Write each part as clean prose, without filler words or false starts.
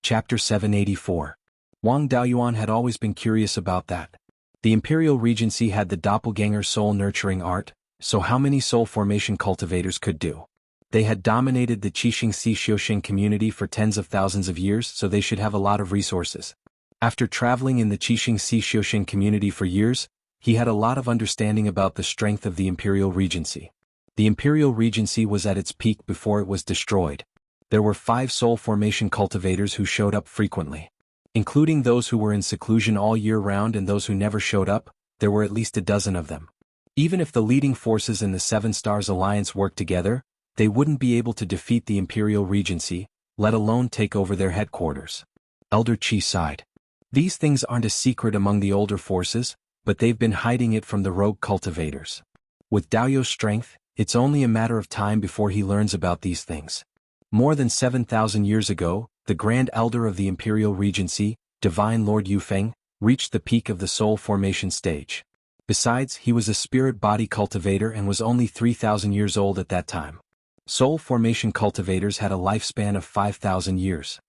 Chapter 784. Wang Daoyuan had always been curious about that. The Imperial Regency had the doppelganger soul-nurturing art, so how many soul formation cultivators could do? They had dominated the Qixing Si Xiuxing community for tens of thousands of years, so they should have a lot of resources. After traveling in the Qixing Si Xiuxing community for years, he had a lot of understanding about the strength of the Imperial Regency. The Imperial Regency was at its peak before it was destroyed. There were 5 soul formation cultivators who showed up frequently. Including those who were in seclusion all year round and those who never showed up, there were at least a dozen of them. Even if the leading forces in the Seven Stars Alliance worked together, they wouldn't be able to defeat the Imperial Regency, let alone take over their headquarters. Elder Qi sighed. These things aren't a secret among the older forces, but they've been hiding it from the rogue cultivators. With Daoyu's strength, it's only a matter of time before he learns about these things. More than 7,000 years ago, the Grand Elder of the Imperial Regency, Divine Lord Yufeng, reached the peak of the soul formation stage. Besides, he was a spirit body cultivator and was only 3,000 years old at that time. Soul formation cultivators had a lifespan of 5,000 years.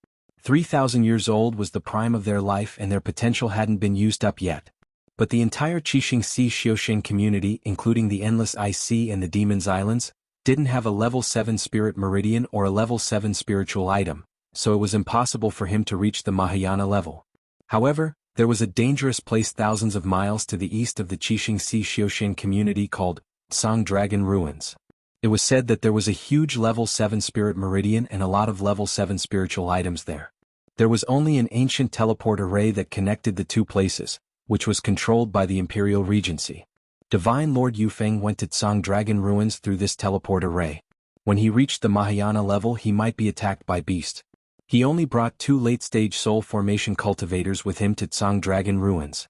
3,000 years old was the prime of their life and their potential hadn't been used up yet. But the entire Qixing Si Xiuxing community, including the Endless Ice Sea and the Demon's Islands, didn't have a level 7 spirit meridian or a level 7 spiritual item, so it was impossible for him to reach the Mahayana level. However, there was a dangerous place thousands of miles to the east of the Qixing Si Xiuxing community called Song Dragon Ruins. It was said that there was a huge level 7 spirit meridian and a lot of level 7 spiritual items there. There was only an ancient teleport array that connected the two places, which was controlled by the Imperial Regency. Divine Lord Yufeng went to Song Dragon Ruins through this teleport array. When he reached the Mahayana level, he might be attacked by beasts. He only brought 2 late-stage soul formation cultivators with him to Song Dragon Ruins.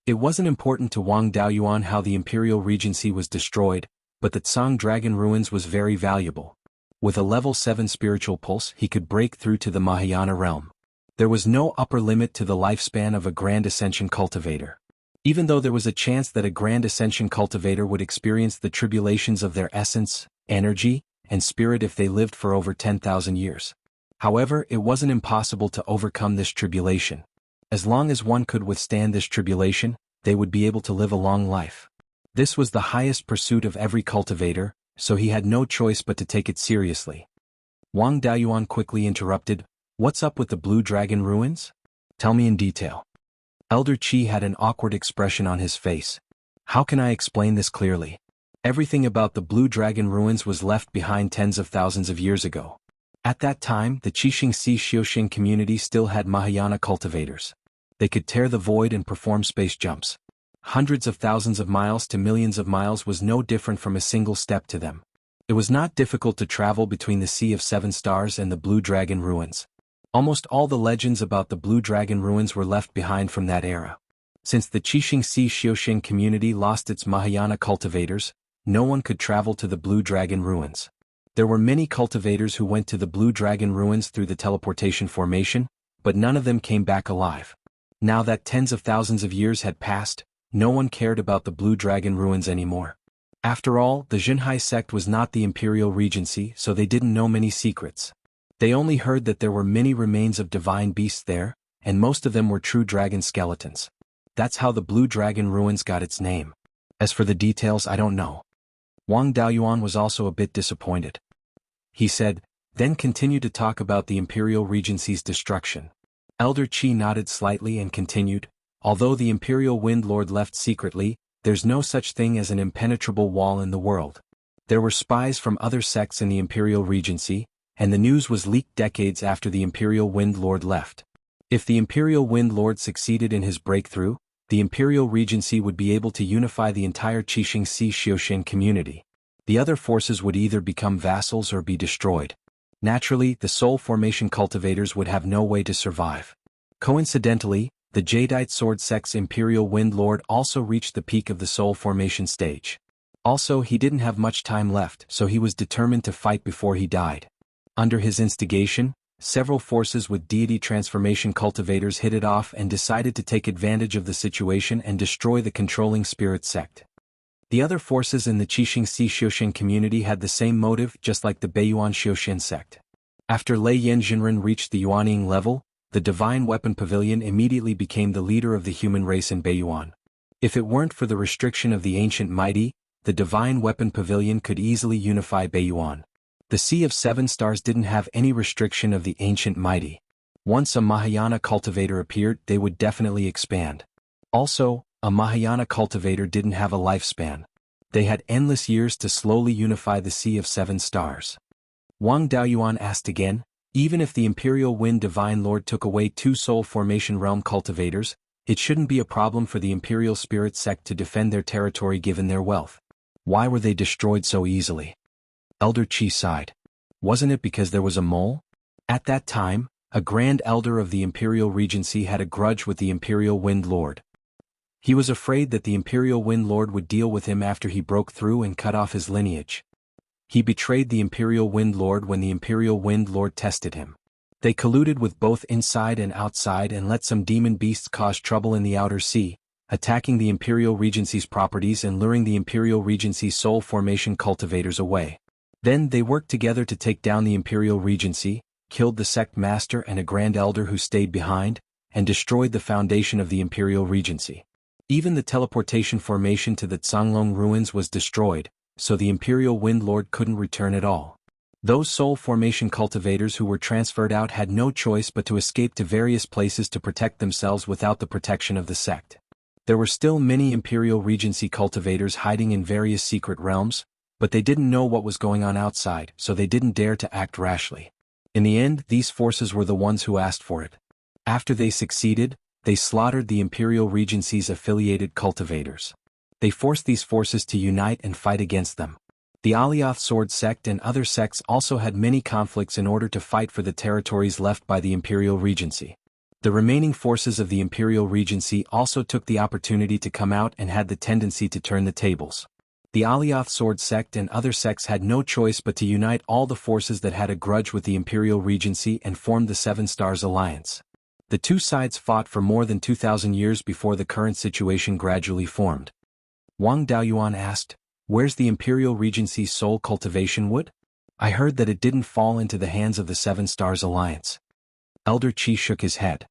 It wasn't important to Wang Daoyuan how the Imperial Regency was destroyed, but that Song Dragon Ruins was very valuable. With a level 7 spiritual pulse, he could break through to the Mahayana realm. There was no upper limit to the lifespan of a Grand Ascension cultivator. Even though there was a chance that a Grand Ascension cultivator would experience the tribulations of their essence, energy, and spirit if they lived for over 10,000 years. However, it wasn't impossible to overcome this tribulation. As long as one could withstand this tribulation, they would be able to live a long life. This was the highest pursuit of every cultivator, so he had no choice but to take it seriously. Wang Daoyuan quickly interrupted, "What's up with the Blue Dragon Ruins? Tell me in detail." Elder Qi had an awkward expression on his face. "How can I explain this clearly? Everything about the Blue Dragon Ruins was left behind tens of thousands of years ago. At that time, the Qixing Si Xiuxing community still had Mahayana cultivators. They could tear the void and perform space jumps. Hundreds of thousands of miles to millions of miles was no different from a single step to them. It was not difficult to travel between the Sea of Seven Stars and the Blue Dragon Ruins. Almost all the legends about the Blue Dragon Ruins were left behind from that era. Since the Qixing Si Xiuxing community lost its Mahayana cultivators, no one could travel to the Blue Dragon Ruins. There were many cultivators who went to the Blue Dragon Ruins through the teleportation formation, but none of them came back alive. Now that tens of thousands of years had passed, no one cared about the Blue Dragon Ruins anymore. After all, the Xinhai sect was not the Imperial Regency, so they didn't know many secrets. They only heard that there were many remains of divine beasts there, and most of them were true dragon skeletons. That's how the Blue Dragon Ruins got its name. As for the details, I don't know." Wang Daoyuan was also a bit disappointed. He said, then continued to talk about the Imperial Regency's destruction. Elder Qi nodded slightly and continued, "Although the Imperial Wind Lord left secretly, there's no such thing as an impenetrable wall in the world. There were spies from other sects in the Imperial Regency, and the news was leaked decades after the Imperial Wind Lord left. If the Imperial Wind Lord succeeded in his breakthrough, the Imperial Regency would be able to unify the entire Qixing Si Xiuxing community. The other forces would either become vassals or be destroyed. Naturally, the soul formation cultivators would have no way to survive. Coincidentally, the Jadeite Sword Sect's Imperial Wind Lord also reached the peak of the soul formation stage. Also, he didn't have much time left, so he was determined to fight before he died. Under his instigation, several forces with deity transformation cultivators hit it off and decided to take advantage of the situation and destroy the controlling spirit sect. The other forces in the Qixing Si Xiuxing community had the same motive, just like the Beiyuan Xiuxin sect. After Lei Yen Jinren reached the Yuanying level, the Divine Weapon Pavilion immediately became the leader of the human race in Beiyuan. If it weren't for the restriction of the ancient mighty, the Divine Weapon Pavilion could easily unify Beiyuan. The Sea of Seven Stars didn't have any restriction of the ancient mighty. Once a Mahayana cultivator appeared, they would definitely expand. Also, a Mahayana cultivator didn't have a lifespan. They had endless years to slowly unify the Sea of Seven Stars. Wang Daoyuan asked again, even if the Imperial Wind Divine Lord took away 2 Soul Formation Realm cultivators, it shouldn't be a problem for the Imperial Spirit Sect to defend their territory given their wealth. Why were they destroyed so easily? Elder Qi sighed. Wasn't it because there was a mole? At that time, a Grand Elder of the Imperial Regency had a grudge with the Imperial Wind Lord. He was afraid that the Imperial Wind Lord would deal with him after he broke through and cut off his lineage. He betrayed the Imperial Wind Lord when the Imperial Wind Lord tested him. They colluded with both inside and outside and let some demon beasts cause trouble in the outer sea, attacking the Imperial Regency's properties and luring the Imperial Regency's soul formation cultivators away. Then they worked together to take down the Imperial Regency, killed the sect master and a Grand Elder who stayed behind, and destroyed the foundation of the Imperial Regency. Even the teleportation formation to the Zhanglong ruins was destroyed, so the Imperial Wind Lord couldn't return at all. Those soul formation cultivators who were transferred out had no choice but to escape to various places to protect themselves without the protection of the sect. There were still many Imperial Regency cultivators hiding in various secret realms, but they didn't know what was going on outside, so they didn't dare to act rashly. In the end, these forces were the ones who asked for it. After they succeeded, they slaughtered the Imperial Regency's affiliated cultivators. They forced these forces to unite and fight against them. The Alioth Sword Sect and other sects also had many conflicts in order to fight for the territories left by the Imperial Regency. The remaining forces of the Imperial Regency also took the opportunity to come out and had the tendency to turn the tables. The Alioth Sword Sect and other sects had no choice but to unite all the forces that had a grudge with the Imperial Regency and formed the Seven Stars Alliance. The two sides fought for more than 2,000 years before the current situation gradually formed. Wang Daoyuan asked, "Where's the Imperial Regency's soul cultivation wood? I heard that it didn't fall into the hands of the Seven Stars Alliance." Elder Qi shook his head.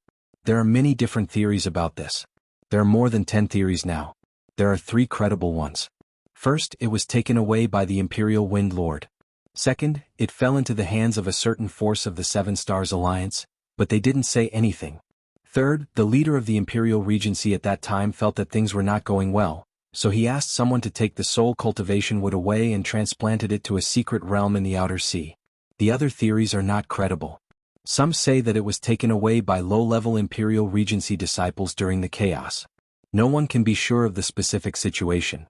"There are many different theories about this. There are more than 10 theories now. There are 3 credible ones. First, it was taken away by the Imperial Wind Lord. Second, it fell into the hands of a certain force of the Seven Stars Alliance, but they didn't say anything. Third, the leader of the Imperial Regency at that time felt that things were not going well, so he asked someone to take the soul cultivation wood away and transplanted it to a secret realm in the outer sea. The other theories are not credible. Some say that it was taken away by low-level Imperial Regency disciples during the chaos. No one can be sure of the specific situation.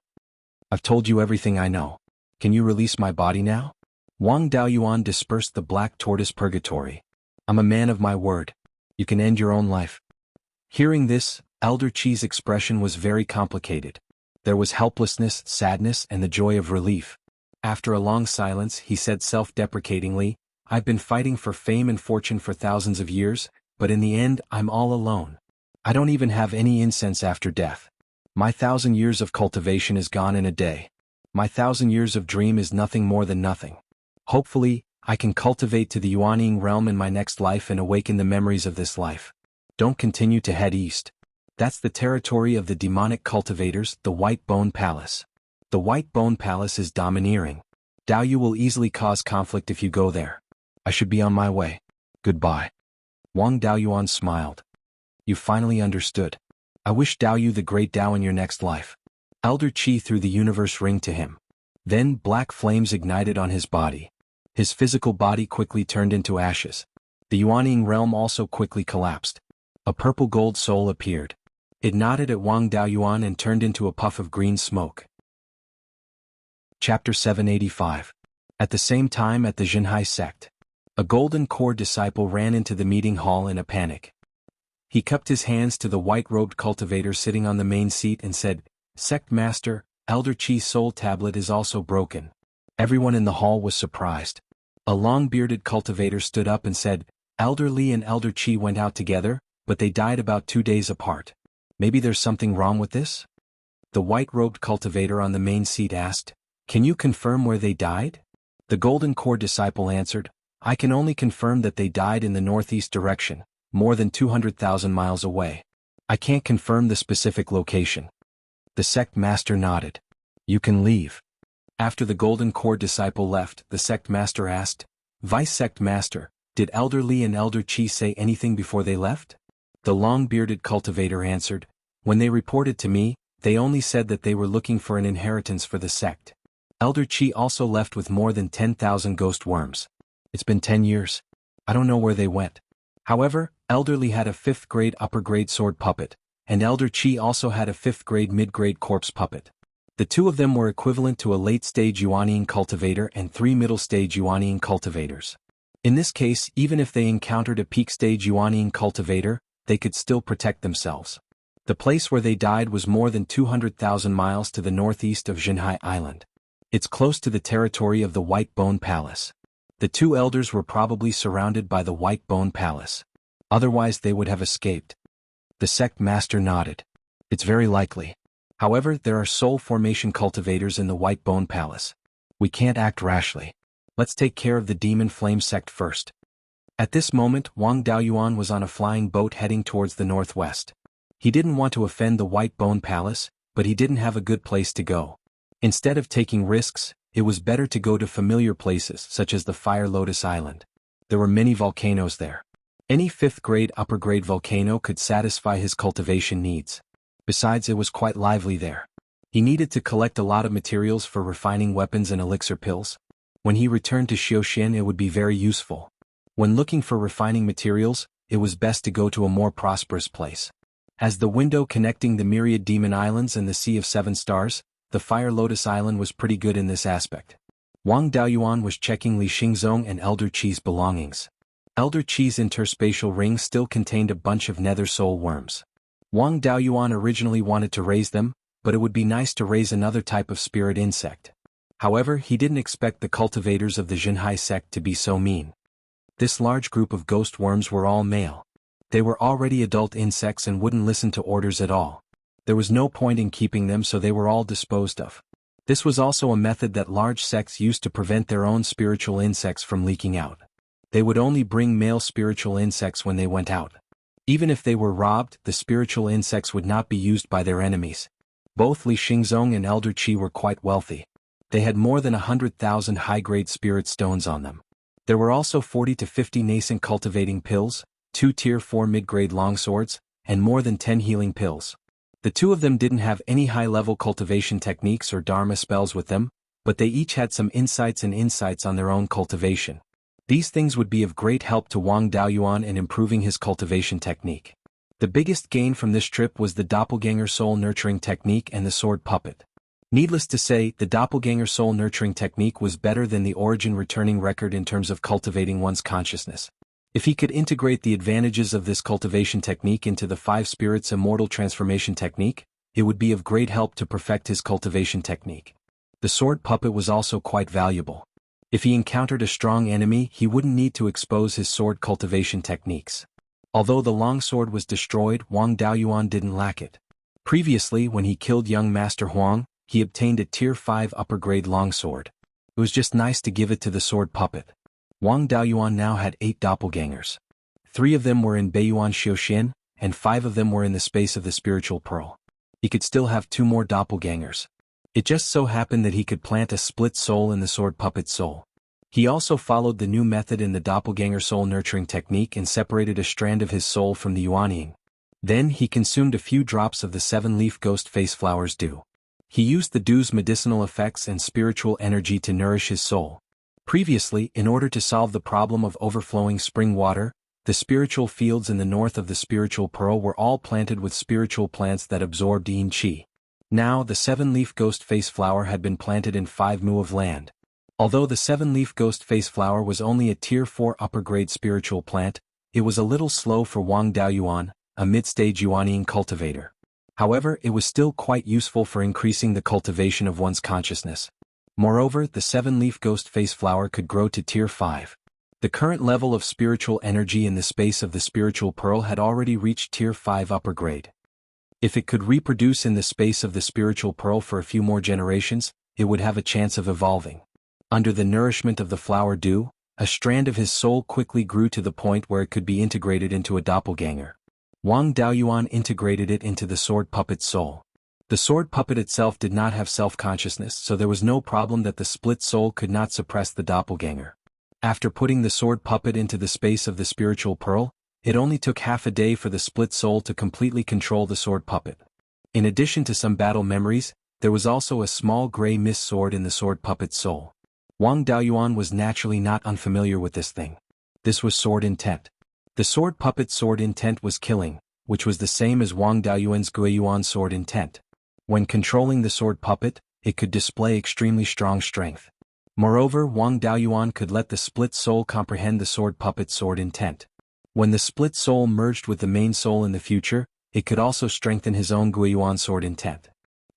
I've told you everything I know. Can you release my body now?" Wang Daoyuan dispersed the black tortoise purgatory. "I'm a man of my word. You can end your own life." Hearing this, Elder Qi's expression was very complicated. There was helplessness, sadness, and the joy of relief. After a long silence, he said self-deprecatingly, "I've been fighting for fame and fortune for thousands of years, but in the end, I'm all alone. I don't even have any incense after death. My 1,000 years of cultivation is gone in a day. My 1,000 years of dream is nothing more than nothing. Hopefully, I can cultivate to the Yuanying realm in my next life and awaken the memories of this life. Don't continue to head east. That's the territory of the demonic cultivators, the White Bone Palace. The White Bone Palace is domineering. Daoyu will easily cause conflict if you go there. I should be on my way. Goodbye." Wang Daoyuan smiled. "You finally understood. I wish Daoyu the great Dao in your next life." Elder Qi threw the universe ring to him. Then black flames ignited on his body. His physical body quickly turned into ashes. The Yuanying realm also quickly collapsed. A purple gold soul appeared. It nodded at Wang Daoyuan and turned into a puff of green smoke. Chapter 785. At the same time at the Zhenhai sect, a golden core disciple ran into the meeting hall in a panic. He cupped his hands to the white-robed cultivator sitting on the main seat and said, "Sect Master, Elder Qi's soul tablet is also broken." Everyone in the hall was surprised. A long-bearded cultivator stood up and said, "Elder Li and Elder Qi went out together, but they died about 2 days apart. Maybe there's something wrong with this?" The white-robed cultivator on the main seat asked, "Can you confirm where they died?" The golden core disciple answered, "I can only confirm that they died in the northeast direction, more than 200,000 miles away. I can't confirm the specific location. The sect master nodded. You can leave. After the Golden Core disciple left, the sect master asked, Vice Sect Master, did Elder Li and Elder Qi say anything before they left? The long-bearded cultivator answered, when they reported to me, they only said that they were looking for an inheritance for the sect. Elder Qi also left with more than 10,000 ghost worms. It's been 10 years. I don't know where they went. However, Elder Li had a 5th grade upper grade sword puppet, and Elder Qi also had a 5th grade mid-grade corpse puppet. The two of them were equivalent to a late-stage Yuanian cultivator and 3 middle-stage Yuanian cultivators. In this case, even if they encountered a peak-stage Yuanian cultivator, they could still protect themselves. The place where they died was more than 200,000 miles to the northeast of Jinhai Island. It's close to the territory of the White Bone Palace. The two elders were probably surrounded by the White Bone Palace. Otherwise they would have escaped. The sect master nodded. It's very likely. However, there are soul formation cultivators in the White Bone Palace. We can't act rashly. Let's take care of the Demon Flame sect first. At this moment, Wang Daoyuan was on a flying boat heading towards the northwest. He didn't want to offend the White Bone Palace, but he didn't have a good place to go. Instead of taking risks, it was better to go to familiar places such as the Fire Lotus Island. There were many volcanoes there. Any 5th grade upper grade volcano could satisfy his cultivation needs. Besides, it was quite lively there. He needed to collect a lot of materials for refining weapons and elixir pills. When he returned to Xiaoxian, it would be very useful. When looking for refining materials, it was best to go to a more prosperous place. As the window connecting the myriad demon islands and the Sea of 7 Stars, the Fire Lotus Island was pretty good in this aspect. Wang Daoyuan was checking Li Xingzong and Elder Qi's belongings. Elder Qi's interspatial ring still contained a bunch of nether soul worms. Wang Daoyuan originally wanted to raise them, but it would be nice to raise another type of spirit insect. However, he didn't expect the cultivators of the Jinhai sect to be so mean. This large group of ghost worms were all male. They were already adult insects and wouldn't listen to orders at all. There was no point in keeping them, so they were all disposed of. This was also a method that large sects used to prevent their own spiritual insects from leaking out. They would only bring male spiritual insects when they went out. Even if they were robbed, the spiritual insects would not be used by their enemies. Both Li Xingzong and Elder Qi were quite wealthy. They had more than 100,000 high-grade spirit stones on them. There were also 40 to 50 nascent cultivating pills, 2 tier 4 mid-grade longswords, and more than 10 healing pills. The two of them didn't have any high-level cultivation techniques or dharma spells with them, but they each had some insights on their own cultivation. These things would be of great help to Wang Daoyuan in improving his cultivation technique. The biggest gain from this trip was the doppelganger soul nurturing technique and the sword puppet. Needless to say, the doppelganger soul nurturing technique was better than the origin returning record in terms of cultivating one's consciousness. If he could integrate the advantages of this cultivation technique into the 5 spirits immortal transformation technique, it would be of great help to perfect his cultivation technique. The sword puppet was also quite valuable. If he encountered a strong enemy, he wouldn't need to expose his sword cultivation techniques. Although the longsword was destroyed, Wang Daoyuan didn't lack it. Previously, when he killed young Master Huang, he obtained a tier 5 upper grade longsword. It was just nice to give it to the sword puppet. Wang Daoyuan now had 8 doppelgangers. 3 of them were in Beiyuan Xiaoxian, and 5 of them were in the space of the spiritual pearl. He could still have 2 more doppelgangers. It just so happened that he could plant a split soul in the sword puppet's soul. He also followed the new method in the doppelganger soul nurturing technique and separated a strand of his soul from the Yuanying. Then he consumed a few drops of the 7-leaf ghost face flower's dew. He used the dew's medicinal effects and spiritual energy to nourish his soul. Previously, in order to solve the problem of overflowing spring water, the spiritual fields in the north of the spiritual pearl were all planted with spiritual plants that absorbed yin qi. Now, the 7-leaf ghost face flower had been planted in 5 mu of land. Although the 7-leaf ghost face flower was only a tier 4 upper grade spiritual plant, it was a little slow for Wang Daoyuan, a mid-stage Yuanian cultivator. However, it was still quite useful for increasing the cultivation of one's consciousness. Moreover, the 7-leaf ghost face flower could grow to tier 5. The current level of spiritual energy in the space of the spiritual pearl had already reached tier 5 upper grade. If it could reproduce in the space of the spiritual pearl for a few more generations, it would have a chance of evolving. Under the nourishment of the flower dew, A strand of his soul quickly grew to the point where it could be integrated into a doppelganger. Wang Daoyuan integrated it into the sword puppet's soul. The sword puppet itself did not have self-consciousness, so there was no problem that the split soul could not suppress the doppelganger. After putting the sword puppet into the space of the spiritual pearl, it only took half a day for the split soul to completely control the sword puppet. In addition to some battle memories, there was also a small gray mist sword in the sword puppet's soul. Wang Daoyuan was naturally not unfamiliar with this thing. This was sword intent. The sword puppet's sword intent was killing, which was the same as Wang Daoyuan's Guiyuan sword intent. When controlling the sword puppet, it could display extremely strong strength. Moreover, Wang Daoyuan could let the split soul comprehend the sword puppet's sword intent. When the split soul merged with the main soul in the future, it could also strengthen his own Guiyuan sword intent.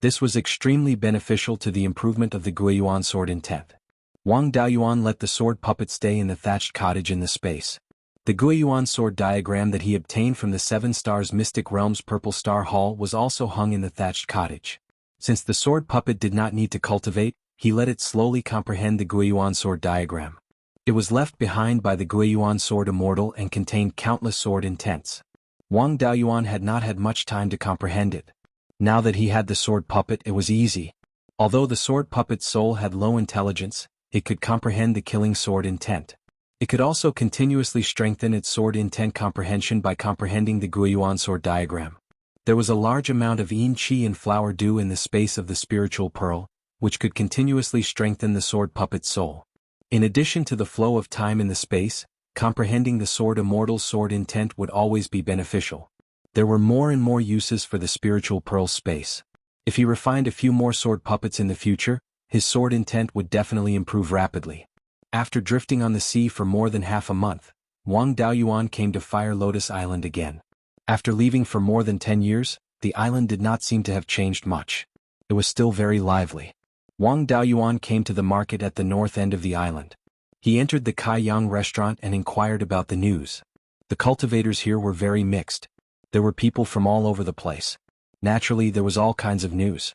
This was extremely beneficial to the improvement of the Guiyuan sword intent. Wang Daoyuan let the sword puppet stay in the thatched cottage in the space. The Guiyuan sword diagram that he obtained from the 7 Stars Mystic Realm's Purple Star Hall was also hung in the thatched cottage. Since the sword puppet did not need to cultivate, he let it slowly comprehend the Guiyuan sword diagram. It was left behind by the Guiyuan sword immortal and contained countless sword intents. Wang Daoyuan had not had much time to comprehend it. Now that he had the sword puppet, it was easy. Although the sword puppet's soul had low intelligence, it could comprehend the killing sword intent. It could also continuously strengthen its sword intent comprehension by comprehending the Guiyuan sword diagram. There was a large amount of yin qi and flower dew in the space of the spiritual pearl, which could continuously strengthen the sword puppet's soul. In addition to the flow of time in the space, comprehending the sword immortal's sword intent would always be beneficial. There were more and more uses for the spiritual pearl's space. If he refined a few more sword puppets in the future, his sword intent would definitely improve rapidly. After drifting on the sea for more than half a month, Wang Daoyuan came to Fire Lotus Island again. After leaving for more than 10 years, the island did not seem to have changed much. It was still very lively. Wang Daoyuan came to the market at the north end of the island. He entered the Kai Yang restaurant and inquired about the news. The cultivators here were very mixed. There were people from all over the place. Naturally, there was all kinds of news.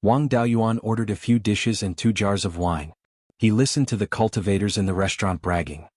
Wang Daoyuan ordered a few dishes and 2 jars of wine. He listened to the cultivators in the restaurant bragging.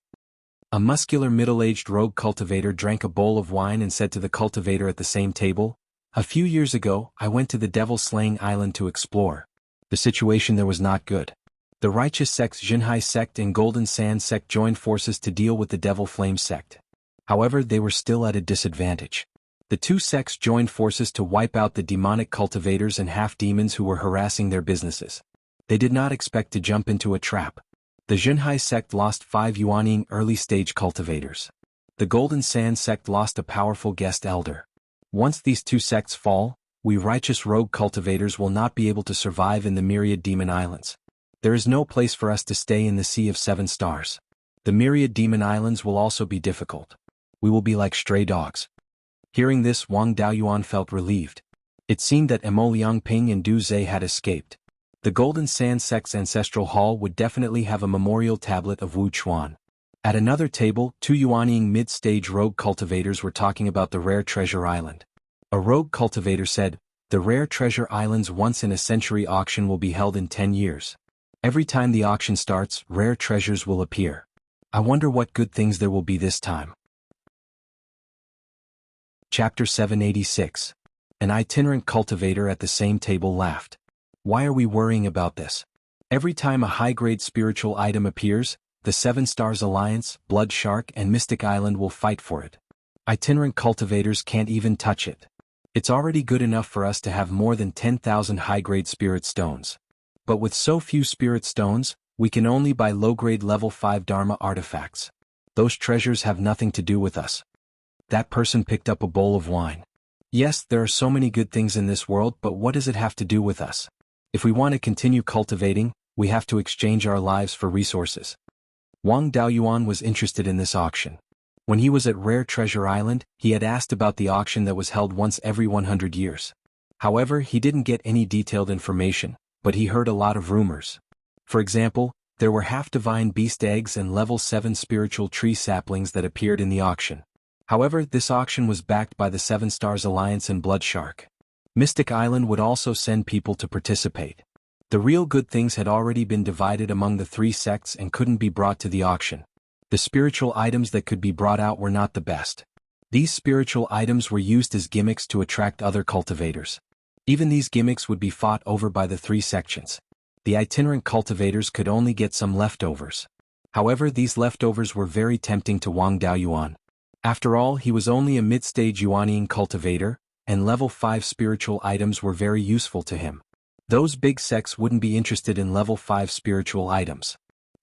A muscular middle-aged rogue cultivator drank a bowl of wine and said to the cultivator at the same table, "A few years ago, I went to the devil-slaying island to explore. The situation there was not good. The righteous sects Jinhai sect and Golden Sand sect joined forces to deal with the Devil Flame sect. However, they were still at a disadvantage. The 2 sects joined forces to wipe out the demonic cultivators and half-demons who were harassing their businesses. They did not expect to jump into a trap. The Jinhai sect lost 5 Yuanying early-stage cultivators. The Golden Sand sect lost a powerful guest elder. Once these 2 sects fall, we righteous rogue cultivators will not be able to survive in the myriad demon islands. There is no place for us to stay in the Sea of 7 Stars. The myriad demon islands will also be difficult. We will be like stray dogs." Hearing this, Wang Daoyuan felt relieved. It seemed that Mo Liangping and Du Zhe had escaped. The Golden Sand sect's ancestral hall would definitely have a memorial tablet of Wu Chuan. At another table, 2 Yuanying mid-stage rogue cultivators were talking about the rare treasure island. A rogue cultivator said, "The rare treasure island's once-in-a-century auction will be held in 10 years. Every time the auction starts, rare treasures will appear. I wonder what good things there will be this time." Chapter 786. An itinerant cultivator at the same table laughed. "Why are we worrying about this? Every time a high-grade spiritual item appears, the 7 Stars Alliance, Blood Shark and Mystic Island will fight for it. Itinerant cultivators can't even touch it. It's already good enough for us to have more than 10,000 high-grade spirit stones. But with so few spirit stones, we can only buy low-grade level 5 Dharma artifacts. Those treasures have nothing to do with us." That person picked up a bowl of wine. "Yes, there are so many good things in this world, but what does it have to do with us? If we want to continue cultivating, we have to exchange our lives for resources." Wang Daoyuan was interested in this auction. When he was at Rare Treasure Island, he had asked about the auction that was held once every 100 years. However, he didn't get any detailed information, but he heard a lot of rumors. For example, there were half-divine beast eggs and level 7 spiritual tree saplings that appeared in the auction. However, this auction was backed by the 7 Stars Alliance and Blood Shark. Mystic Island would also send people to participate. The real good things had already been divided among the 3 sects and couldn't be brought to the auction. The spiritual items that could be brought out were not the best. These spiritual items were used as gimmicks to attract other cultivators. Even these gimmicks would be fought over by the three sections. The itinerant cultivators could only get some leftovers. However, these leftovers were very tempting to Wang Daoyuan. After all, he was only a mid-stage Yuanying cultivator, and level 5 spiritual items were very useful to him. Those big sects wouldn't be interested in level 5 spiritual items.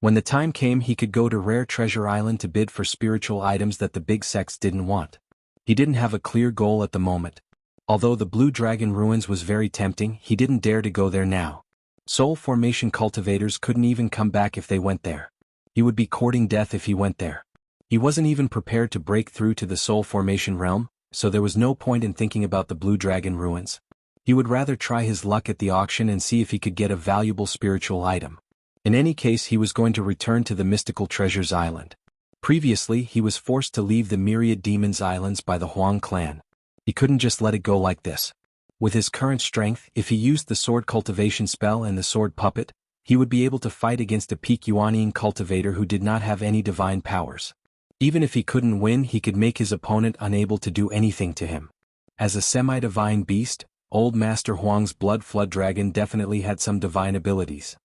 When the time came, he could go to Rare Treasure Island to bid for spiritual items that the big sects didn't want. He didn't have a clear goal at the moment. Although the Blue Dragon Ruins was very tempting, he didn't dare to go there now. Soul Formation cultivators couldn't even come back if they went there. He would be courting death if he went there. He wasn't even prepared to break through to the Soul Formation realm, so there was no point in thinking about the Blue Dragon Ruins. He would rather try his luck at the auction and see if he could get a valuable spiritual item. In any case, he was going to return to the Mystical Treasures Island. Previously, he was forced to leave the Myriad Demons Islands by the Huang clan. He couldn't just let it go like this. With his current strength, if he used the Sword Cultivation spell and the Sword Puppet, he would be able to fight against a peak Yuanying cultivator who did not have any divine powers. Even if he couldn't win, he could make his opponent unable to do anything to him. As a semi-divine beast, Old Master Huang's Blood Flood Dragon definitely had some divine abilities.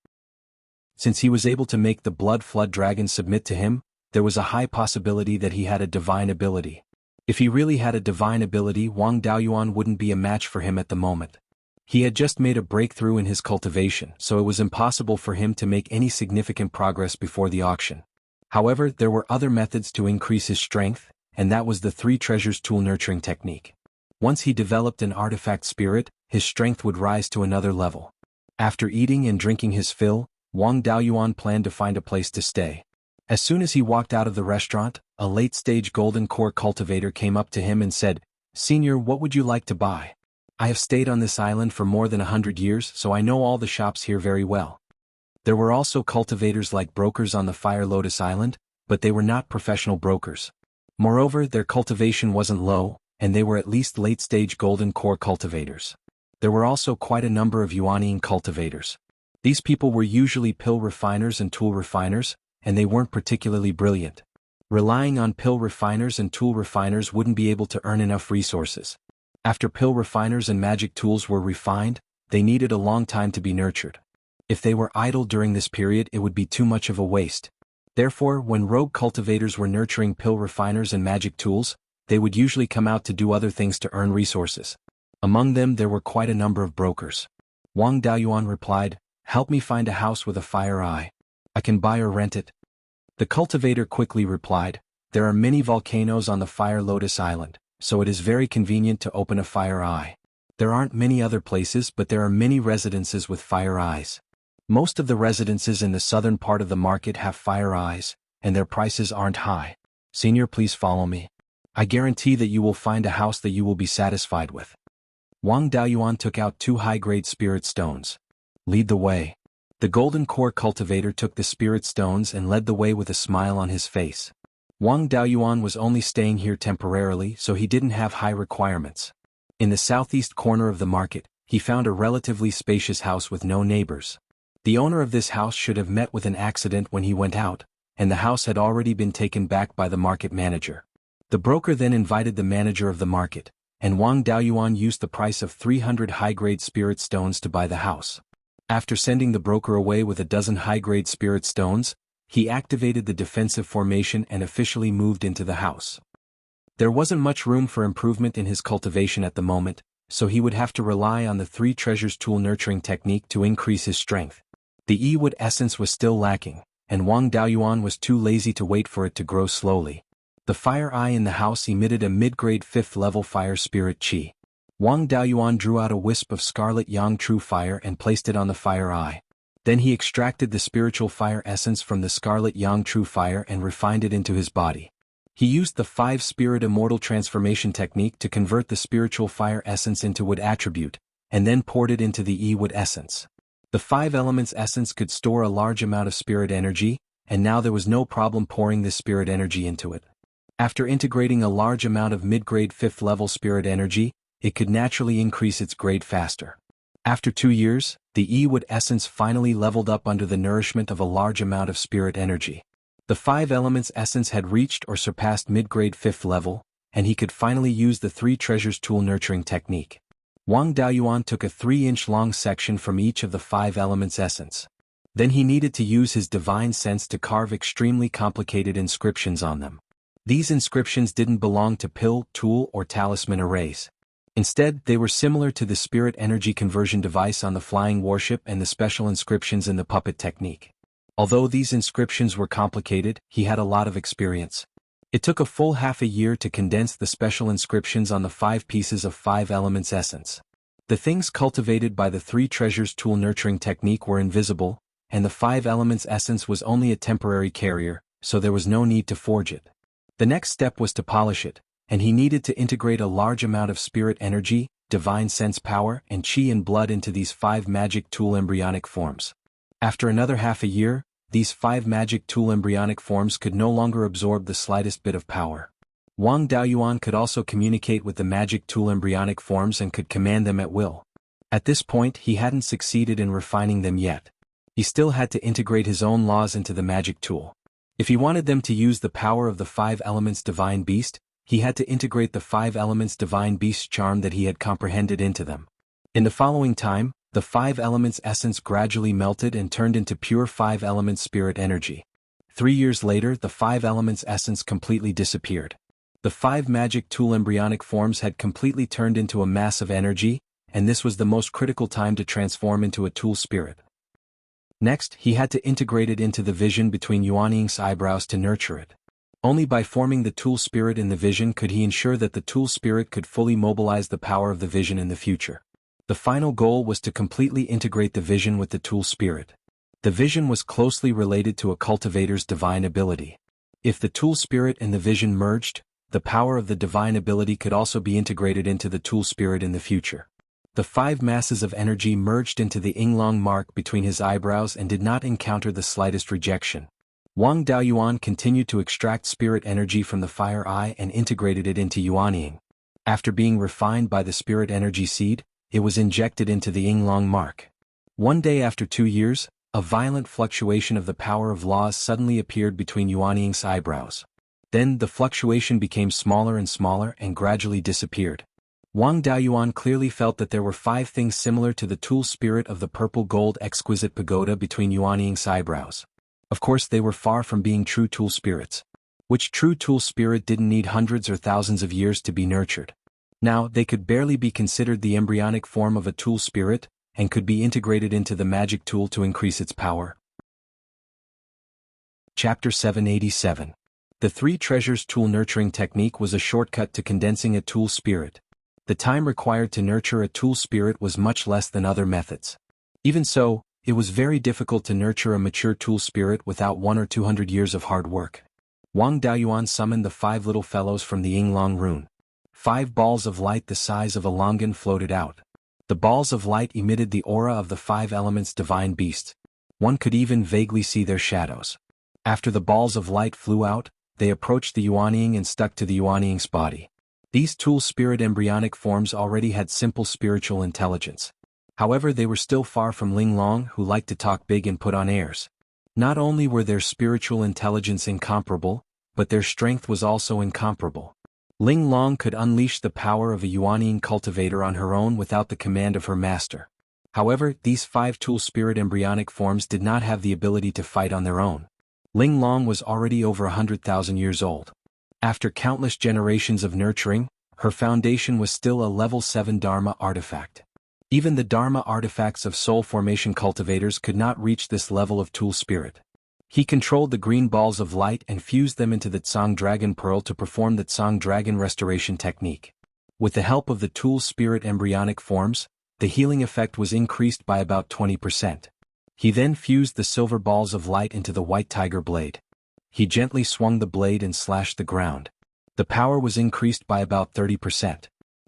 Since he was able to make the Blood Flood Dragon submit to him, there was a high possibility that he had a divine ability. If he really had a divine ability, Wang Daoyuan wouldn't be a match for him at the moment. He had just made a breakthrough in his cultivation, so it was impossible for him to make any significant progress before the auction. However, there were other methods to increase his strength, and that was the Three Treasures Tool Nurturing technique. Once he developed an artifact spirit, his strength would rise to another level. After eating and drinking his fill, Wang Daoyuan planned to find a place to stay. As soon as he walked out of the restaurant, a late-stage Golden Core cultivator came up to him and said, "Senior, what would you like to buy? I have stayed on this island for more than 100 years, so I know all the shops here very well." There were also cultivators like brokers on the Fire Lotus Island, but they were not professional brokers. Moreover, their cultivation wasn't low, and they were at least late-stage Golden Core cultivators. There were also quite a number of Yuanying cultivators. These people were usually pill refiners and tool refiners, and they weren't particularly brilliant. Relying on pill refiners and tool refiners wouldn't be able to earn enough resources. After pill refiners and magic tools were refined, they needed a long time to be nurtured. If they were idle during this period, it would be too much of a waste. Therefore, when rogue cultivators were nurturing pill refiners and magic tools, they would usually come out to do other things to earn resources. Among them there were quite a number of brokers. Wang Daoyuan replied, "Help me find a house with a fire eye. I can buy or rent it." The cultivator quickly replied, "There are many volcanoes on the Fire Lotus Island, so it is very convenient to open a fire eye. There aren't many other places, but there are many residences with fire eyes. Most of the residences in the southern part of the market have fire eyes, and their prices aren't high. Senior, please follow me. I guarantee that you will find a house that you will be satisfied with." Wang Daoyuan took out 2 high-grade spirit stones. "Lead the way." The Golden Core cultivator took the spirit stones and led the way with a smile on his face. Wang Daoyuan was only staying here temporarily, so he didn't have high requirements. In the southeast corner of the market, he found a relatively spacious house with no neighbors. The owner of this house should have met with an accident when he went out, and the house had already been taken back by the market manager. The broker then invited the manager of the market, and Wang Daoyuan used the price of 300 high-grade spirit stones to buy the house. After sending the broker away with a dozen high-grade spirit stones, he activated the defensive formation and officially moved into the house. There wasn't much room for improvement in his cultivation at the moment, so he would have to rely on the Three Treasures Tool Nurturing technique to increase his strength. The E-Wood essence was still lacking, and Wang Daoyuan was too lazy to wait for it to grow slowly. The fire eye in the house emitted a mid-grade 5th-level fire spirit chi. Wang Daoyuan drew out a wisp of scarlet yang true fire and placed it on the fire eye. Then he extracted the spiritual fire essence from the scarlet yang true fire and refined it into his body. He used the 5-spirit immortal transformation technique to convert the spiritual fire essence into wood attribute, and then poured it into the E-Wood essence. The 5 elements essence could store a large amount of spirit energy, and now there was no problem pouring this spirit energy into it. After integrating a large amount of mid-grade 5th-level spirit energy, it could naturally increase its grade faster. After 2 years, the E-Wood essence finally leveled up under the nourishment of a large amount of spirit energy. The five elements essence had reached or surpassed mid-grade 5th level, and he could finally use the three treasures tool nurturing technique. Wang Daoyuan took a 3-inch long section from each of the five elements essence. Then he needed to use his divine sense to carve extremely complicated inscriptions on them. These inscriptions didn't belong to pill, tool, or talisman arrays. Instead, they were similar to the spirit energy conversion device on the flying warship and the special inscriptions in the puppet technique. Although these inscriptions were complicated, he had a lot of experience. It took a full half a year to condense the special inscriptions on the 5 pieces of 5 elements essence. The things cultivated by the 3 treasures tool nurturing technique were invisible, and the 5 elements essence was only a temporary carrier, so there was no need to forge it. The next step was to polish it, and he needed to integrate a large amount of spirit energy, divine sense power, and qi and blood into these 5 magic tool embryonic forms. After another half a year, these 5 magic tool embryonic forms could no longer absorb the slightest bit of power. Wang Daoyuan could also communicate with the magic tool embryonic forms and could command them at will. At this point, he hadn't succeeded in refining them yet. He still had to integrate his own laws into the magic tool. If he wanted them to use the power of the 5 elements divine beast, he had to integrate the 5 elements divine beast charm that he had comprehended into them. In the following time, the 5 elements essence gradually melted and turned into pure 5 elements spirit energy. 3 years later, the 5 elements essence completely disappeared. The 5 magic tool embryonic forms had completely turned into a mass of energy, and this was the most critical time to transform into a tool spirit. Next, he had to integrate it into the vision between Yuanying's eyebrows to nurture it. Only by forming the tool spirit in the vision could he ensure that the tool spirit could fully mobilize the power of the vision in the future. The final goal was to completely integrate the vision with the tool spirit. The vision was closely related to a cultivator's divine ability. If the tool spirit and the vision merged, the power of the divine ability could also be integrated into the tool spirit in the future. The 5 masses of energy merged into the Yinglong mark between his eyebrows and did not encounter the slightest rejection. Wang Daoyuan continued to extract spirit energy from the fire eye and integrated it into Yuanying. After being refined by the spirit energy seed, it was injected into the Yinglong mark. One day after 2 years, a violent fluctuation of the power of laws suddenly appeared between Yuanying's eyebrows. Then the fluctuation became smaller and gradually disappeared. Wang Daoyuan clearly felt that there were 5 things similar to the tool spirit of the purple gold exquisite pagoda between Yuanying's eyebrows. Of course, they were far from being true tool spirits. Which true tool spirit didn't need hundreds or thousands of years to be nurtured. Now, they could barely be considered the embryonic form of a tool spirit, and could be integrated into the magic tool to increase its power. Chapter 787. The 3 treasures tool nurturing technique was a shortcut to condensing a tool spirit. The time required to nurture a tool spirit was much less than other methods. Even so, it was very difficult to nurture a mature tool spirit without 100 or 200 years of hard work. Wang Daoyuan summoned the 5 little fellows from the Yinglong rune. 5 balls of light the size of a longan floated out. The balls of light emitted the aura of the 5 elements divine beast. One could even vaguely see their shadows. After the balls of light flew out, they approached the Yuanying and stuck to the Yuanying's body. These tool spirit embryonic forms already had simple spiritual intelligence. However, they were still far from Linglong, who liked to talk big and put on airs. Not only were their spiritual intelligence incomparable, but their strength was also incomparable. Linglong could unleash the power of a Yuanying cultivator on her own without the command of her master. However, these 5 tool spirit embryonic forms did not have the ability to fight on their own. Linglong was already over 100,000 years old. After countless generations of nurturing, her foundation was still a level 7 Dharma artifact. Even the Dharma artifacts of soul formation cultivators could not reach this level of tool spirit. He controlled the green balls of light and fused them into the Tsang Dragon Pearl to perform the Tsang Dragon Restoration technique. With the help of the tool spirit embryonic forms, the healing effect was increased by about 20%. He then fused the silver balls of light into the white tiger blade. He gently swung the blade and slashed the ground. The power was increased by about 30%.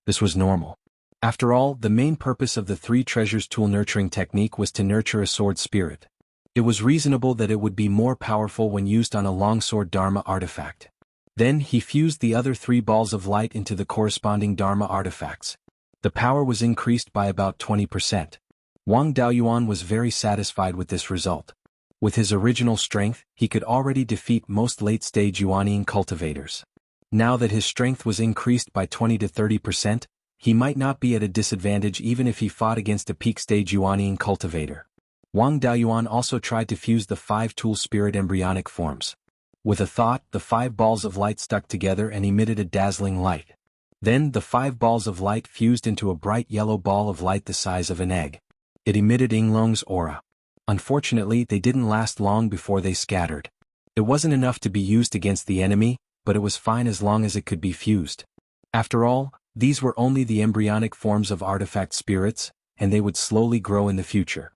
This was normal. After all, the main purpose of the 3 treasures tool nurturing technique was to nurture a sword spirit. It was reasonable that it would be more powerful when used on a longsword Dharma artifact. Then he fused the other 3 balls of light into the corresponding Dharma artifacts. The power was increased by about 20%. Wang Daoyuan was very satisfied with this result. With his original strength, he could already defeat most late-stage Yuanian cultivators. Now that his strength was increased by 20 to 30%, he might not be at a disadvantage even if he fought against a peak-stage Yuanian cultivator. Wang Daoyuan also tried to fuse the 5 tool spirit embryonic forms. With a thought, the 5 balls of light stuck together and emitted a dazzling light. Then the 5 balls of light fused into a bright yellow ball of light the size of an egg. It emitted Yinglong's aura. Unfortunately, they didn't last long before they scattered. It wasn't enough to be used against the enemy, but it was fine as long as it could be fused. After all, these were only the embryonic forms of artifact spirits, and they would slowly grow in the future.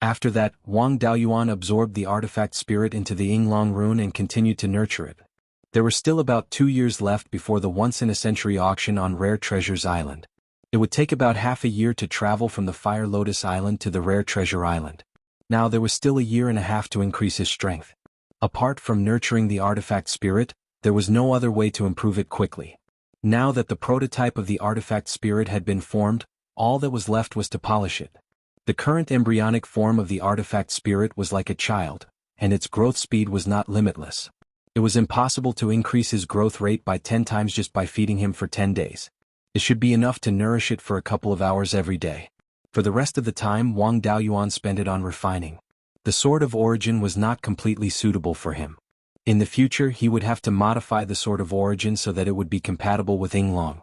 After that, Wang Daoyuan absorbed the artifact spirit into the Yinglong rune and continued to nurture it. There were still about 2 years left before the once-in-a-century auction on Rare Treasures Island. It would take about half a year to travel from the Fire Lotus Island to the Rare Treasure Island. Now there was still a year and a half to increase his strength. Apart from nurturing the artifact spirit, there was no other way to improve it quickly. Now that the prototype of the artifact spirit had been formed, all that was left was to polish it. The current embryonic form of the artifact spirit was like a child, and its growth speed was not limitless. It was impossible to increase his growth rate by 10 times just by feeding him for 10 days. It should be enough to nourish it for a couple of hours every day. For the rest of the time, Wang Daoyuan spent it on refining. The Sword of Origin was not completely suitable for him. In the future, he would have to modify the Sword of Origin so that it would be compatible with Yinglong.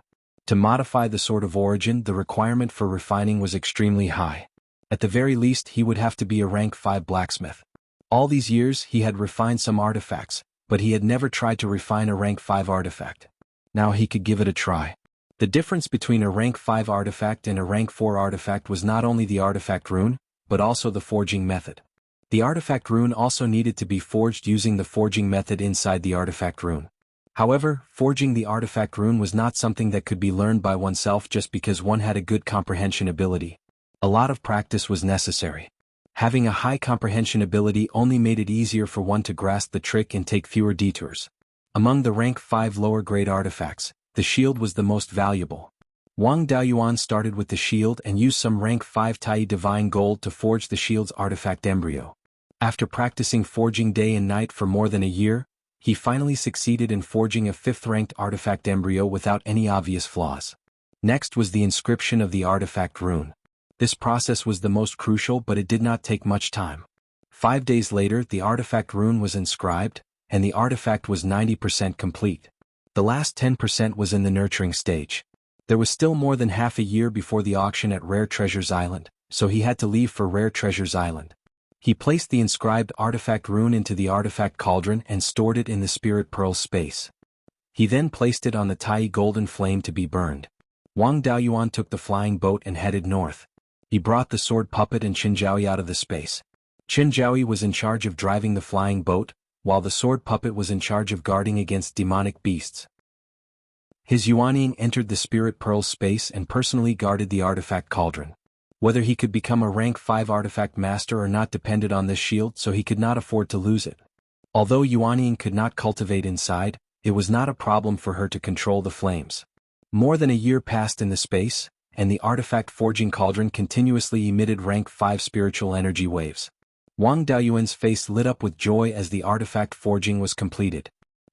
To modify the Sword of Origin, the requirement for refining was extremely high. At the very least, he would have to be a rank 5 blacksmith. All these years, he had refined some artifacts, but he had never tried to refine a rank 5 artifact. Now he could give it a try. The difference between a rank 5 artifact and a rank 4 artifact was not only the artifact rune, but also the forging method. The artifact rune also needed to be forged using the forging method inside the artifact rune. However, forging the artifact rune was not something that could be learned by oneself just because one had a good comprehension ability. A lot of practice was necessary. Having a high comprehension ability only made it easier for one to grasp the trick and take fewer detours. Among the rank 5 lower grade artifacts, the shield was the most valuable. Wang Daoyuan started with the shield and used some rank 5 Tai divine gold to forge the shield's artifact embryo. After practicing forging day and night for more than a year, he finally succeeded in forging a 5th ranked artifact embryo without any obvious flaws. Next was the inscription of the artifact rune. This process was the most crucial, but it did not take much time. 5 days later, the artifact rune was inscribed, and the artifact was 90% complete. The last 10% was in the nurturing stage. There was still more than half a year before the auction at Rare Treasures Island, so he had to leave for Rare Treasures Island. He placed the inscribed artifact rune into the artifact cauldron and stored it in the spirit pearl space. He then placed it on the Tai golden flame to be burned. Wang Daoyuan took the flying boat and headed north. He brought the sword puppet and Qinjiaoyi out of the space. Qinjiaoyi was in charge of driving the flying boat, while the sword puppet was in charge of guarding against demonic beasts. His Yuanian entered the spirit pearl space and personally guarded the artifact cauldron. Whether he could become a rank 5 artifact master or not depended on this shield, so he could not afford to lose it. Although Yuanian could not cultivate inside, it was not a problem for her to control the flames. More than a year passed in the space, and the artifact forging cauldron continuously emitted rank 5 spiritual energy waves. Wang Daoyuan's face lit up with joy as the artifact forging was completed.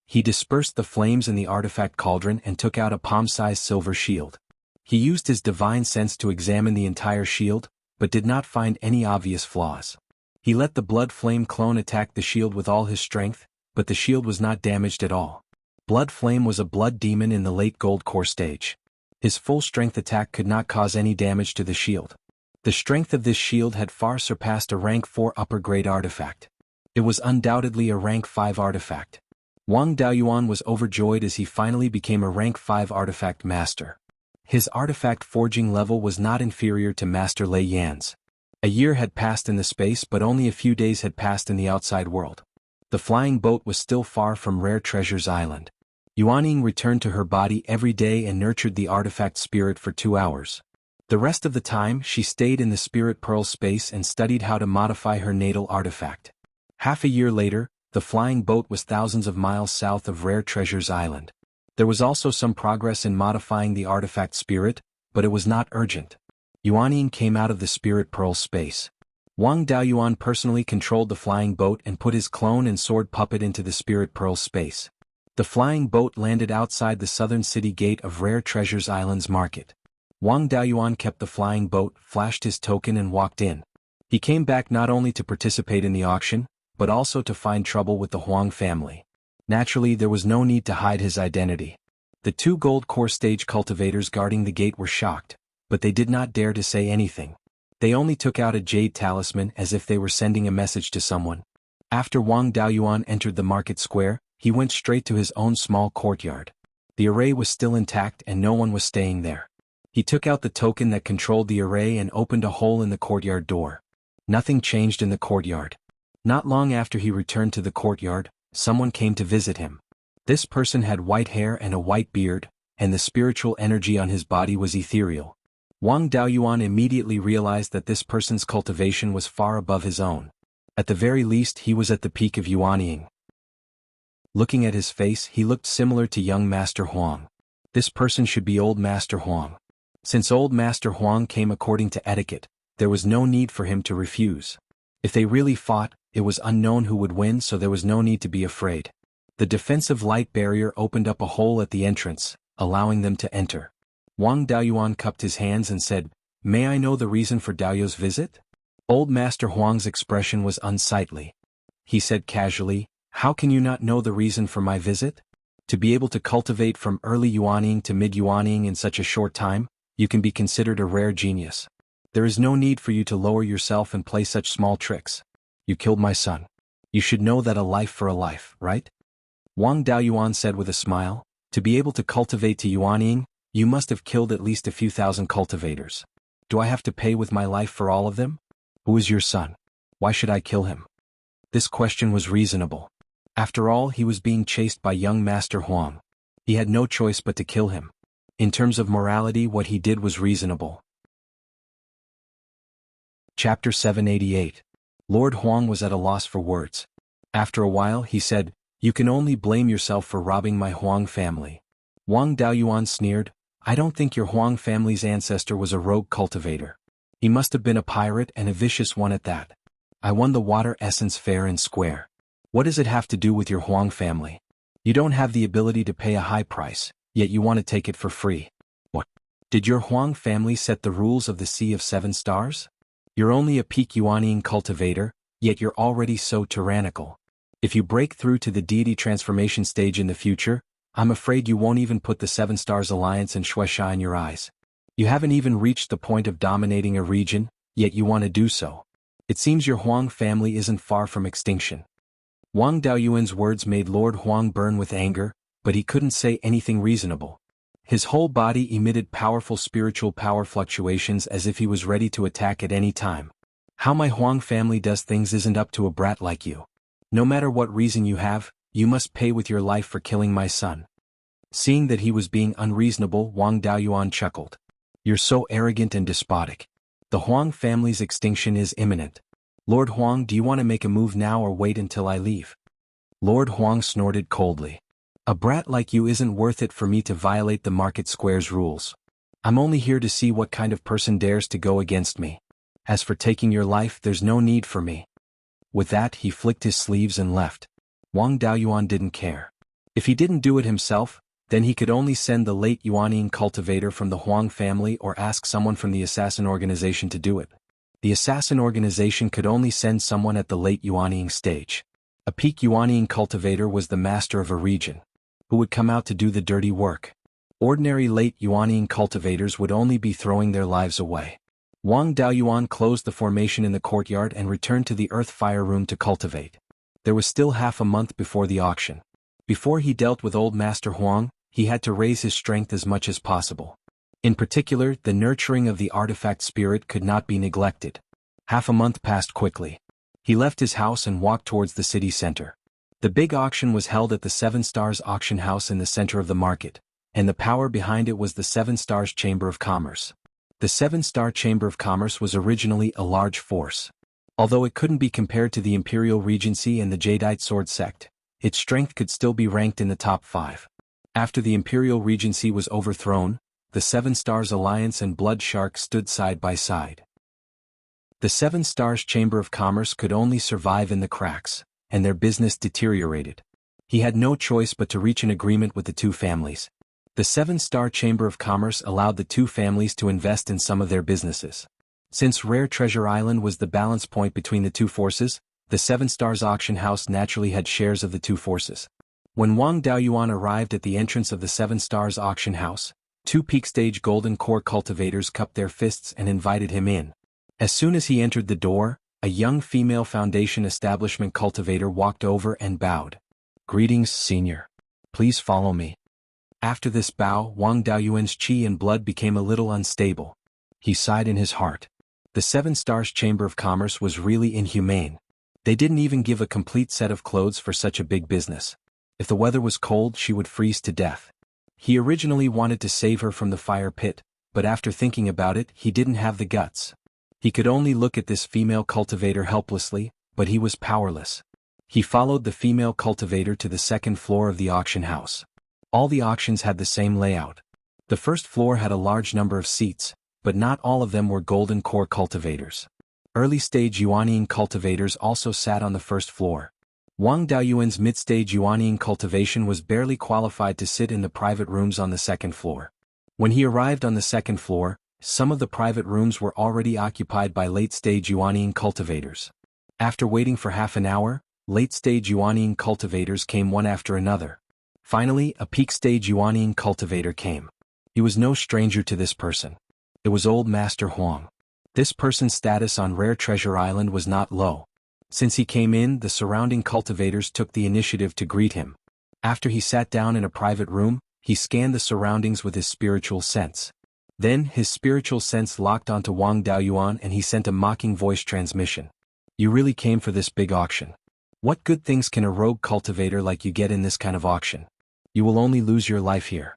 He dispersed the flames in the artifact cauldron and took out a palm-sized silver shield. He used his divine sense to examine the entire shield, but did not find any obvious flaws. He let the blood flame clone attack the shield with all his strength, but the shield was not damaged at all. Blood flame was a blood demon in the late gold core stage. His full strength attack could not cause any damage to the shield. The strength of this shield had far surpassed a rank 4 upper grade artifact. It was undoubtedly a rank 5 artifact. Wang Daoyuan was overjoyed as he finally became a rank 5 artifact master. His artifact forging level was not inferior to Master Lei Yan's. A year had passed in the space, but only a few days had passed in the outside world. The flying boat was still far from Rare Treasures Island. Yuanying returned to her body every day and nurtured the artifact spirit for 2 hours. The rest of the time, she stayed in the spirit pearl space and studied how to modify her natal artifact. Half a year later, the flying boat was thousands of miles south of Rare Treasures Island. There was also some progress in modifying the artifact spirit, but it was not urgent. Yuanying came out of the spirit pearl space. Wang Daoyuan personally controlled the flying boat and put his clone and sword puppet into the Spirit Pearl space. The flying boat landed outside the southern city gate of Rare Treasures Islands Market. Wang Daoyuan kept the flying boat, flashed his token and walked in. He came back not only to participate in the auction, but also to find trouble with the Huang family. Naturally, there was no need to hide his identity. The 2 gold core stage cultivators guarding the gate were shocked, but they did not dare to say anything. They only took out a jade talisman as if they were sending a message to someone. After Wang Daoyuan entered the market square, he went straight to his own small courtyard. The array was still intact and no one was staying there. He took out the token that controlled the array and opened a hole in the courtyard door. Nothing changed in the courtyard. Not long after he returned to the courtyard, someone came to visit him. This person had white hair and a white beard, and the spiritual energy on his body was ethereal. Wang Daoyuan immediately realized that this person's cultivation was far above his own. At the very least, he was at the peak of yuanying. Looking at his face, he looked similar to young Master Huang. This person should be Old Master Huang. Since Old Master Huang came according to etiquette, there was no need for him to refuse. If they really fought, it was unknown who would win, so there was no need to be afraid. The defensive light barrier opened up a hole at the entrance, allowing them to enter. Wang Daoyuan cupped his hands and said, "May I know the reason for Daoyu's visit?" Old Master Huang's expression was unsightly. He said casually, "How can you not know the reason for my visit? To be able to cultivate from early yuanying to mid-yuanying in such a short time, you can be considered a rare genius. There is no need for you to lower yourself and play such small tricks. You killed my son. You should know that a life for a life, right?" Wang Daoyuan said with a smile, "To be able to cultivate to yuanying, you must have killed at least a few thousand cultivators. Do I have to pay with my life for all of them? Who is your son? Why should I kill him?" This question was reasonable. After all, he was being chased by young Master Huang. He had no choice but to kill him. In terms of morality, what he did was reasonable. Chapter 788. Lord Huang was at a loss for words. After a while, he said, "You can only blame yourself for robbing my Huang family." Wang Daoyuan sneered, "I don't think your Huang family's ancestor was a rogue cultivator. He must have been a pirate and a vicious one at that. I won the water essence fair and square. What does it have to do with your Huang family? You don't have the ability to pay a high price, yet you want to take it for free. What? Did your Huang family set the rules of the Sea of Seven Stars? You're only a peak yuanying cultivator, yet you're already so tyrannical. If you break through to the deity transformation stage in the future, I'm afraid you won't even put the Seven Stars Alliance and Shueisha in your eyes. You haven't even reached the point of dominating a region, yet you want to do so. It seems your Huang family isn't far from extinction." Wang Daoyuan's words made Lord Huang burn with anger, but he couldn't say anything reasonable. His whole body emitted powerful spiritual power fluctuations as if he was ready to attack at any time. "How my Huang family does things isn't up to a brat like you. No matter what reason you have, you must pay with your life for killing my son." Seeing that he was being unreasonable, Wang Daoyuan chuckled. "You're so arrogant and despotic. The Huang family's extinction is imminent. Lord Huang, do you want to make a move now or wait until I leave?" Lord Huang snorted coldly. "A brat like you isn't worth it for me to violate the market square's rules. I'm only here to see what kind of person dares to go against me. As for taking your life, there's no need for me." With that, he flicked his sleeves and left. Wang Daoyuan didn't care. If he didn't do it himself, then he could only send the late yuanying cultivator from the Huang family or ask someone from the assassin organization to do it. The assassin organization could only send someone at the late yuanying stage. A peak yuanying cultivator was the master of a region, who would come out to do the dirty work. Ordinary late yuanying cultivators would only be throwing their lives away. Wang Daoyuan closed the formation in the courtyard and returned to the earth fire room to cultivate. There was still half a month before the auction. Before he dealt with old Master Huang, he had to raise his strength as much as possible. In particular, the nurturing of the artifact spirit could not be neglected. Half a month passed quickly. He left his house and walked towards the city center. The big auction was held at the Seven Stars Auction House in the center of the market, and the power behind it was the Seven Stars Chamber of Commerce. The Seven Star Chamber of Commerce was originally a large force. Although it couldn't be compared to the Imperial Regency and the Jadeite Sword Sect, its strength could still be ranked in the top 5. After the Imperial Regency was overthrown, the Seven Stars Alliance and Blood Shark stood side by side. The Seven Stars Chamber of Commerce could only survive in the cracks, and their business deteriorated. He had no choice but to reach an agreement with the two families. The Seven-Star Chamber of Commerce allowed the two families to invest in some of their businesses. Since Rare Treasure Island was the balance point between the two forces, the Seven Stars Auction House naturally had shares of the two forces. When Wang Daoyuan arrived at the entrance of the Seven Stars Auction House, two peak-stage golden core cultivators cupped their fists and invited him in. As soon as he entered the door, a young female Foundation Establishment cultivator walked over and bowed. "Greetings, Senior. Please follow me." After this bow, Wang Daoyuan's qi and blood became a little unstable. He sighed in his heart. The Seven Stars Chamber of Commerce was really inhumane. They didn't even give a complete set of clothes for such a big business. If the weather was cold, she would freeze to death. He originally wanted to save her from the fire pit, but after thinking about it, he didn't have the guts. He could only look at this female cultivator helplessly, but he was powerless. He followed the female cultivator to the second floor of the auction house. All the auctions had the same layout. The first floor had a large number of seats, but not all of them were golden core cultivators. Early-stage Yuanying cultivators also sat on the first floor. Wang Daoyuan's mid-stage Yuanying cultivation was barely qualified to sit in the private rooms on the second floor. When he arrived on the second floor, some of the private rooms were already occupied by late-stage Yuanying cultivators. After waiting for half an hour, late-stage Yuanying cultivators came one after another. Finally, a peak-stage Yuanying cultivator came. He was no stranger to this person. It was old Master Huang. This person's status on Rare Treasure Island was not low. Since he came in, the surrounding cultivators took the initiative to greet him. After he sat down in a private room, he scanned the surroundings with his spiritual sense. Then, his spiritual sense locked onto Wang Daoyuan and he sent a mocking voice transmission. "You really came for this big auction. What good things can a rogue cultivator like you get in this kind of auction? You will only lose your life here."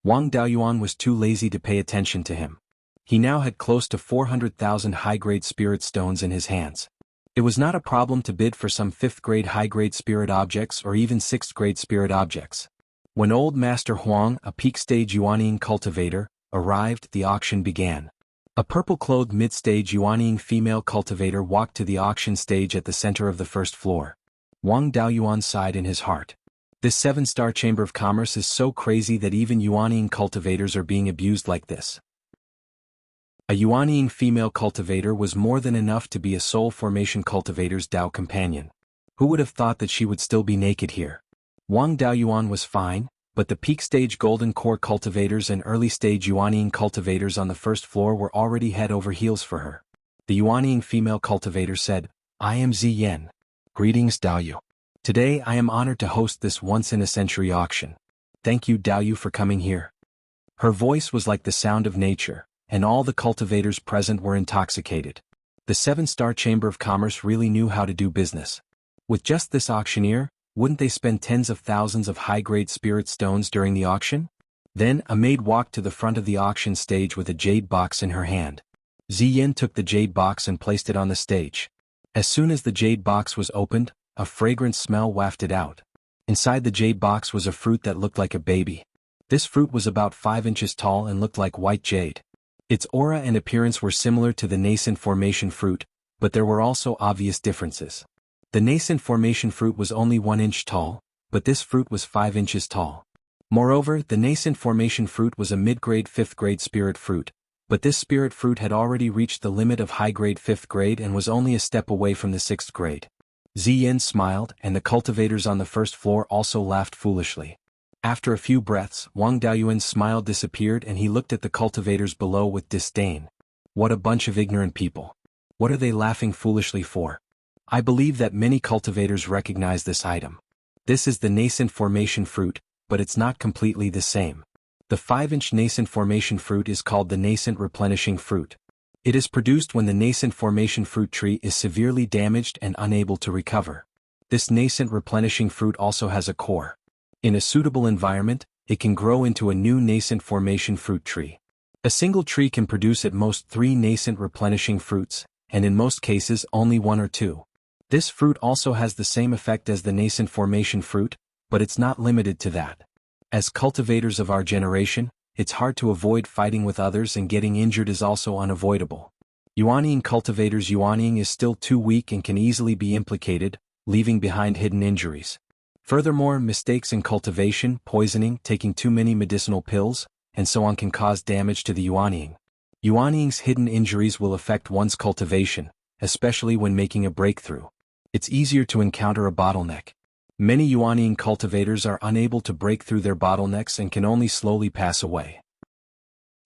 Wang Daoyuan was too lazy to pay attention to him. He now had close to 400,000 high-grade spirit stones in his hands. It was not a problem to bid for some 5th-grade high-grade spirit objects or even 6th-grade spirit objects. When old Master Huang, a peak-stage Yuanying cultivator, arrived, the auction began. A purple-clothed mid-stage Yuanying female cultivator walked to the auction stage at the center of the first floor. Wang Daoyuan sighed in his heart. This Seven-Star Chamber of Commerce is so crazy that even Yuanying cultivators are being abused like this. A Yuanying female cultivator was more than enough to be a soul formation cultivator's Dao companion. Who would have thought that she would still be naked here? Wang Daoyuan was fine, but the peak-stage golden core cultivators and early-stage Yuanying cultivators on the first floor were already head over heels for her. The Yuanying female cultivator said, "I am Ziyan. Greetings, Daoyu. Today I am honored to host this once-in-a-century auction. Thank you, Daoyu, for coming here." Her voice was like the sound of nature, and all the cultivators present were intoxicated. The Seven-Star Chamber of Commerce really knew how to do business. With just this auctioneer, wouldn't they spend tens of thousands of high-grade spirit stones during the auction? Then, a maid walked to the front of the auction stage with a jade box in her hand. Ziyin took the jade box and placed it on the stage. As soon as the jade box was opened, a fragrant smell wafted out. Inside the jade box was a fruit that looked like a baby. This fruit was about 5 inches tall and looked like white jade. Its aura and appearance were similar to the nascent formation fruit, but there were also obvious differences. The nascent formation fruit was only 1 inch tall, but this fruit was 5 inches tall. Moreover, the nascent formation fruit was a mid-grade 5th-grade spirit fruit, but this spirit fruit had already reached the limit of high-grade 5th grade and was only a step away from the 6th grade. Ziyin smiled, and the cultivators on the first floor also laughed foolishly. After a few breaths, Wang Daoyuan's smile disappeared and he looked at the cultivators below with disdain. What a bunch of ignorant people. What are they laughing foolishly for? I believe that many cultivators recognize this item. This is the nascent formation fruit, but it's not completely the same. The 5-inch nascent formation fruit is called the nascent replenishing fruit. It is produced when the nascent formation fruit tree is severely damaged and unable to recover. This nascent replenishing fruit also has a core. In a suitable environment, it can grow into a new nascent formation fruit tree. A single tree can produce at most 3 nascent replenishing fruits, and in most cases only 1 or 2. This fruit also has the same effect as the nascent formation fruit, but it's not limited to that. As cultivators of our generation, it's hard to avoid fighting with others, and getting injured is also unavoidable. Yuanying cultivators. Yuanying is still too weak and can easily be implicated, leaving behind hidden injuries. Furthermore, mistakes in cultivation, poisoning, taking too many medicinal pills, and so on can cause damage to the yuanying. Yuanying's hidden injuries will affect one's cultivation, especially when making a breakthrough. It's easier to encounter a bottleneck. Many yuanying cultivators are unable to break through their bottlenecks and can only slowly pass away.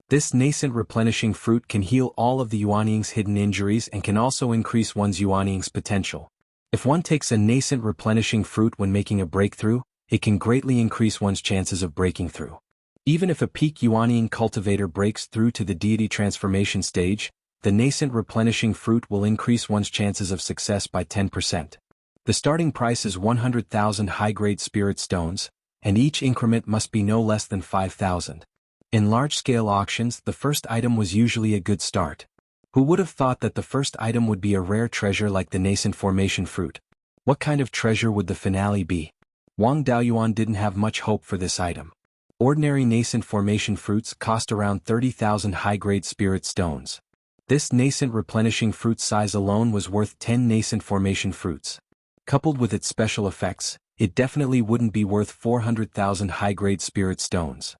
This nascent replenishing fruit can heal all of the yuanying's hidden injuries and can also increase one's yuanying's potential. If one takes a nascent replenishing fruit when making a breakthrough, it can greatly increase one's chances of breaking through. Even if a peak yuanying cultivator breaks through to the deity transformation stage, the nascent replenishing fruit will increase one's chances of success by 10%. The starting price is 100,000 high-grade spirit stones, and each increment must be no less than 5,000. In large-scale auctions, the first item was usually a good start. Who would have thought that the first item would be a rare treasure like the nascent formation fruit? What kind of treasure would the finale be? Wang Daoyuan didn't have much hope for this item. Ordinary nascent formation fruits cost around 30,000 high-grade spirit stones. This nascent replenishing fruit size alone was worth 10 nascent formation fruits. Coupled with its special effects, it definitely wouldn't be worth 400,000 high-grade spirit stones.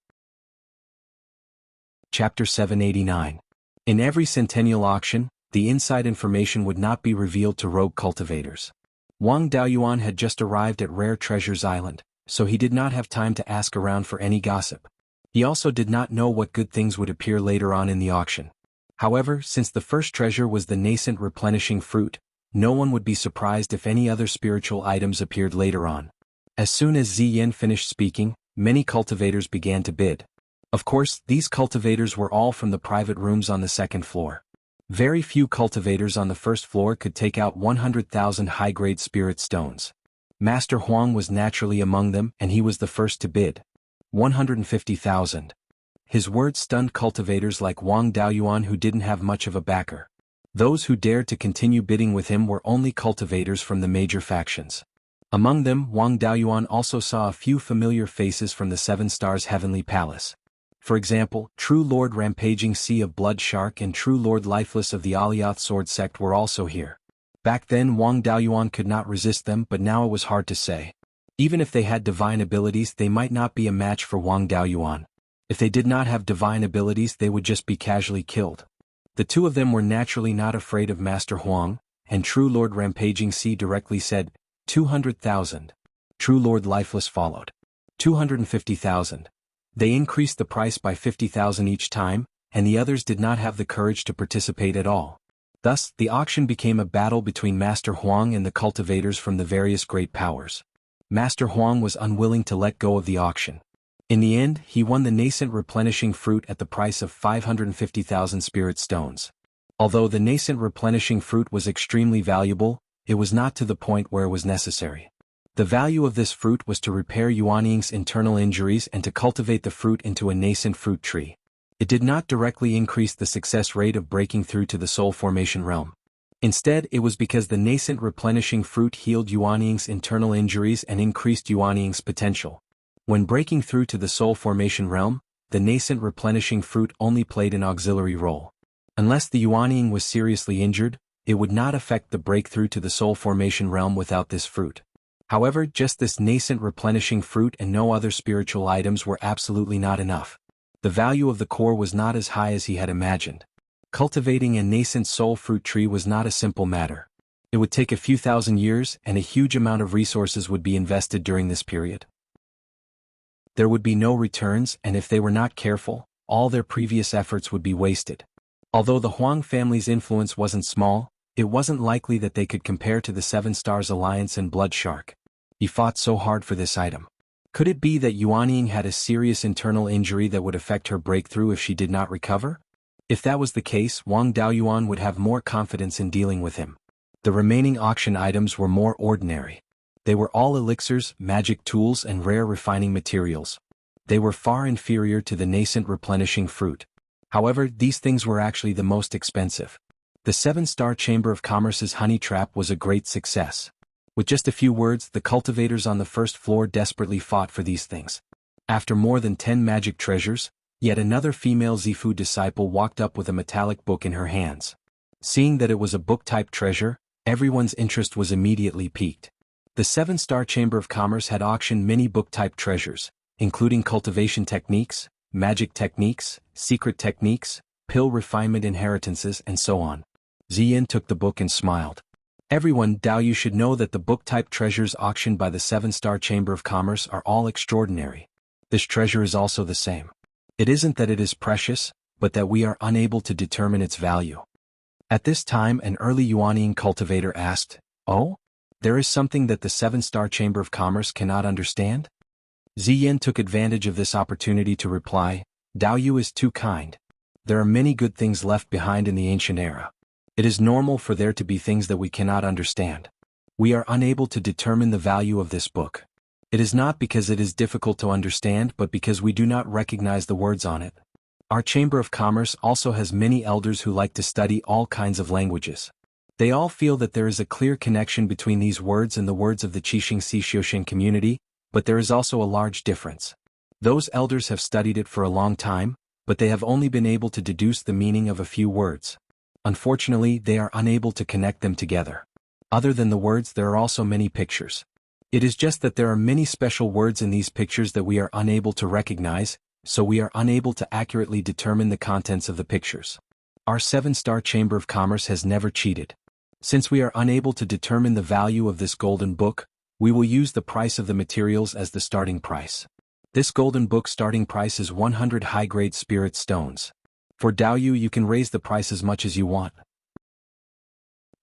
Chapter 789. In every centennial auction, the inside information would not be revealed to rogue cultivators. Wang Daoyuan had just arrived at Rare Treasures Island, so he did not have time to ask around for any gossip. He also did not know what good things would appear later on in the auction. However, since the first treasure was the nascent replenishing fruit, no one would be surprised if any other spiritual items appeared later on. As soon as Ziyin finished speaking, many cultivators began to bid. Of course, these cultivators were all from the private rooms on the second floor. Very few cultivators on the first floor could take out 100,000 high-grade spirit stones. Master Huang was naturally among them, and he was the first to bid. 150,000. His words stunned cultivators like Wang Daoyuan who didn't have much of a backer. Those who dared to continue bidding with him were only cultivators from the major factions. Among them, Wang Daoyuan also saw a few familiar faces from the Seven Stars Heavenly Palace. For example, True Lord Rampaging Sea of Blood Shark and True Lord Lifeless of the Alioth Sword Sect were also here. Back then Wang Daoyuan could not resist them, but now it was hard to say. Even if they had divine abilities, they might not be a match for Wang Daoyuan. If they did not have divine abilities, they would just be casually killed. The two of them were naturally not afraid of Master Huang, and True Lord Rampaging Sea directly said, 200,000. True Lord Lifeless followed. 250,000. They increased the price by 50,000 each time, and the others did not have the courage to participate at all. Thus, the auction became a battle between Master Huang and the cultivators from the various great powers. Master Huang was unwilling to let go of the auction. In the end, he won the nascent replenishing fruit at the price of 550,000 spirit stones. Although the nascent replenishing fruit was extremely valuable, it was not to the point where it was necessary. The value of this fruit was to repair Yuanying's internal injuries and to cultivate the fruit into a nascent fruit tree. It did not directly increase the success rate of breaking through to the soul formation realm. Instead, it was because the nascent replenishing fruit healed Yuanying's internal injuries and increased Yuanying's potential. When breaking through to the soul formation realm, the nascent replenishing fruit only played an auxiliary role. Unless the Yuanying was seriously injured, it would not affect the breakthrough to the soul formation realm without this fruit. However, just this nascent replenishing fruit and no other spiritual items were absolutely not enough. The value of the core was not as high as he had imagined. Cultivating a nascent soul fruit tree was not a simple matter. It would take a few thousand years, and a huge amount of resources would be invested during this period. There would be no returns, and if they were not careful, all their previous efforts would be wasted. Although the Huang family's influence wasn't small, it wasn't likely that they could compare to the Seven Stars Alliance and Blood Shark. He fought so hard for this item. Could it be that Yuanying had a serious internal injury that would affect her breakthrough if she did not recover? If that was the case, Wang Daoyuan would have more confidence in dealing with him. The remaining auction items were more ordinary. They were all elixirs, magic tools, and rare refining materials. They were far inferior to the nascent replenishing fruit. However, these things were actually the most expensive. The Seven-Star Chamber of Commerce's honey trap was a great success. With just a few words, the cultivators on the first floor desperately fought for these things. After more than 10 magic treasures, yet another female Zifu disciple walked up with a metallic book in her hands. Seeing that it was a book-type treasure, everyone's interest was immediately piqued. The Seven-Star Chamber of Commerce had auctioned many book-type treasures, including cultivation techniques, magic techniques, secret techniques, pill refinement inheritances, and so on. Ziyin took the book and smiled. Everyone, Dao, you should know that the book-type treasures auctioned by the Seven-Star Chamber of Commerce are all extraordinary. This treasure is also the same. It isn't that it is precious, but that we are unable to determine its value. At this time, an early Yuanian cultivator asked, "Oh? There is something that the Seven-Star Chamber of Commerce cannot understand?" Ziyin took advantage of this opportunity to reply, "Dao Yu is too kind. There are many good things left behind in the ancient era. It is normal for there to be things that we cannot understand. We are unable to determine the value of this book. It is not because it is difficult to understand but because we do not recognize the words on it. Our Chamber of Commerce also has many elders who like to study all kinds of languages. They all feel that there is a clear connection between these words and the words of the Qixing Xixiuxian community, but there is also a large difference. Those elders have studied it for a long time, but they have only been able to deduce the meaning of a few words. Unfortunately, they are unable to connect them together. Other than the words, there are also many pictures. It is just that there are many special words in these pictures that we are unable to recognize, so we are unable to accurately determine the contents of the pictures. Our Seven-Star Chamber of Commerce has never cheated. Since we are unable to determine the value of this golden book, we will use the price of the materials as the starting price. This golden book starting price is 100 high-grade spirit stones. For Dao Yu, you can raise the price as much as you want."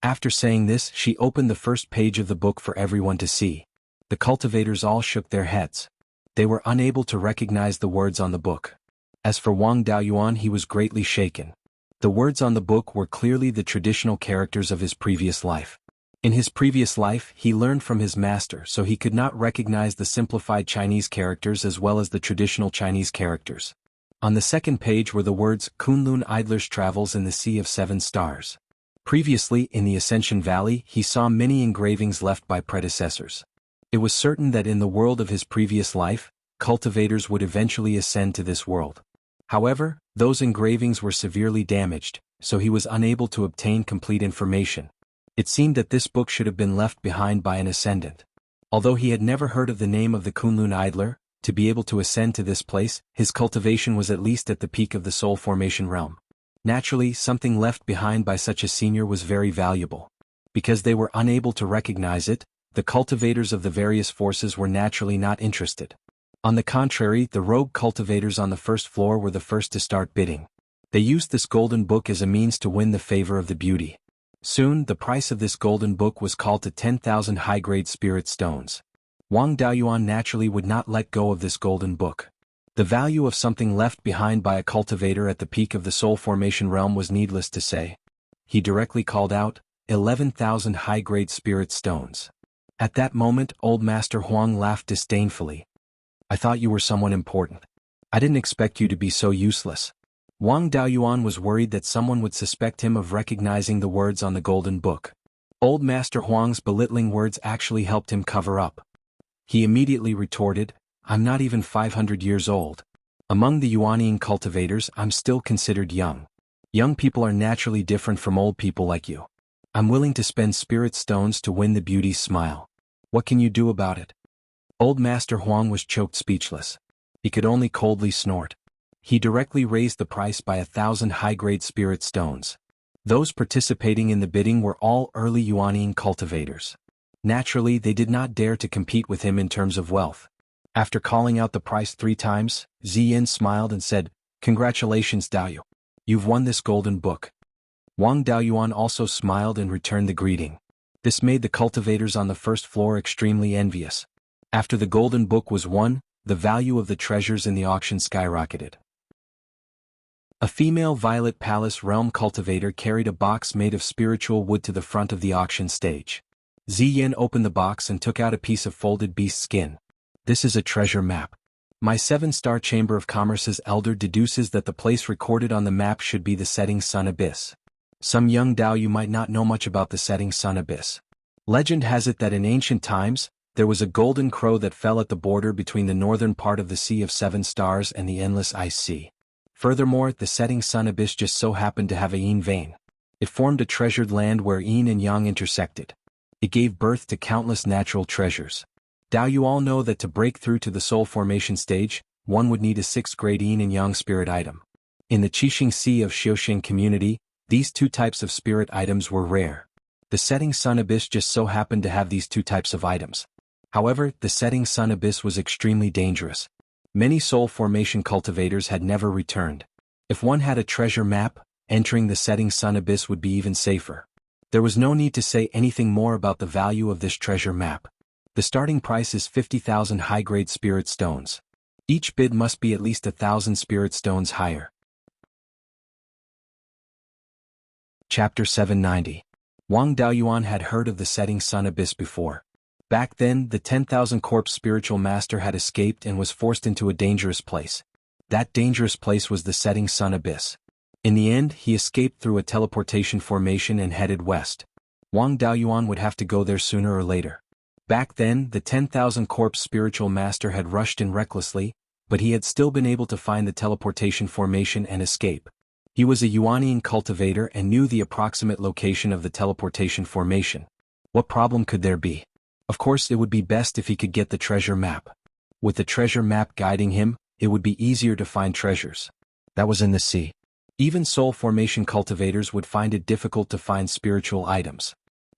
After saying this, she opened the first page of the book for everyone to see. The cultivators all shook their heads. They were unable to recognize the words on the book. As for Wang Daoyuan, he was greatly shaken. The words on the book were clearly the traditional characters of his previous life. In his previous life, he learned from his master, so he could not recognize the simplified Chinese characters as well as the traditional Chinese characters. On the second page were the words Kunlun Idler's Travels in the Sea of Seven Stars. Previously, in the Ascension Valley, he saw many engravings left by predecessors. It was certain that in the world of his previous life, cultivators would eventually ascend to this world. However, those engravings were severely damaged, so he was unable to obtain complete information. It seemed that this book should have been left behind by an ascendant. Although he had never heard of the name of the Kunlun Idler, to be able to ascend to this place, his cultivation was at least at the peak of the soul formation realm. Naturally, something left behind by such a senior was very valuable. Because they were unable to recognize it, the cultivators of the various forces were naturally not interested. On the contrary, the rogue cultivators on the first floor were the first to start bidding. They used this golden book as a means to win the favor of the beauty. Soon, the price of this golden book was called to 10,000 high-grade spirit stones. Wang Daoyuan naturally would not let go of this golden book. The value of something left behind by a cultivator at the peak of the soul formation realm was needless to say. He directly called out, 11,000 high-grade spirit stones. At that moment, old Master Huang laughed disdainfully. "I thought you were someone important. I didn't expect you to be so useless." Wang Daoyuan was worried that someone would suspect him of recognizing the words on the golden book. Old Master Huang's belittling words actually helped him cover up. He immediately retorted, "I'm not even 500 years old. Among the Yuanian cultivators, I'm still considered young. Young people are naturally different from old people like you. I'm willing to spend spirit stones to win the beauty's smile. What can you do about it?" Old Master Huang was choked speechless. He could only coldly snort. He directly raised the price by 1,000 high-grade spirit stones. Those participating in the bidding were all early Yuanian cultivators. Naturally, they did not dare to compete with him in terms of wealth. After calling out the price 3 times, Ziyin smiled and said, "Congratulations, Daoyu. You've won this golden book." Wang Daoyuan also smiled and returned the greeting. This made the cultivators on the first floor extremely envious. After the golden book was won, the value of the treasures in the auction skyrocketed. A female Violet Palace realm cultivator carried a box made of spiritual wood to the front of the auction stage. Ziyin opened the box and took out a piece of folded beast skin. "This is a treasure map. My 7-Star Chamber of Commerce's elder deduces that the place recorded on the map should be the Setting Sun Abyss. Some young Dao you might not know much about the Setting Sun Abyss. Legend has it that in ancient times, there was a golden crow that fell at the border between the northern part of the Sea of Seven Stars and the Endless Ice Sea. Furthermore, the Setting Sun Abyss just so happened to have a yin vein. It formed a treasured land where yin and yang intersected. It gave birth to countless natural treasures. Now you all know that to break through to the soul formation stage, one would need a 6th grade yin and yang spirit item. In the Qixing Sea of Xiuxing community, these two types of spirit items were rare. The setting sun abyss just so happened to have these two types of items. However, the setting sun abyss was extremely dangerous. Many soul formation cultivators had never returned. If one had a treasure map, entering the setting sun abyss would be even safer. There was no need to say anything more about the value of this treasure map. The starting price is 50,000 high-grade spirit stones. Each bid must be at least 1,000 spirit stones higher. Chapter 790. Wang Daoyuan had heard of the setting sun abyss before. Back then, the 10,000 corpse spiritual master had escaped and was forced into a dangerous place. That dangerous place was the setting sun abyss. In the end, he escaped through a teleportation formation and headed west. Wang Daoyuan would have to go there sooner or later. Back then, the 10,000 corpse spiritual master had rushed in recklessly, but he had still been able to find the teleportation formation and escape. He was a Yuanian cultivator and knew the approximate location of the teleportation formation. What problem could there be? Of course, it would be best if he could get the treasure map. With the treasure map guiding him, it would be easier to find treasures. That was in the sea. Even soul formation cultivators would find it difficult to find spiritual items.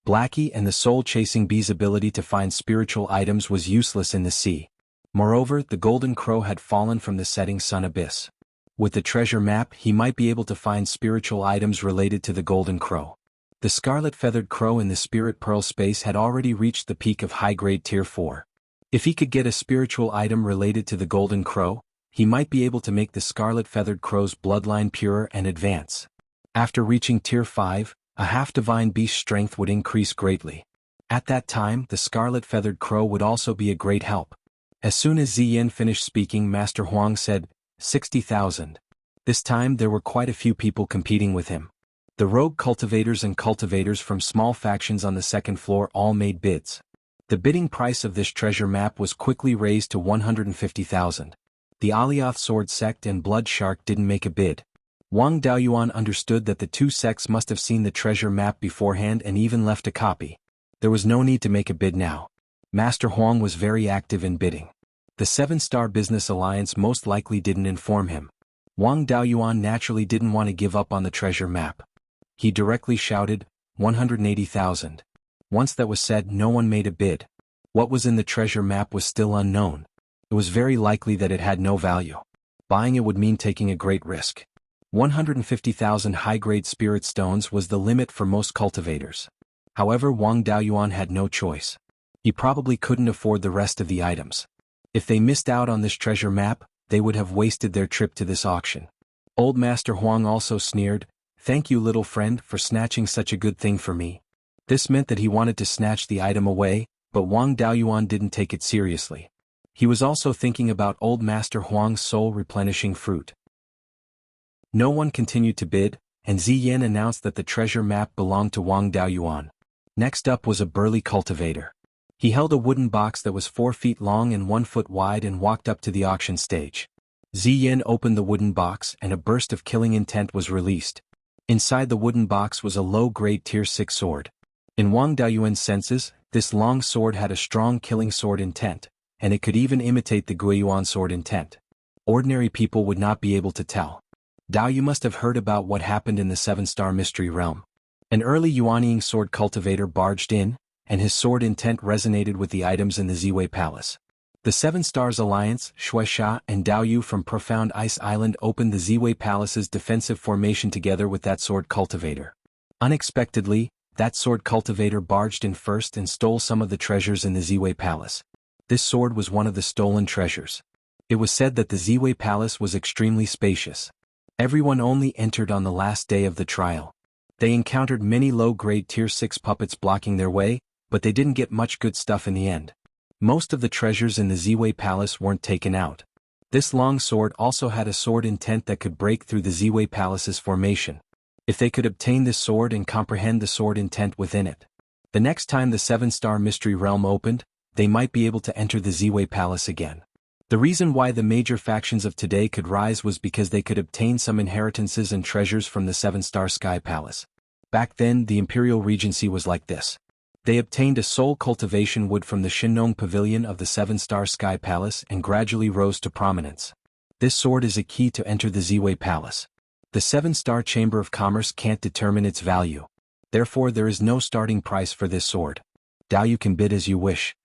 Blackie and the soul-chasing bee's ability to find spiritual items was useless in the sea. Moreover, the golden crow had fallen from the setting sun abyss. With the treasure map, he might be able to find spiritual items related to the golden crow. The scarlet-feathered crow in the spirit pearl space had already reached the peak of high-grade tier 4. If he could get a spiritual item related to the golden crow, he might be able to make the scarlet-feathered crow's bloodline purer and advance. After reaching tier 5, a half-divine beast's strength would increase greatly. At that time, the scarlet-feathered crow would also be a great help. As soon as Ziyin finished speaking, Master Huang said, 60,000. This time there were quite a few people competing with him. The rogue cultivators and cultivators from small factions on the second floor all made bids. The bidding price of this treasure map was quickly raised to 150,000. The Alioth Sword Sect and Blood Shark didn't make a bid. Wang Daoyuan understood that the two sects must have seen the treasure map beforehand and even left a copy. There was no need to make a bid now. Master Huang was very active in bidding. The 7-Star Business Alliance most likely didn't inform him. Wang Daoyuan naturally didn't want to give up on the treasure map. He directly shouted, 180,000. Once that was said, no one made a bid. What was in the treasure map was still unknown. It was very likely that it had no value. Buying it would mean taking a great risk. 150,000 high-grade spirit stones was the limit for most cultivators. However, Wang Daoyuan had no choice. He probably couldn't afford the rest of the items. If they missed out on this treasure map, they would have wasted their trip to this auction. Old Master Huang also sneered, "Thank you, little friend, for snatching such a good thing for me." This meant that he wanted to snatch the item away, but Wang Daoyuan didn't take it seriously. He was also thinking about Old Master Huang's soul-replenishing fruit. No one continued to bid, and Ziyin announced that the treasure map belonged to Wang Daoyuan. Next up was a burly cultivator. He held a wooden box that was 4 feet long and 1 foot wide and walked up to the auction stage. Ziyin opened the wooden box and a burst of killing intent was released. Inside the wooden box was a low-grade tier 6 sword. In Wang Daoyuan's senses, this long sword had a strong killing sword intent, and it could even imitate the Guiyuan sword intent. Ordinary people would not be able to tell. Dao, you must have heard about what happened in the 7-Star Mystery Realm. An early Yuanian sword cultivator barged in, and his sword intent resonated with the items in the Ziwei Palace. The 7 Stars Alliance, Shueisha and Daoyu from Profound Ice Island opened the Ziwei Palace's defensive formation together with that sword cultivator. Unexpectedly, that sword cultivator barged in first and stole some of the treasures in the Ziwei Palace. This sword was one of the stolen treasures. It was said that the Ziwei Palace was extremely spacious. Everyone only entered on the last day of the trial. They encountered many low-grade tier 6 puppets blocking their way, but they didn't get much good stuff in the end. Most of the treasures in the Ziwei Palace weren't taken out. This long sword also had a sword intent that could break through the Ziwei Palace's formation. If they could obtain this sword and comprehend the sword intent within it, the next time the 7-Star Mystery Realm opened, they might be able to enter the Ziwei Palace again. The reason why the major factions of today could rise was because they could obtain some inheritances and treasures from the 7-Star Sky Palace. Back then, the Imperial Regency was like this. They obtained a soul cultivation wood from the Shinong Pavilion of the Seven-Star Sky Palace and gradually rose to prominence. This sword is a key to enter the Ziwei Palace. The Seven-Star Chamber of Commerce can't determine its value. Therefore, there is no starting price for this sword. You can bid as you wish.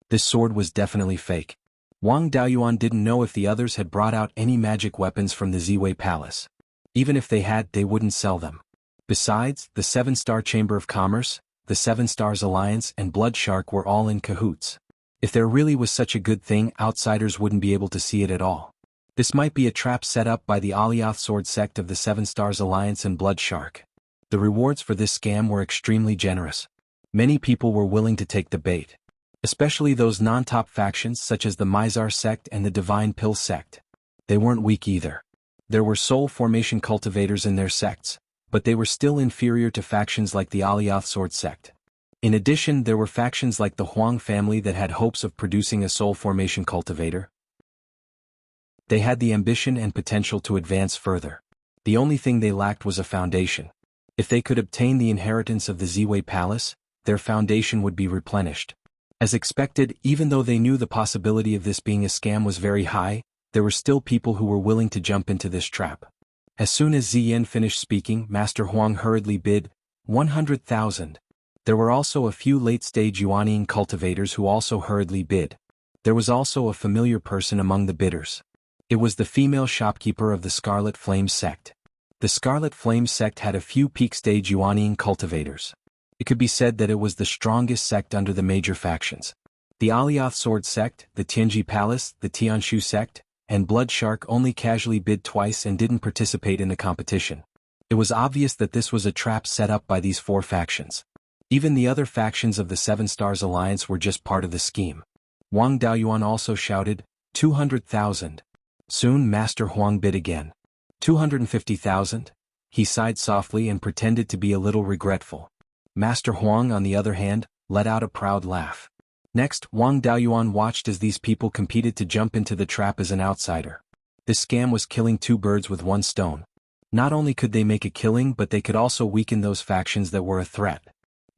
This sword was definitely fake. Wang Daoyuan didn't know if the others had brought out any magic weapons from the Ziwei Palace. Even if they had, they wouldn't sell them. Besides, the Seven-Star Chamber of Commerce, the Seven Stars Alliance and Blood Shark were all in cahoots. If there really was such a good thing, outsiders wouldn't be able to see it at all. This might be a trap set up by the Alioth Sword sect of the Seven Stars Alliance and Blood Shark. The rewards for this scam were extremely generous. Many people were willing to take the bait. Especially those non-top factions such as the Mizar sect and the Divine Pill sect. They weren't weak either. There were soul formation cultivators in their sects, but they were still inferior to factions like the Alioth Sword sect. In addition, there were factions like the Huang family that had hopes of producing a soul formation cultivator. They had the ambition and potential to advance further. The only thing they lacked was a foundation. If they could obtain the inheritance of the Ziwei Palace, their foundation would be replenished. As expected, even though they knew the possibility of this being a scam was very high, there were still people who were willing to jump into this trap. As soon as Ziyan finished speaking, Master Huang hurriedly bid 100,000. There were also a few late-stage Yuanian cultivators who also hurriedly bid. There was also a familiar person among the bidders. It was the female shopkeeper of the Scarlet Flame sect. The Scarlet Flame sect had a few peak-stage Yuanian cultivators. It could be said that it was the strongest sect under the major factions. The Alioth Sword sect, the Tianji Palace, the Tianshu sect, and Blood Shark only casually bid twice and didn't participate in the competition. It was obvious that this was a trap set up by these four factions. Even the other factions of the Seven Stars Alliance were just part of the scheme. Wang Daoyuan also shouted, 200,000. Soon Master Huang bid again. 250,000? He sighed softly and pretended to be a little regretful. Master Huang, on the other hand, let out a proud laugh. Next, Wang Daoyuan watched as these people competed to jump into the trap as an outsider. This scam was killing two birds with one stone. Not only could they make a killing, but they could also weaken those factions that were a threat.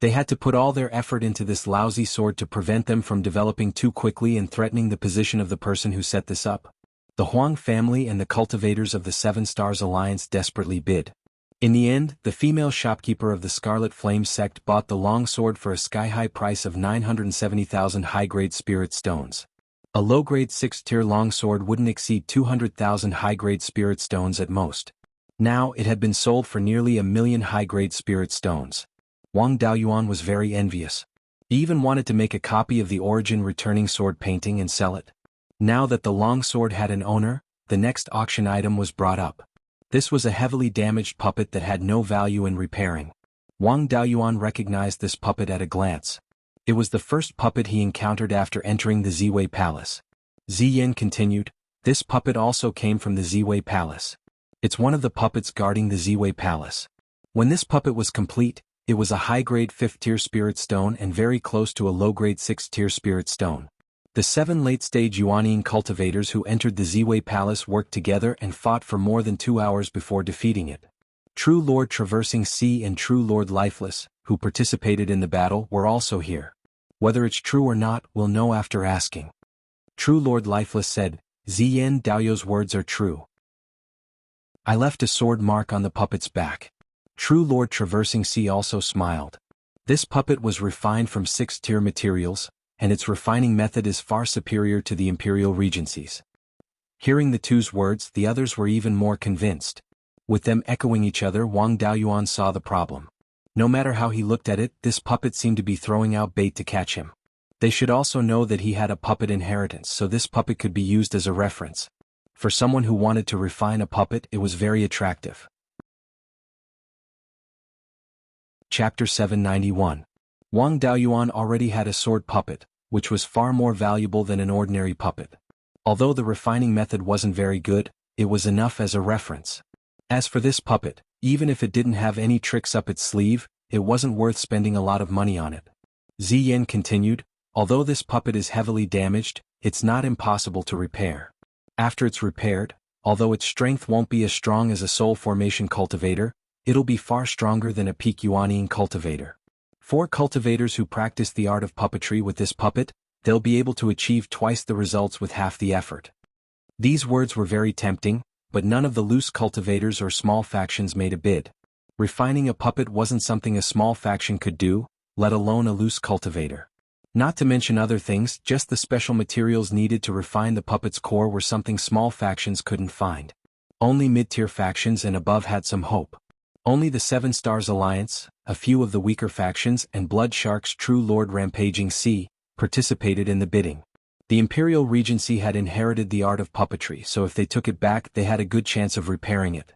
They had to put all their effort into this lousy sword to prevent them from developing too quickly and threatening the position of the person who set this up. The Huang family and the cultivators of the Seven Stars Alliance desperately bid. In the end, the female shopkeeper of the Scarlet Flame sect bought the long sword for a sky-high price of 970,000 high-grade spirit stones. A low-grade 6th-tier long sword wouldn't exceed 200,000 high-grade spirit stones at most. Now, it had been sold for nearly 1,000,000 high-grade spirit stones. Wang Daoyuan was very envious. He even wanted to make a copy of the Origin returning sword painting and sell it. Now that the long sword had an owner, the next auction item was brought up. This was a heavily damaged puppet that had no value in repairing. Wang Daoyuan recognized this puppet at a glance. It was the first puppet he encountered after entering the Ziwei Palace. Ziyan continued, this puppet also came from the Ziwei Palace. It's one of the puppets guarding the Ziwei Palace. When this puppet was complete, it was a high-grade 5th-tier spirit stone and very close to a low-grade 6th-tier spirit stone. The 7 late-stage Yuanian cultivators who entered the Ziwei Palace worked together and fought for more than 2 hours before defeating it. True Lord Traversing Sea and True Lord Lifeless, who participated in the battle, were also here. Whether it's true or not, we'll know after asking. True Lord Lifeless said, Ziyan Daoyu's words are true. I left a sword mark on the puppet's back. True Lord Traversing Sea also smiled. This puppet was refined from 6th-tier materials, and its refining method is far superior to the Imperial Regency's. Hearing the two's words, the others were even more convinced. With them echoing each other, Wang Daoyuan saw the problem. No matter how he looked at it, this puppet seemed to be throwing out bait to catch him. They should also know that he had a puppet inheritance, so this puppet could be used as a reference. For someone who wanted to refine a puppet, it was very attractive. Chapter 791. Wang Daoyuan already had a sword puppet, which was far more valuable than an ordinary puppet. Although the refining method wasn't very good, it was enough as a reference. As for this puppet, even if it didn't have any tricks up its sleeve, it wasn't worth spending a lot of money on it. Ziyan continued, although this puppet is heavily damaged, it's not impossible to repair. After it's repaired, although its strength won't be as strong as a soul formation cultivator, It'll be far stronger than a peak Yuanian cultivator. 4 cultivators who practice the art of puppetry with this puppet, they'll be able to achieve twice the results with half the effort. These words were very tempting, but none of the loose cultivators or small factions made a bid. Refining a puppet wasn't something a small faction could do, let alone a loose cultivator. Not to mention other things, just the special materials needed to refine the puppet's core were something small factions couldn't find. Only mid-tier factions and above had some hope. Only the 7 Stars Alliance, a few of the weaker factions and Blood Shark's true Lord Rampaging Sea, participated in the bidding. The Imperial Regency had inherited the art of puppetry, so if they took it back they had a good chance of repairing it.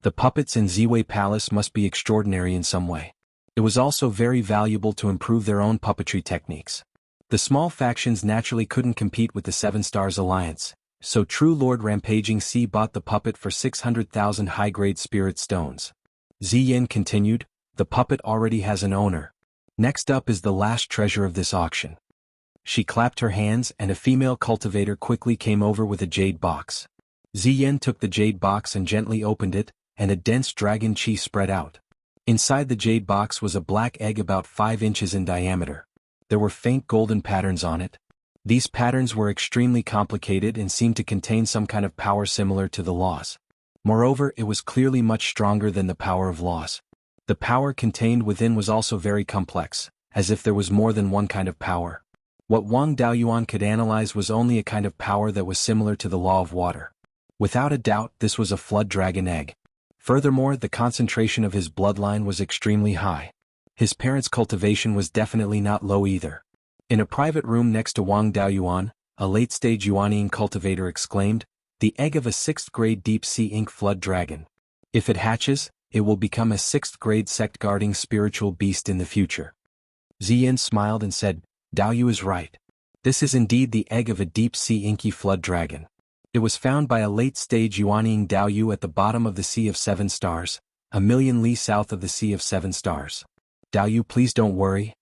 The puppets in Ziwei Palace must be extraordinary in some way. It was also very valuable to improve their own puppetry techniques. The small factions naturally couldn't compete with the 7 Stars Alliance, so true Lord Rampaging Sea bought the puppet for 600,000 high-grade spirit stones. Ziyin continued, the puppet already has an owner. Next up is the last treasure of this auction. She clapped her hands and a female cultivator quickly came over with a jade box. Ziyin took the jade box and gently opened it, and a dense dragon chi spread out. Inside the jade box was a black egg about 5 inches in diameter. There were faint golden patterns on it. These patterns were extremely complicated and seemed to contain some kind of power similar to the laws. Moreover, it was clearly much stronger than the power of laws. The power contained within was also very complex, as if there was more than one kind of power. What Wang Daoyuan could analyze was only a kind of power that was similar to the law of water. Without a doubt, this was a flood dragon egg. Furthermore, the concentration of his bloodline was extremely high. His parents' cultivation was definitely not low either. In a private room next to Wang Daoyuan, a late-stage Yuanian cultivator exclaimed, "The egg of a 6th-grade deep-sea ink flood dragon. If it hatches, it will become a 6th-grade sect-guarding spiritual beast in the future." Ziyin smiled and said, "Daoyu is right. This is indeed the egg of a deep-sea inky flood dragon. It was found by a late-stage Yuanian Daoyu at the bottom of the Sea of 7 Stars, a million li south of the Sea of 7 Stars. Daoyu, please don't worry.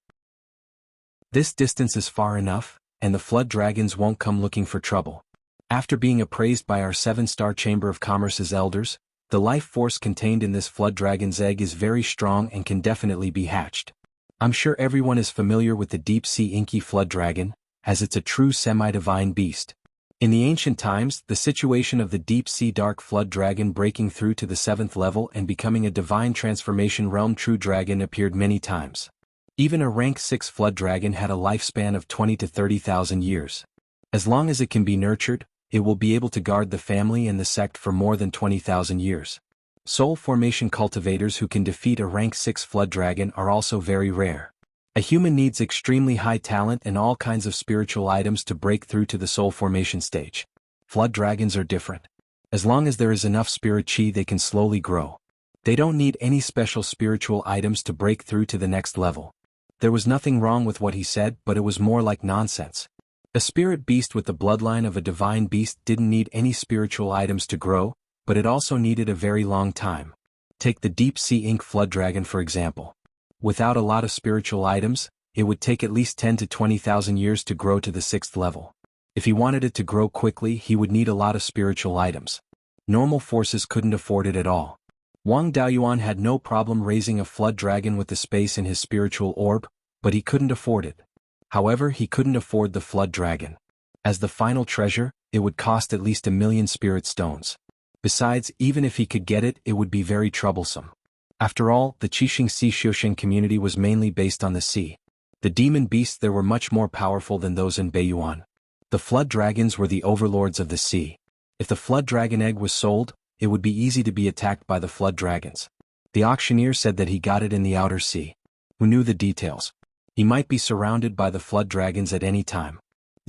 This distance is far enough, and the flood dragons won't come looking for trouble. After being appraised by our 7-star Chamber of Commerce's elders, the life force contained in this flood dragon's egg is very strong and can definitely be hatched. I'm sure everyone is familiar with the deep-sea inky flood dragon, as it's a true semi-divine beast. In the ancient times, the situation of the deep-sea dark flood dragon breaking through to the 7th level and becoming a divine transformation realm true dragon appeared many times. Even a rank 6 flood dragon had a lifespan of 20 to 30,000 years. As long as it can be nurtured, it will be able to guard the family and the sect for more than 20,000 years. Soul formation cultivators who can defeat a rank 6 flood dragon are also very rare. A human needs extremely high talent and all kinds of spiritual items to break through to the soul formation stage. Flood dragons are different. As long as there is enough spirit chi, they can slowly grow. They don't need any special spiritual items to break through to the next level. There was nothing wrong with what he said, but it was more like nonsense. A spirit beast with the bloodline of a divine beast didn't need any spiritual items to grow, but it also needed a very long time. Take the deep-sea ink flood dragon for example. Without a lot of spiritual items, it would take at least 10 to 20,000 years to grow to the 6th level. If he wanted it to grow quickly, he would need a lot of spiritual items. Normal forces couldn't afford it at all. Wang Daoyuan had no problem raising a flood dragon with the space in his spiritual orb, but he couldn't afford it. However, he couldn't afford the flood dragon. As the final treasure, it would cost at least 1,000,000 spirit stones. Besides, even if he could get it, it would be very troublesome. After all, the Qixing Sea Xiuxian community was mainly based on the sea. The demon beasts there were much more powerful than those in Beiyuan. The flood dragons were the overlords of the sea. If the flood dragon egg was sold, it would be easy to be attacked by the flood dragons. The auctioneer said that he got it in the outer sea. Who knew the details? He might be surrounded by the flood dragons at any time.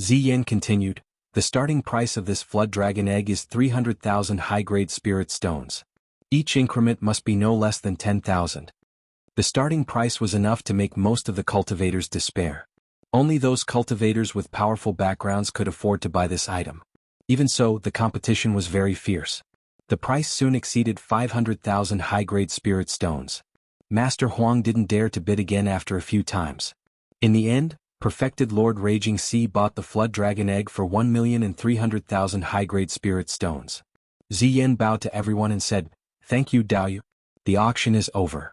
Ziyin continued, the starting price of this flood dragon egg is 300,000 high-grade spirit stones. Each increment must be no less than 10,000. The starting price was enough to make most of the cultivators despair. Only those cultivators with powerful backgrounds could afford to buy this item. Even so, the competition was very fierce. The price soon exceeded 500,000 high-grade spirit stones. Master Huang didn't dare to bid again after a few times. In the end, perfected Lord Raging Sea bought the flood dragon egg for 1,300,000 high-grade spirit stones. Ziyin bowed to everyone and said, "Thank you, Daoyu. The auction is over.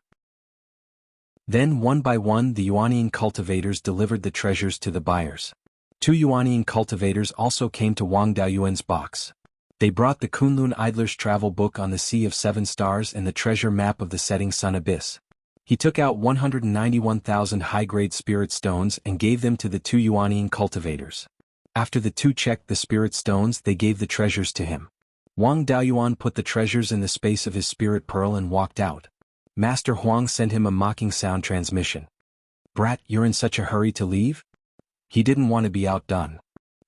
Then one by one the Yuanian cultivators delivered the treasures to the buyers. 2 Yuanian cultivators also came to Wang Daoyuan's box. They brought the Kunlun Idler's travel book on the Sea of 7 Stars and the treasure map of the setting sun abyss. He took out 191,000 high-grade spirit stones and gave them to the 2 Yuanian cultivators. After the 2 checked the spirit stones, they gave the treasures to him. Wang Daoyuan put the treasures in the space of his spirit pearl and walked out. Master Huang sent him a mocking sound transmission. "Brat, you're in such a hurry to leave?" He didn't want to be outdone.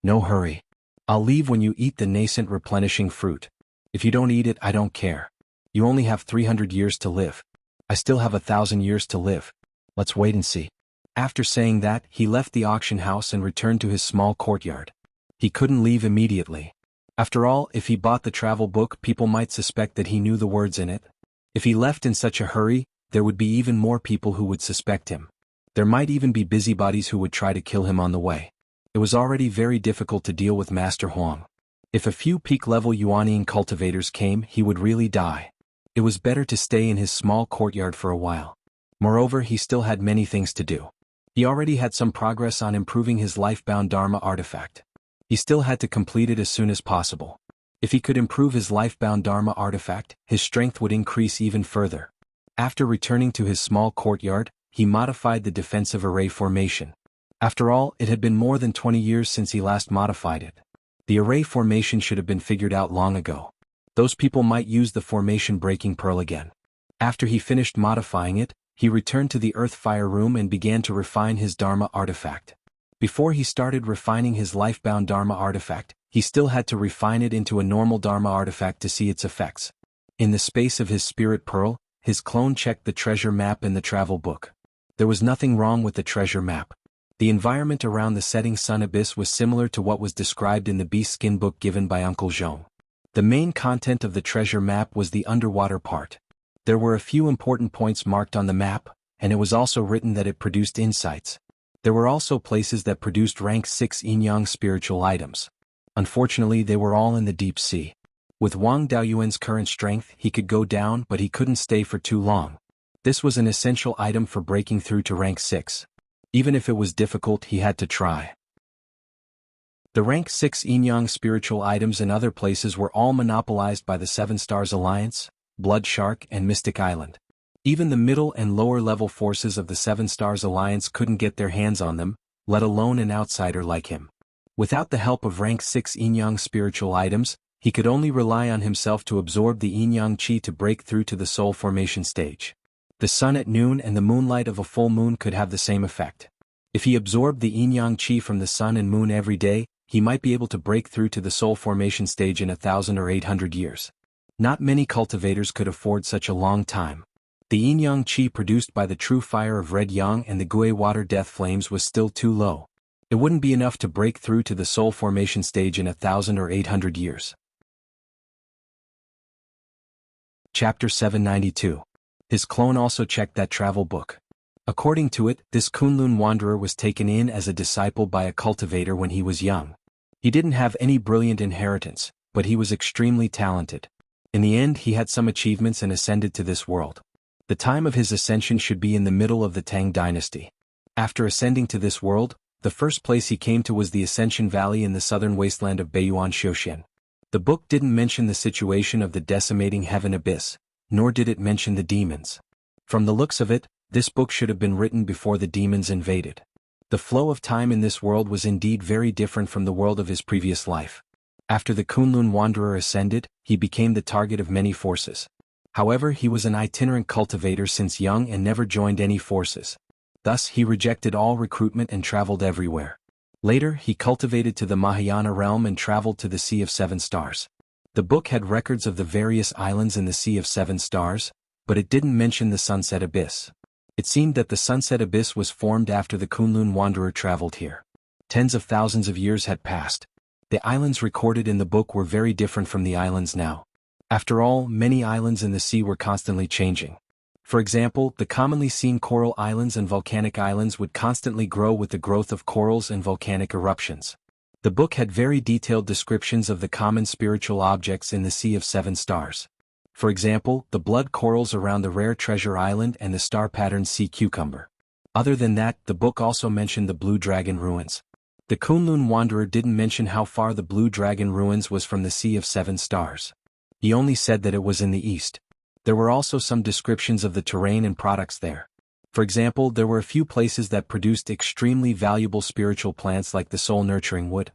"No hurry. I'll leave when you eat the nascent replenishing fruit. If you don't eat it, I don't care. You only have 300 years to live. I still have 1,000 years to live. Let's wait and see." After saying that, he left the auction house and returned to his small courtyard. He couldn't leave immediately. After all, if he bought the travel book, people might suspect that he knew the words in it. If he left in such a hurry, there would be even more people who would suspect him. There might even be busybodies who would try to kill him on the way. It was already very difficult to deal with Master Huang. If a few peak-level Yuanian cultivators came, he would really die. It was better to stay in his small courtyard for a while. Moreover, he still had many things to do. He already had some progress on improving his life-bound Dharma artifact. He still had to complete it as soon as possible. If he could improve his life-bound Dharma artifact, his strength would increase even further. After returning to his small courtyard, he modified the defensive array formation. After all, it had been more than 20 years since he last modified it. The array formation should have been figured out long ago. Those people might use the formation breaking pearl again. After he finished modifying it, he returned to the earth fire room and began to refine his Dharma artifact. Before he started refining his life-bound Dharma artifact, he still had to refine it into a normal Dharma artifact to see its effects. In the space of his spirit pearl, his clone checked the treasure map in the travel book. There was nothing wrong with the treasure map. The environment around the setting sun abyss was similar to what was described in the beast skin book given by Uncle Zhong. The main content of the treasure map was the underwater part. There were a few important points marked on the map, and it was also written that it produced insights. There were also places that produced rank 6 yin-yang spiritual items. Unfortunately, they were all in the deep sea. With Wang Daoyuan's current strength, he could go down, but he couldn't stay for too long. This was an essential item for breaking through to rank 6. Even if it was difficult, he had to try. The rank 6 yin-yang spiritual items in other places were all monopolized by the 7 Stars Alliance, Blood Shark and Mystic Island. Even the middle and lower level forces of the 7 Stars Alliance couldn't get their hands on them, let alone an outsider like him. Without the help of rank 6 yin-yang spiritual items, he could only rely on himself to absorb the yin-yang chi to break through to the soul formation stage. The sun at noon and the moonlight of a full moon could have the same effect. If he absorbed the yin-yang chi from the sun and moon every day, he might be able to break through to the soul formation stage in 1,000 or 800 years. Not many cultivators could afford such a long time. The yin-yang chi produced by the true fire of red yang and the gui water death flames was still too low. It wouldn't be enough to break through to the soul formation stage in 1,000 or 800 years. Chapter 792. His clone also checked that travel book. According to it, this Kunlun wanderer was taken in as a disciple by a cultivator when he was young. He didn't have any brilliant inheritance, but he was extremely talented. In the end, he had some achievements and ascended to this world. The time of his ascension should be in the middle of the Tang dynasty. After ascending to this world, the first place he came to was the Ascension Valley in the southern wasteland of Beiyuan Xiuxian. The book didn't mention the situation of the decimating heaven abyss, nor did it mention the demons. From the looks of it, this book should have been written before the demons invaded. The flow of time in this world was indeed very different from the world of his previous life. After the Kunlun wanderer ascended, he became the target of many forces. However, he was an itinerant cultivator since young and never joined any forces. Thus, he rejected all recruitment and traveled everywhere. Later, he cultivated to the Mahayana realm and traveled to the Sea of 7 Stars. The book had records of the various islands in the Sea of 7 Stars, but it didn't mention the Sunset Abyss. It seemed that the Sunset Abyss was formed after the Kunlun wanderer traveled here. Tens of thousands of years had passed. The islands recorded in the book were very different from the islands now. After all, many islands in the sea were constantly changing. For example, the commonly seen coral islands and volcanic islands would constantly grow with the growth of corals and volcanic eruptions. The book had very detailed descriptions of the common spiritual objects in the Sea of 7 Stars. For example, the blood corals around the rare treasure island and the star-patterned sea cucumber. Other than that, the book also mentioned the Blue Dragon ruins. The Kunlun Wanderer didn't mention how far the Blue Dragon ruins was from the Sea of Seven Stars. He only said that it was in the east. There were also some descriptions of the terrain and products there. For example, there were a few places that produced extremely valuable spiritual plants like the soul-nurturing wood.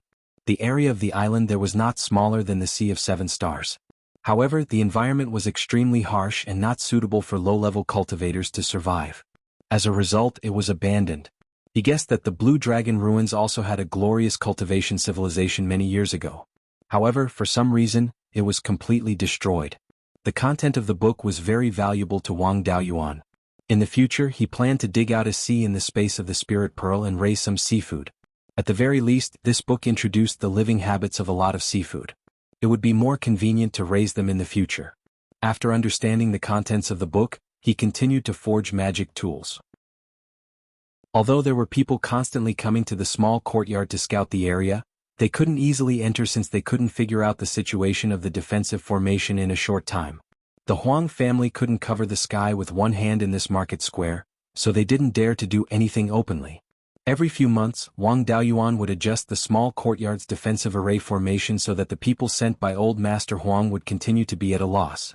The area of the island there was not smaller than the Sea of Seven Stars. However, the environment was extremely harsh and not suitable for low-level cultivators to survive. As a result, it was abandoned. He guessed that the Blue Dragon ruins also had a glorious cultivation civilization many years ago. However, for some reason, it was completely destroyed. The content of the book was very valuable to Wang Daoyuan. In the future, he planned to dig out a sea in the space of the Spirit Pearl and raise some seafood. At the very least, this book introduced the living habits of a lot of seafood. It would be more convenient to raise them in the future. After understanding the contents of the book, he continued to forge magic tools. Although there were people constantly coming to the small courtyard to scout the area, they couldn't easily enter since they couldn't figure out the situation of the defensive formation in a short time. The Huang family couldn't cover the sky with one hand in this market square, so they didn't dare to do anything openly. Every few months, Wang Daoyuan would adjust the small courtyard's defensive array formation so that the people sent by Old Master Huang would continue to be at a loss.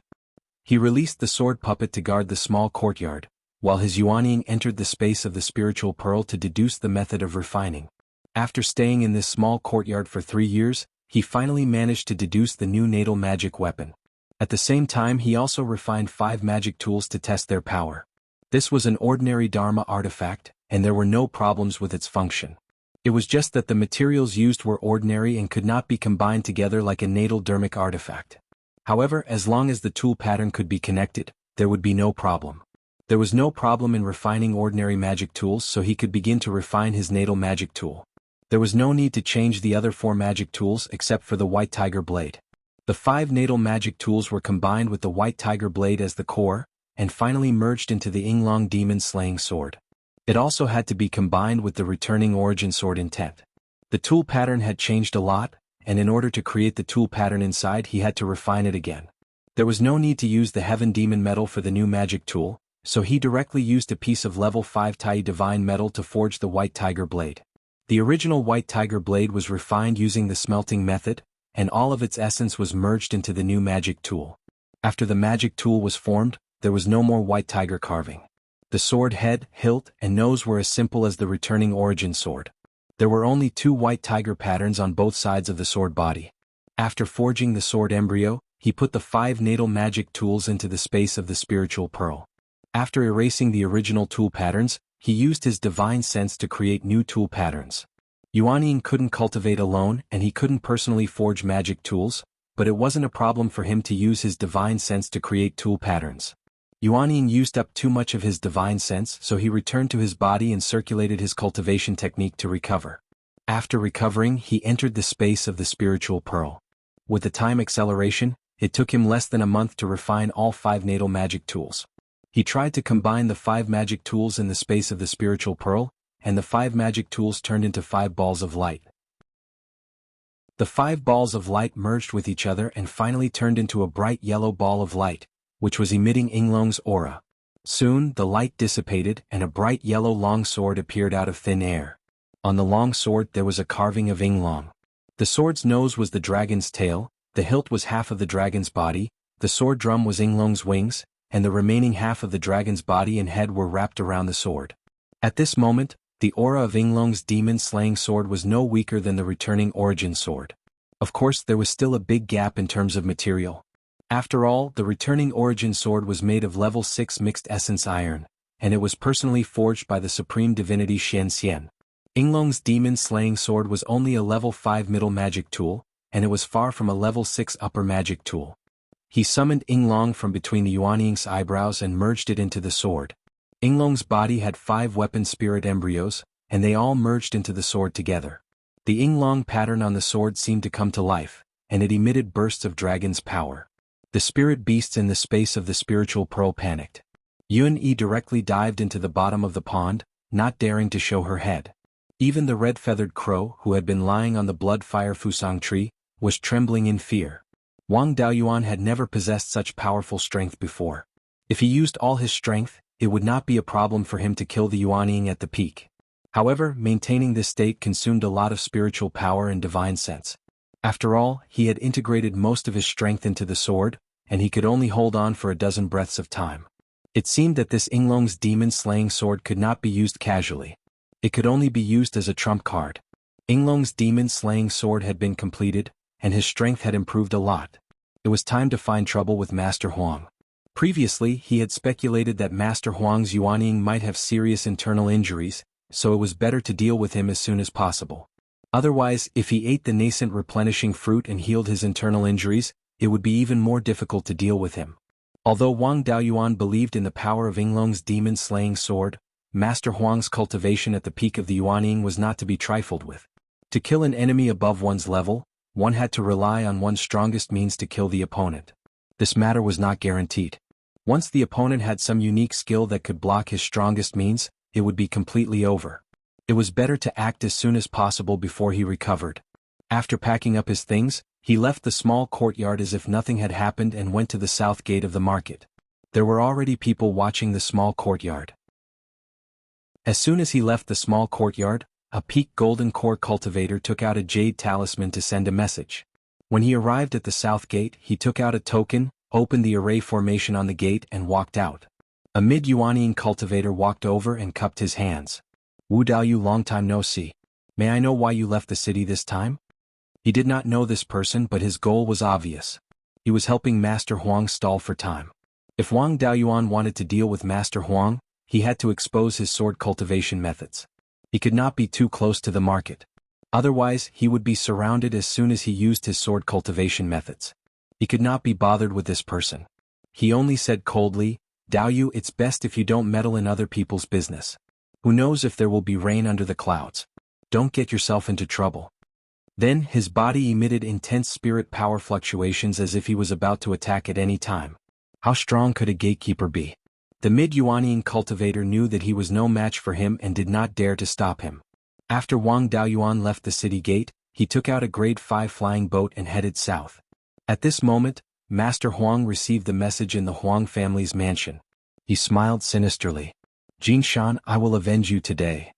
He released the sword puppet to guard the small courtyard, while his Yuanying entered the space of the spiritual pearl to deduce the method of refining. After staying in this small courtyard for 3 years, he finally managed to deduce the new natal magic weapon. At the same time, he also refined 5 magic tools to test their power. This was an ordinary Dharma artifact, and there were no problems with its function. It was just that the materials used were ordinary and could not be combined together like a natal dermic artifact. However, as long as the tool pattern could be connected, there would be no problem. There was no problem in refining ordinary magic tools, so he could begin to refine his natal magic tool. There was no need to change the other 4 magic tools except for the White Tiger Blade. The 5 natal magic tools were combined with the White Tiger Blade as the core, and finally merged into the Yinglong Demon Slaying Sword. It also had to be combined with the Returning Origin Sword intent. The tool pattern had changed a lot, and in order to create the tool pattern inside he had to refine it again. There was no need to use the Heaven Demon Metal for the new magic tool, so he directly used a piece of level 5 Tai Divine Metal to forge the White Tiger Blade. The original White Tiger Blade was refined using the smelting method, and all of its essence was merged into the new magic tool. After the magic tool was formed, there was no more White Tiger carving. The sword head, hilt, and nose were as simple as the Returning Origin Sword. There were only 2 White Tiger patterns on both sides of the sword body. After forging the sword embryo, he put the 5 natal magic tools into the space of the spiritual pearl. After erasing the original tool patterns, he used his divine sense to create new tool patterns. Yuanying couldn't cultivate alone and he couldn't personally forge magic tools, but it wasn't a problem for him to use his divine sense to create tool patterns. Yuanying used up too much of his divine sense, so he returned to his body and circulated his cultivation technique to recover. After recovering, he entered the space of the spiritual pearl. With the time acceleration, it took him less than a month to refine all 5 natal magic tools. He tried to combine the 5 magic tools in the space of the spiritual pearl, and the 5 magic tools turned into 5 balls of light. The 5 balls of light merged with each other and finally turned into a bright yellow ball of light, which was emitting Yinglong's aura. Soon, the light dissipated and a bright yellow long sword appeared out of thin air. On the long sword there was a carving of Yinglong. The sword's nose was the dragon's tail, the hilt was half of the dragon's body, the sword drum was Yinglong's wings, and the remaining half of the dragon's body and head were wrapped around the sword. At this moment, the aura of Yinglong's demon-slaying sword was no weaker than the Returning Origin Sword. Of course, there was still a big gap in terms of material. After all, the Returning Origin Sword was made of level 6 mixed essence iron, and it was personally forged by the supreme divinity Xian Xian. Yinglong's demon-slaying sword was only a level 5 middle magic tool, and it was far from a level 6 upper magic tool. He summoned Yinglong from between the Yuanying's eyebrows and merged it into the sword. Yinglong's body had 5 weapon spirit embryos, and they all merged into the sword together. The Yinglong pattern on the sword seemed to come to life, and it emitted bursts of dragon's power. The spirit beasts in the space of the spiritual pearl panicked. Yun-Yi directly dived into the bottom of the pond, not daring to show her head. Even the red-feathered crow, who had been lying on the blood-fire fusang tree, was trembling in fear. Wang Daoyuan had never possessed such powerful strength before. If he used all his strength, it would not be a problem for him to kill the Yuanying at the peak. However, maintaining this state consumed a lot of spiritual power and divine sense. After all, he had integrated most of his strength into the sword, and he could only hold on for a dozen breaths of time. It seemed that this Inglong's demon-slaying sword could not be used casually. It could only be used as a trump card. Inglong's demon-slaying sword had been completed, and his strength had improved a lot. It was time to find trouble with Master Huang. Previously, he had speculated that Master Huang's Yuanying might have serious internal injuries, so it was better to deal with him as soon as possible. Otherwise, if he ate the nascent replenishing fruit and healed his internal injuries, it would be even more difficult to deal with him. Although Wang Daoyuan believed in the power of Inglong's demon-slaying sword, Master Huang's cultivation at the peak of the Yuanying was not to be trifled with. To kill an enemy above one's level, one had to rely on one's strongest means to kill the opponent. This matter was not guaranteed. Once the opponent had some unique skill that could block his strongest means, it would be completely over. It was better to act as soon as possible before he recovered. After packing up his things, he left the small courtyard as if nothing had happened and went to the south gate of the market. There were already people watching the small courtyard. As soon as he left the small courtyard, a peak golden core cultivator took out a jade talisman to send a message. When he arrived at the south gate, he took out a token, opened the array formation on the gate and walked out. A mid-Yuanying cultivator walked over and cupped his hands. Wu Daoyu, long time no see. May I know why you left the city this time? He did not know this person, but his goal was obvious. He was helping Master Huang stall for time. If Wang Daoyuan wanted to deal with Master Huang, he had to expose his sword cultivation methods. He could not be too close to the market. Otherwise, he would be surrounded as soon as he used his sword cultivation methods. He could not be bothered with this person. He only said coldly, Daoyu, it's best if you don't meddle in other people's business. Who knows if there will be rain under the clouds. Don't get yourself into trouble. Then, his body emitted intense spirit power fluctuations as if he was about to attack at any time. How strong could a gatekeeper be? The mid-Yuanying cultivator knew that he was no match for him and did not dare to stop him. After Wang Daoyuan left the city gate, he took out a grade 5 flying boat and headed south. At this moment, Master Huang received the message in the Huang family's mansion. He smiled sinisterly. Jin Shan, I will avenge you today.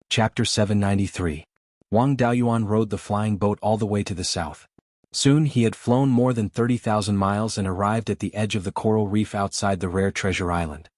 Chapter 793. Wang Daoyuan rode the flying boat all the way to the south. Soon he had flown more than 30,000 miles and arrived at the edge of the coral reef outside the rare treasure island.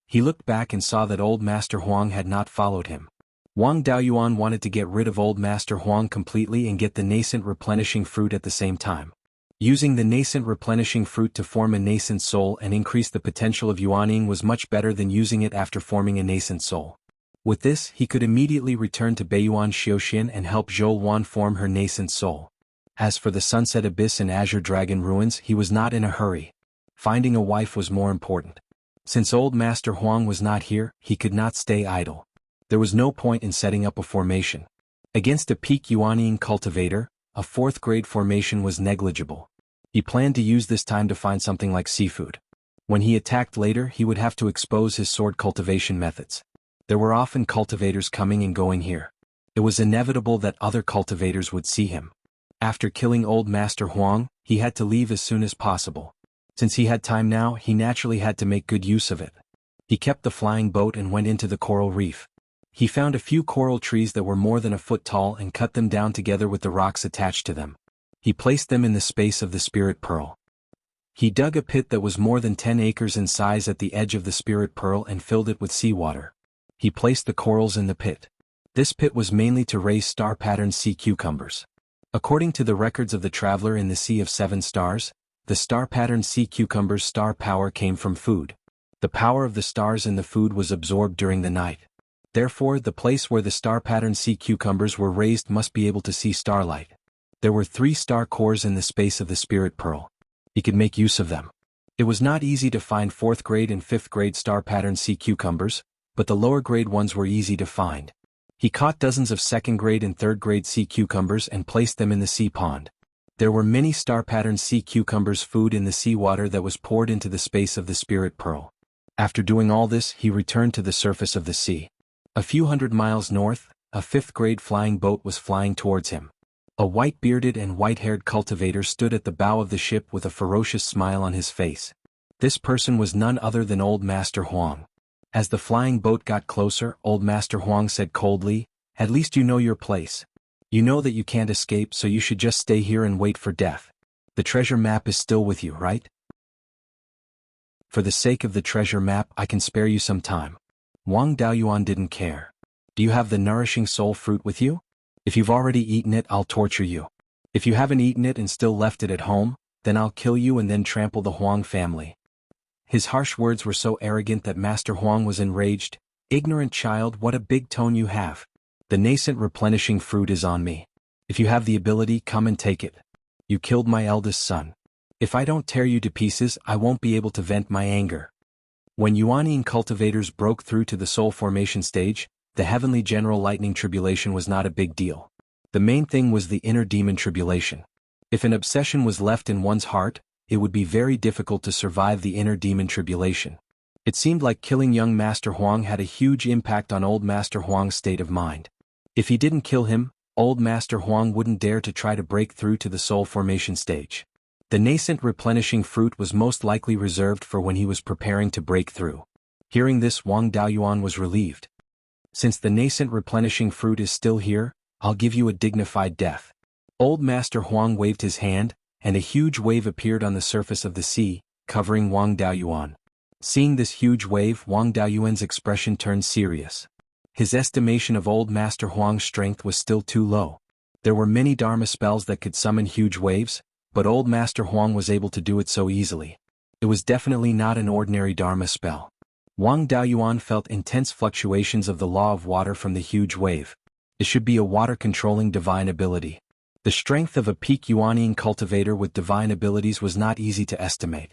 He looked back and saw that old Master Huang had not followed him. Wang Daoyuan wanted to get rid of old Master Huang completely and get the nascent replenishing fruit at the same time. Using the nascent replenishing fruit to form a nascent soul and increase the potential of Yuanying was much better than using it after forming a nascent soul. With this, he could immediately return to Beiyuan Xiuxian and help Zhou Wan form her nascent soul. As for the Sunset Abyss and Azure Dragon ruins, he was not in a hurry. Finding a wife was more important. Since old Master Huang was not here, he could not stay idle. There was no point in setting up a formation. Against a peak Yuanying cultivator, a 4th grade formation was negligible. He planned to use this time to find something like seafood. When he attacked later, he would have to expose his sword cultivation methods. There were often cultivators coming and going here. It was inevitable that other cultivators would see him. After killing old Master Huang, he had to leave as soon as possible. Since he had time now, he naturally had to make good use of it. He kept the flying boat and went into the coral reef. He found a few coral trees that were more than a foot tall and cut them down together with the rocks attached to them. He placed them in the space of the spirit pearl. He dug a pit that was more than 10 acres in size at the edge of the spirit pearl and filled it with seawater. He placed the corals in the pit. This pit was mainly to raise star-patterned sea cucumbers. According to the records of the traveler in the Sea of 7 Stars, the star-patterned sea cucumber's star power came from food. The power of the stars in the food was absorbed during the night. Therefore, the place where the star-patterned sea cucumbers were raised must be able to see starlight. There were 3 star cores in the space of the spirit pearl. He could make use of them. It was not easy to find 4th grade and 5th grade star-patterned sea cucumbers, but the lower grade ones were easy to find. He caught dozens of 2nd grade and 3rd grade sea cucumbers and placed them in the sea pond. There were many star-patterned sea cucumbers food in the seawater that was poured into the space of the spirit pearl. After doing all this, he returned to the surface of the sea. A few hundred miles north, a 5th grade flying boat was flying towards him. A white-bearded and white-haired cultivator stood at the bow of the ship with a ferocious smile on his face. This person was none other than Old Master Huang. As the flying boat got closer, Old Master Huang said coldly, "At least you know your place. You know that you can't escape, so you should just stay here and wait for death. The treasure map is still with you, right? For the sake of the treasure map, I can spare you some time." Wang Daoyuan didn't care. "Do you have the nourishing soul fruit with you? If you've already eaten it, I'll torture you. If you haven't eaten it and still left it at home, then I'll kill you and then trample the Huang family." His harsh words were so arrogant that Master Huang was enraged. "Ignorant child, what a big tone you have. The nascent replenishing fruit is on me. If you have the ability, come and take it. You killed my eldest son. If I don't tear you to pieces, I won't be able to vent my anger." When Yuanian cultivators broke through to the soul formation stage, the heavenly general lightning tribulation was not a big deal. The main thing was the inner demon tribulation. If an obsession was left in one's heart, it would be very difficult to survive the inner demon tribulation. It seemed like killing young Master Huang had a huge impact on Old Master Huang's state of mind. If he didn't kill him, Old Master Huang wouldn't dare to try to break through to the soul formation stage. The nascent replenishing fruit was most likely reserved for when he was preparing to break through. Hearing this, Wang Daoyuan was relieved. "Since the nascent replenishing fruit is still here, I'll give you a dignified death." Old Master Huang waved his hand, and a huge wave appeared on the surface of the sea, covering Wang Daoyuan. Seeing this huge wave, Wang Daoyuan's expression turned serious. His estimation of Old Master Huang's strength was still too low. There were many Dharma spells that could summon huge waves, but Old Master Huang was able to do it so easily. It was definitely not an ordinary Dharma spell. Wang Daoyuan felt intense fluctuations of the law of water from the huge wave. It should be a water-controlling divine ability. The strength of a peak Yuanian cultivator with divine abilities was not easy to estimate.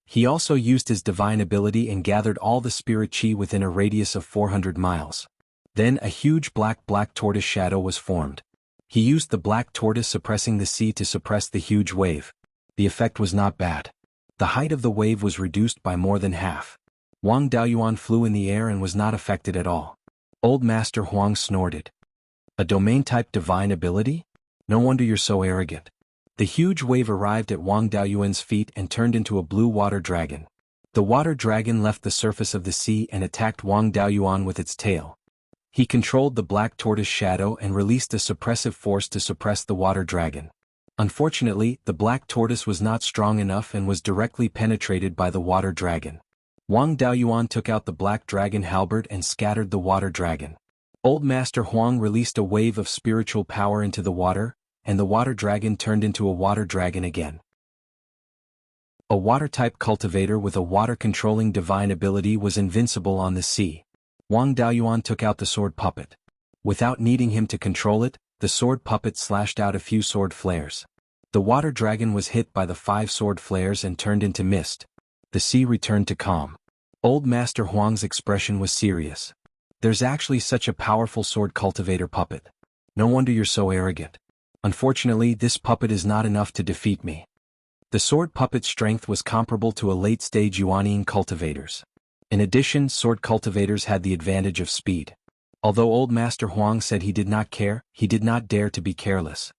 He also used his divine ability and gathered all the spirit chi within a radius of 400 miles. Then a huge black tortoise shadow was formed. He used the black tortoise suppressing the sea to suppress the huge wave. The effect was not bad. The height of the wave was reduced by more than half. Wang Daoyuan flew in the air and was not affected at all. Old Master Huang snorted. "A domain-type divine ability? No wonder you're so arrogant." The huge wave arrived at Wang Daoyuan's feet and turned into a blue water dragon. The water dragon left the surface of the sea and attacked Wang Daoyuan with its tail. He controlled the black tortoise shadow and released a suppressive force to suppress the water dragon. Unfortunately, the black tortoise was not strong enough and was directly penetrated by the water dragon. Wang Daoyuan took out the black dragon halberd and scattered the water dragon. Old Master Huang released a wave of spiritual power into the water, and the water dragon turned into a water dragon again. A water-type cultivator with a water-controlling divine ability was invincible on the sea. Wang Daoyuan took out the sword puppet. Without needing him to control it, the sword puppet slashed out a few sword flares. The water dragon was hit by the 5 sword flares and turned into mist. The sea returned to calm. Old Master Huang's expression was serious. "There's actually such a powerful sword cultivator puppet. No wonder you're so arrogant. Unfortunately, this puppet is not enough to defeat me." The sword puppet's strength was comparable to a late-stage Yuanian cultivator's. In addition, sword cultivators had the advantage of speed. Although Old Master Huang said he did not care, he did not dare to be careless.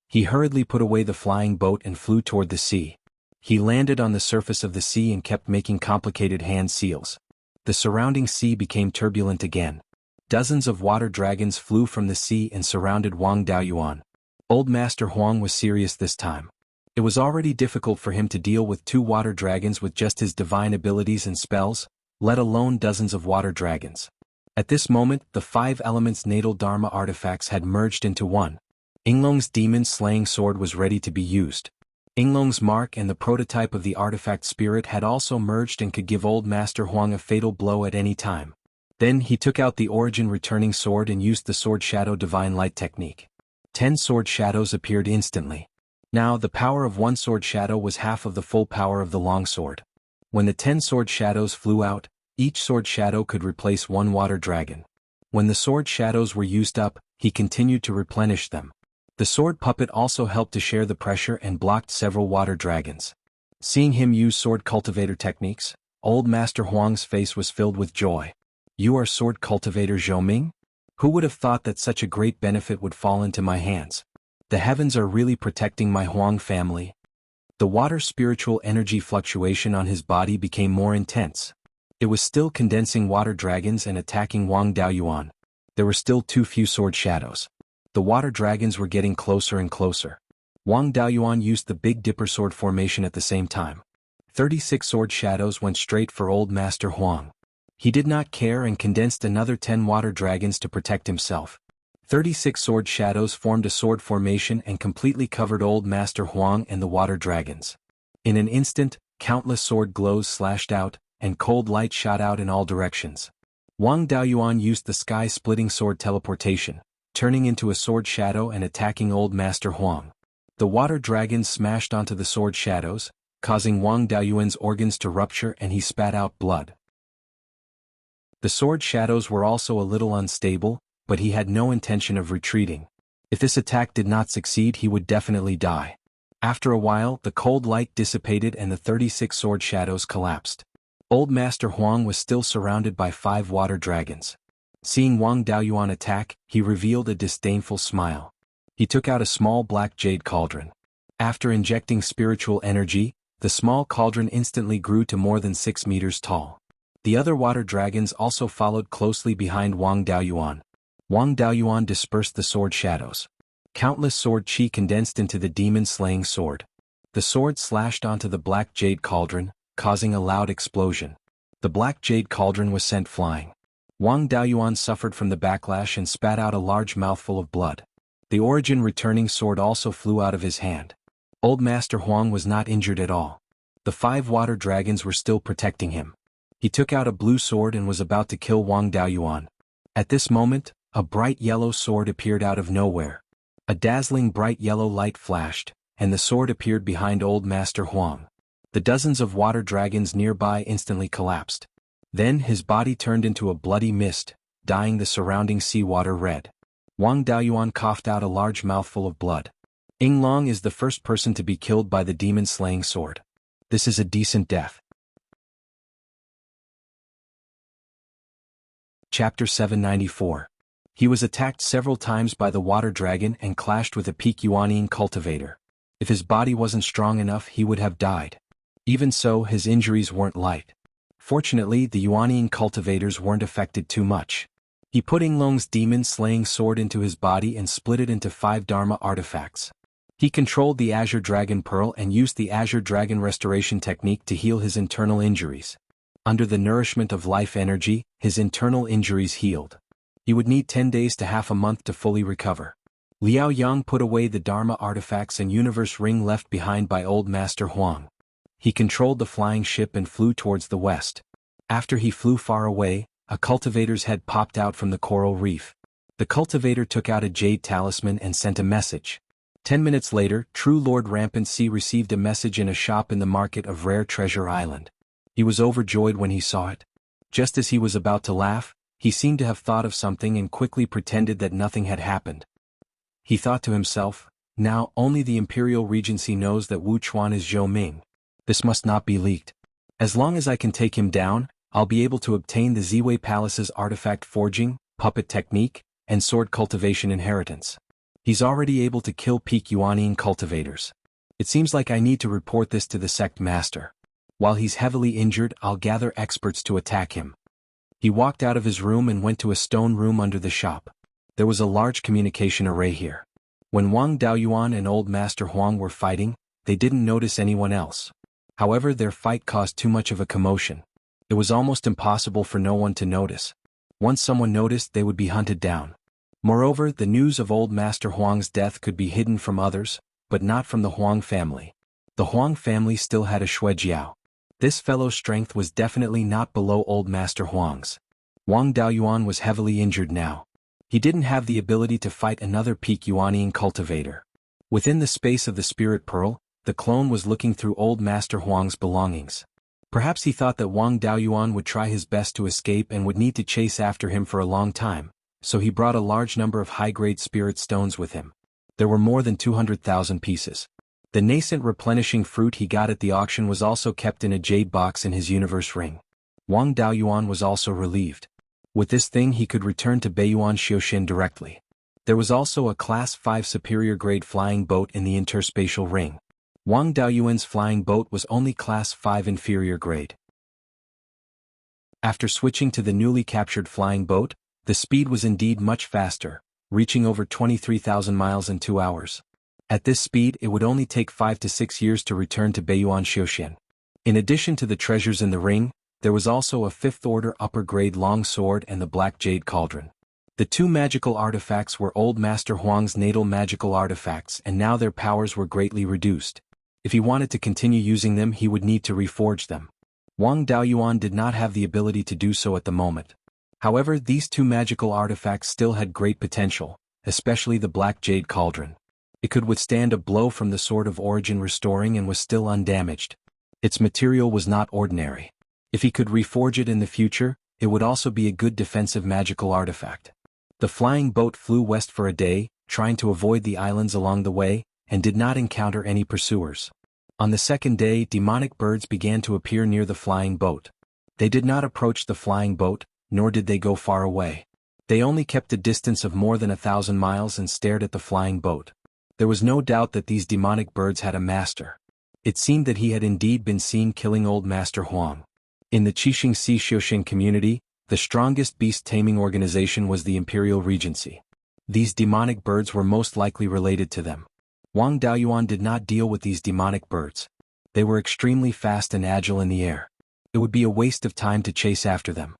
He hurriedly put away the flying boat and flew toward the sea. He landed on the surface of the sea and kept making complicated hand seals. The surrounding sea became turbulent again. Dozens of water dragons flew from the sea and surrounded Wang Daoyuan. Old Master Huang was serious this time. It was already difficult for him to deal with 2 water dragons with just his divine abilities and spells, let alone dozens of water dragons. At this moment, the 5 elements natal Dharma artifacts had merged into one. Inglong's demon-slaying sword was ready to be used. Inglong's mark and the prototype of the artifact spirit had also merged and could give Old Master Huang a fatal blow at any time. Then he took out the origin returning sword and used the sword shadow divine light technique. 10 sword shadows appeared instantly. Now the power of one sword shadow was half of the full power of the long sword. When the 10 sword shadows flew out, each sword shadow could replace 1 water dragon. When the sword shadows were used up, he continued to replenish them. The sword puppet also helped to share the pressure and blocked several water dragons. Seeing him use sword cultivator techniques, Old Master Huang's face was filled with joy. "You are sword cultivator Zhou Ming? Who would have thought that such a great benefit would fall into my hands? The heavens are really protecting my Huang family. The water spiritual energy fluctuation on his body became more intense. It was still condensing water dragons and attacking Wang Daoyuan. There were still too few sword shadows. The water dragons were getting closer and closer. Wang Daoyuan used the Big Dipper sword formation at the same time. 36 sword shadows went straight for Old Master Huang. He did not care and condensed another 10 water dragons to protect himself. 36 sword shadows formed a sword formation and completely covered Old Master Huang and the water dragons. In an instant, countless sword glows slashed out, and cold light shot out in all directions. Wang Daoyuan used the sky-splitting sword teleportation, turning into a sword shadow and attacking Old Master Huang. The water dragons smashed onto the sword shadows, causing Wang Daoyuan's organs to rupture and he spat out blood. The sword shadows were also a little unstable, but he had no intention of retreating. If this attack did not succeed, he would definitely die. After a while, the cold light dissipated and the 36 sword shadows collapsed. Old Master Huang was still surrounded by 5 water dragons. Seeing Wang Daoyuan attack, he revealed a disdainful smile. He took out a small black jade cauldron. After injecting spiritual energy, the small cauldron instantly grew to more than 6 meters tall. The other water dragons also followed closely behind Wang Daoyuan. Wang Daoyuan dispersed the sword shadows. Countless sword chi condensed into the demon-slaying sword. The sword slashed onto the black jade cauldron, causing a loud explosion. The black jade cauldron was sent flying. Wang Daoyuan suffered from the backlash and spat out a large mouthful of blood. The origin returning sword also flew out of his hand. Old Master Huang was not injured at all. The 5 water dragons were still protecting him. He took out a blue sword and was about to kill Wang Daoyuan. At this moment, a bright yellow sword appeared out of nowhere. A dazzling bright yellow light flashed, and the sword appeared behind Old Master Huang. The dozens of water dragons nearby instantly collapsed. Then his body turned into a bloody mist, dyeing the surrounding seawater red. Wang Daoyuan coughed out a large mouthful of blood. Ying Long is the first person to be killed by the demon-slaying sword. This is a decent death. Chapter 794. He was attacked several times by the water dragon and clashed with a peak Yuanian cultivator. If his body wasn't strong enough, he would have died. Even so, his injuries weren't light. Fortunately, the Yuanian cultivators weren't affected too much. He put Ying Long's demon-slaying sword into his body and split it into 5 Dharma artifacts. He controlled the Azure Dragon Pearl and used the Azure Dragon Restoration technique to heal his internal injuries. Under the nourishment of life energy, his internal injuries healed. He would need 10 days to half a month to fully recover. Liao Yang put away the Dharma artifacts and universe ring left behind by Old Master Huang. He controlled the flying ship and flew towards the west. After he flew far away, a cultivator's head popped out from the coral reef. The cultivator took out a jade talisman and sent a message. 10 minutes later, True Lord Rampant Sea received a message in a shop in the market of Rare Treasure Island. He was overjoyed when he saw it. Just as he was about to laugh, he seemed to have thought of something and quickly pretended that nothing had happened. He thought to himself, now only the Imperial Regency knows that Wu Chuan is Zhou Ming. This must not be leaked. As long as I can take him down, I'll be able to obtain the Ziwei Palace's artifact forging, puppet technique, and sword cultivation inheritance. He's already able to kill peak Yuanian cultivators. It seems like I need to report this to the sect master. While he's heavily injured, I'll gather experts to attack him. He walked out of his room and went to a stone room under the shop. There was a large communication array here. When Wang Daoyuan and Old Master Huang were fighting, they didn't notice anyone else. However, their fight caused too much of a commotion. It was almost impossible for no one to notice. Once someone noticed, they would be hunted down. Moreover, the news of Old Master Huang's death could be hidden from others, but not from the Huang family. The Huang family still had a Xuejiao. This fellow's strength was definitely not below Old Master Huang's. Wang Daoyuan was heavily injured now. He didn't have the ability to fight another peak Yuanian cultivator. Within the space of the Spirit Pearl, the clone was looking through Old Master Huang's belongings. Perhaps he thought that Wang Daoyuan would try his best to escape and would need to chase after him for a long time, so he brought a large number of high-grade spirit stones with him. There were more than 200,000 pieces. The nascent replenishing fruit he got at the auction was also kept in a jade box in his universe ring. Wang Daoyuan was also relieved. With this thing he could return to Beiyuan Xiuxin directly. There was also a Class 5 superior-grade flying boat in the interspatial ring. Wang Daoyuan's flying boat was only Class 5 inferior grade. After switching to the newly captured flying boat, the speed was indeed much faster, reaching over 23,000 miles in 2 hours. At this speed it would only take 5 to 6 years to return to Beiyuan Xiuxian. In addition to the treasures in the ring, there was also a 5th-order upper-grade long sword and the black jade cauldron. The two magical artifacts were Old Master Huang's natal magical artifacts, and now their powers were greatly reduced. If he wanted to continue using them, he would need to reforge them. Wang Daoyuan did not have the ability to do so at the moment. However, these two magical artifacts still had great potential, especially the black jade cauldron. It could withstand a blow from the Sword of Origin restoring and was still undamaged. Its material was not ordinary. If he could reforge it in the future, it would also be a good defensive magical artifact. The flying boat flew west for a day, trying to avoid the islands along the way, and did not encounter any pursuers. On the second day, demonic birds began to appear near the flying boat. They did not approach the flying boat, nor did they go far away. They only kept a distance of more than 1,000 miles and stared at the flying boat. There was no doubt that these demonic birds had a master. It seemed that he had indeed been seen killing Old Master Huang. In the Qixing Sea Xiuxian community, the strongest beast-taming organization was the Imperial Regency. These demonic birds were most likely related to them. Wang Daoyuan did not deal with these demonic birds. They were extremely fast and agile in the air. It would be a waste of time to chase after them.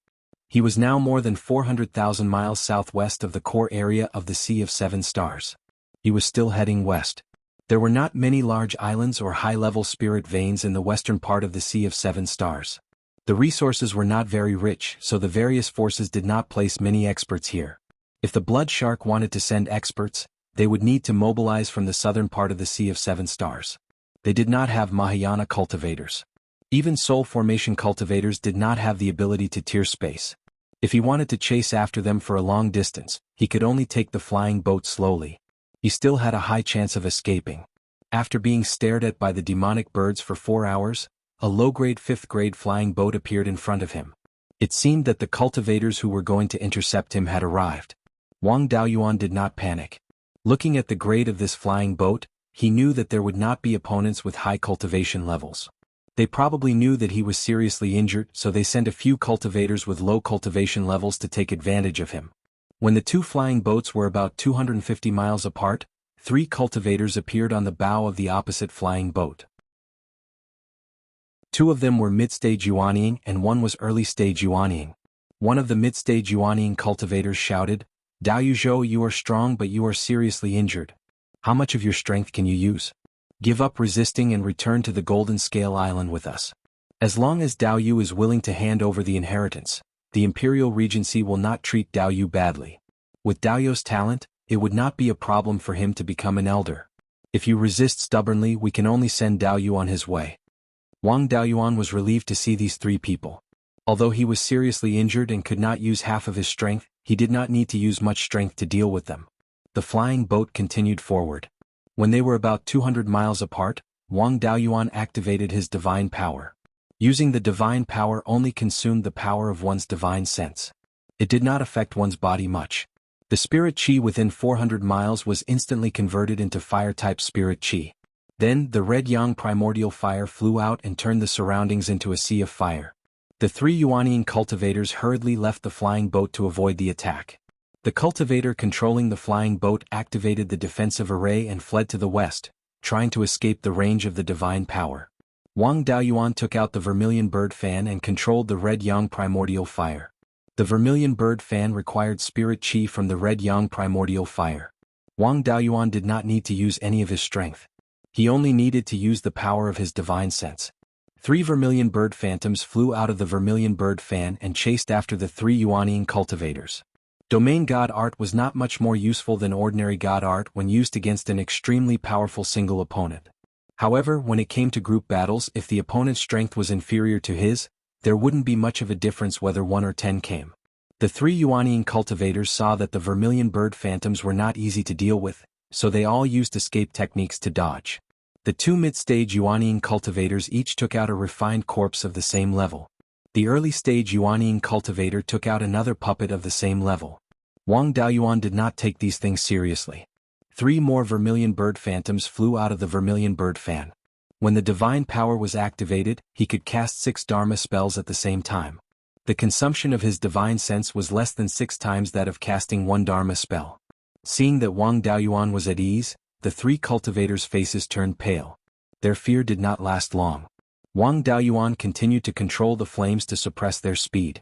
He was now more than 400,000 miles southwest of the core area of the Sea of Seven Stars. He was still heading west. There were not many large islands or high-level spirit veins in the western part of the Sea of Seven Stars. The resources were not very rich, so the various forces did not place many experts here. If the Blood Shark wanted to send experts, they would need to mobilize from the southern part of the Sea of Seven Stars. They did not have Mahayana cultivators. Even Soul Formation cultivators did not have the ability to tear space. If he wanted to chase after them for a long distance, he could only take the flying boat slowly. He still had a high chance of escaping. After being stared at by the demonic birds for 4 hours, a low-grade 5th-grade flying boat appeared in front of him. It seemed that the cultivators who were going to intercept him had arrived. Wang Daoyuan did not panic. Looking at the grade of this flying boat, he knew that there would not be opponents with high cultivation levels. They probably knew that he was seriously injured, so they sent a few cultivators with low cultivation levels to take advantage of him. When the two flying boats were about 250 miles apart, 3 cultivators appeared on the bow of the opposite flying boat. 2 of them were mid-stage Yuanying and 1 was early-stage Yuanying. One of the mid-stage Yuanying cultivators shouted, "Daoyuzhou, you are strong but you are seriously injured. How much of your strength can you use? Give up resisting and return to the Golden Scale Island with us. As long as Daoyu is willing to hand over the inheritance, the Imperial Regency will not treat Daoyu badly. With Daoyu's talent, it would not be a problem for him to become an elder. If you resist stubbornly, we can only send Daoyu on his way." Wang Daoyuan was relieved to see these 3 people. Although he was seriously injured and could not use half of his strength, he did not need to use much strength to deal with them. The flying boat continued forward. When they were about 200 miles apart, Wang Daoyuan activated his divine power. Using the divine power only consumed the power of one's divine sense. It did not affect one's body much. The spirit chi within 400 miles was instantly converted into fire-type spirit chi. Then, the red yang primordial fire flew out and turned the surroundings into a sea of fire. The 3 Yuanying cultivators hurriedly left the flying boat to avoid the attack. The cultivator controlling the flying boat activated the defensive array and fled to the west, trying to escape the range of the divine power. Wang Daoyuan took out the vermilion bird fan and controlled the red yang primordial fire. The vermilion bird fan required spirit chi from the red yang primordial fire. Wang Daoyuan did not need to use any of his strength. He only needed to use the power of his divine sense. 3 vermilion bird phantoms flew out of the vermilion bird fan and chased after the 3 Yuanying cultivators. Domain God Art was not much more useful than ordinary God Art when used against an extremely powerful single opponent. However, when it came to group battles, if the opponent's strength was inferior to his, there wouldn't be much of a difference whether 1 or 10 came. The 3 Yuanying cultivators saw that the vermilion bird phantoms were not easy to deal with, so they all used escape techniques to dodge. The 2 mid-stage Yuanying cultivators each took out a refined corpse of the same level. The early-stage Yuanying cultivator took out another puppet of the same level. Wang Daoyuan did not take these things seriously. 3 more vermilion bird phantoms flew out of the vermilion bird fan. When the divine power was activated, he could cast 6 Dharma spells at the same time. The consumption of his divine sense was less than 6 times that of casting 1 Dharma spell. Seeing that Wang Daoyuan was at ease, the 3 cultivators' faces turned pale. Their fear did not last long. Wang Daoyuan continued to control the flames to suppress their speed.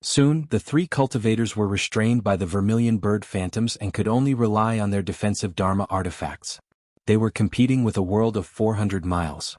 Soon, the 3 cultivators were restrained by the vermilion bird phantoms and could only rely on their defensive Dharma artifacts. They were competing with a world of 400 miles.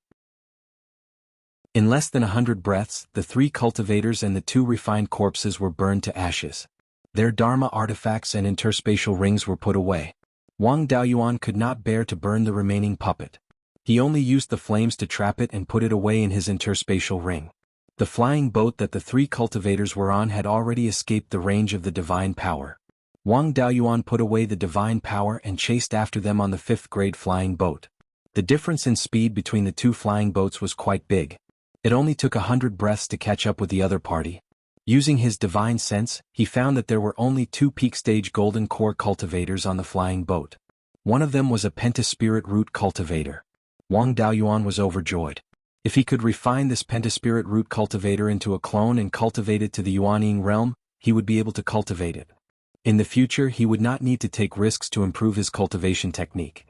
In less than 100 breaths, the 3 cultivators and the 2 refined corpses were burned to ashes. Their Dharma artifacts and interspatial rings were put away. Wang Daoyuan could not bear to burn the remaining puppet. He only used the flames to trap it and put it away in his interspatial ring. The flying boat that the 3 cultivators were on had already escaped the range of the divine power. Wang Daoyuan put away the divine power and chased after them on the 5th grade flying boat. The difference in speed between the 2 flying boats was quite big. It only took 100 breaths to catch up with the other party. Using his divine sense, he found that there were only 2 peak stage golden core cultivators on the flying boat. One of them was a pentaspirit root cultivator. Wang Daoyuan was overjoyed. If he could refine this pentaspirit root cultivator into a clone and cultivate it to the Yuanying realm, he would be able to cultivate it. In the future, he would not need to take risks to improve his cultivation technique.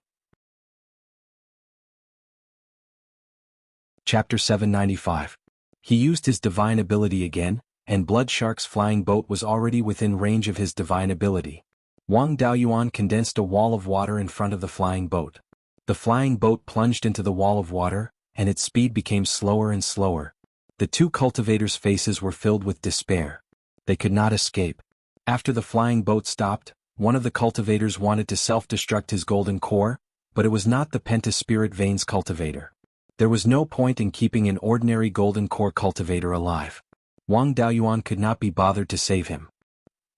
Chapter 795. He used his divine ability again, and Blood Shark's flying boat was already within range of his divine ability. Wang Daoyuan condensed a wall of water in front of the flying boat. The flying boat plunged into the wall of water, and its speed became slower and slower. The 2 cultivators' faces were filled with despair. They could not escape. After the flying boat stopped, one of the cultivators wanted to self-destruct his golden core, but it was not the pentaspirit veins cultivator. There was no point in keeping an ordinary golden core cultivator alive. Wang Daoyuan could not be bothered to save him.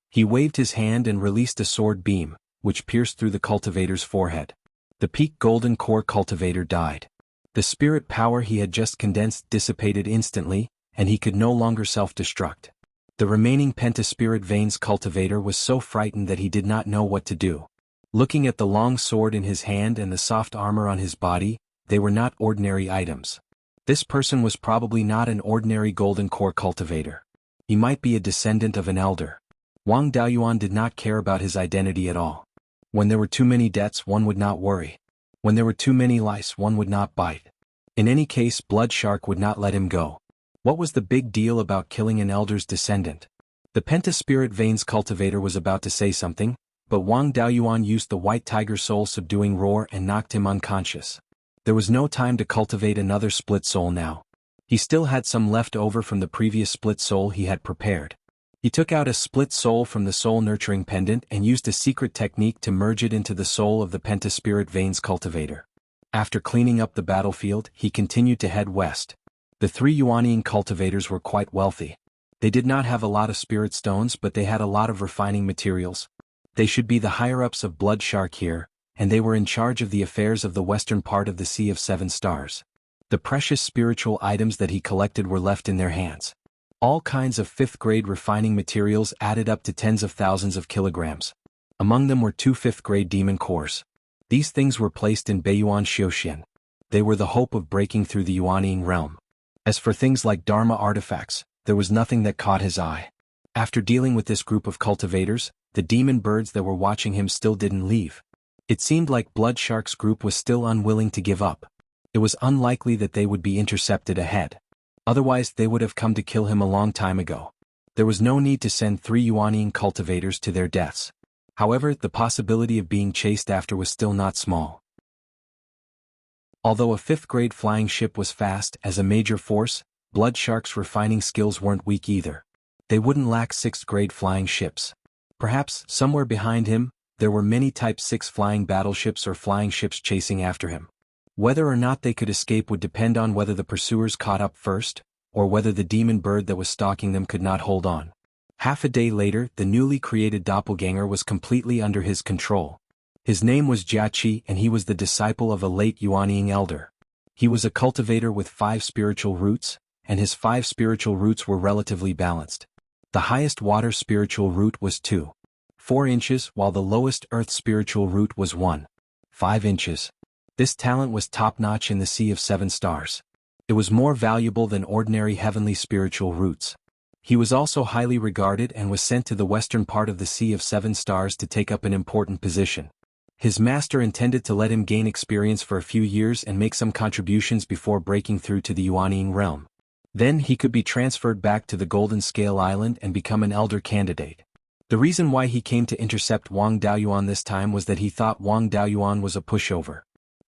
He waved his hand and released a sword beam, which pierced through the cultivator's forehead. The peak golden core cultivator died. The spirit power he had just condensed dissipated instantly, and he could no longer self-destruct. The remaining pentaspirit veins cultivator was so frightened that he did not know what to do. Looking at the long sword in his hand and the soft armor on his body, they were not ordinary items. This person was probably not an ordinary golden core cultivator. He might be a descendant of an elder. Wang Daoyuan did not care about his identity at all. When there were too many debts, one would not worry. When there were too many lice, one would not bite. In any case, Blood Shark would not let him go. What was the big deal about killing an elder's descendant? The pentaspirit veins cultivator was about to say something, but Wang Daoyuan used the white tiger soul subduing roar and knocked him unconscious. There was no time to cultivate another split soul now. He still had some left over from the previous split soul he had prepared. He took out a split soul from the soul nurturing pendant and used a secret technique to merge it into the soul of the pentaspirit veins cultivator. After cleaning up the battlefield, he continued to head west. The 3 Yuanying cultivators were quite wealthy. They did not have a lot of spirit stones, but they had a lot of refining materials. They should be the higher-ups of Blood Shark here, and they were in charge of the affairs of the western part of the Sea of 7 Stars. The precious spiritual items that he collected were left in their hands. All kinds of 5th grade refining materials added up to tens of thousands of kilograms. Among them were 2 5th grade demon cores. These things were placed in Beiyuan Xiuxian. They were the hope of breaking through the Yuanying realm. As for things like Dharma artifacts, there was nothing that caught his eye. After dealing with this group of cultivators, the demon birds that were watching him still didn't leave. It seemed like Blood Shark's group was still unwilling to give up. It was unlikely that they would be intercepted ahead. Otherwise, they would have come to kill him a long time ago. There was no need to send 3 Yuanying cultivators to their deaths. However, the possibility of being chased after was still not small. Although a 5th grade flying ship was fast as a major force, Blood Shark's refining skills weren't weak either. They wouldn't lack 6th grade flying ships. Perhaps, somewhere behind him, there were many Type 6 flying battleships or flying ships chasing after him. Whether or not they could escape would depend on whether the pursuers caught up first, or whether the demon bird that was stalking them could not hold on. Half a day later, the newly created doppelganger was completely under his control. His name was Jiaqi, and he was the disciple of a late Yuanying elder. He was a cultivator with 5 spiritual roots, and his 5 spiritual roots were relatively balanced. The highest water spiritual root was 2. 4 inches, while the lowest earth spiritual root was 1.5 inches. This talent was top-notch in the Sea of Seven Stars. It was more valuable than ordinary heavenly spiritual roots. He was also highly regarded and was sent to the western part of the Sea of Seven Stars to take up an important position. His master intended to let him gain experience for a few years and make some contributions before breaking through to the Yuanying realm. Then he could be transferred back to the Golden Scale Island and become an elder candidate. The reason why he came to intercept Wang Daoyuan this time was that he thought Wang Daoyuan was a pushover.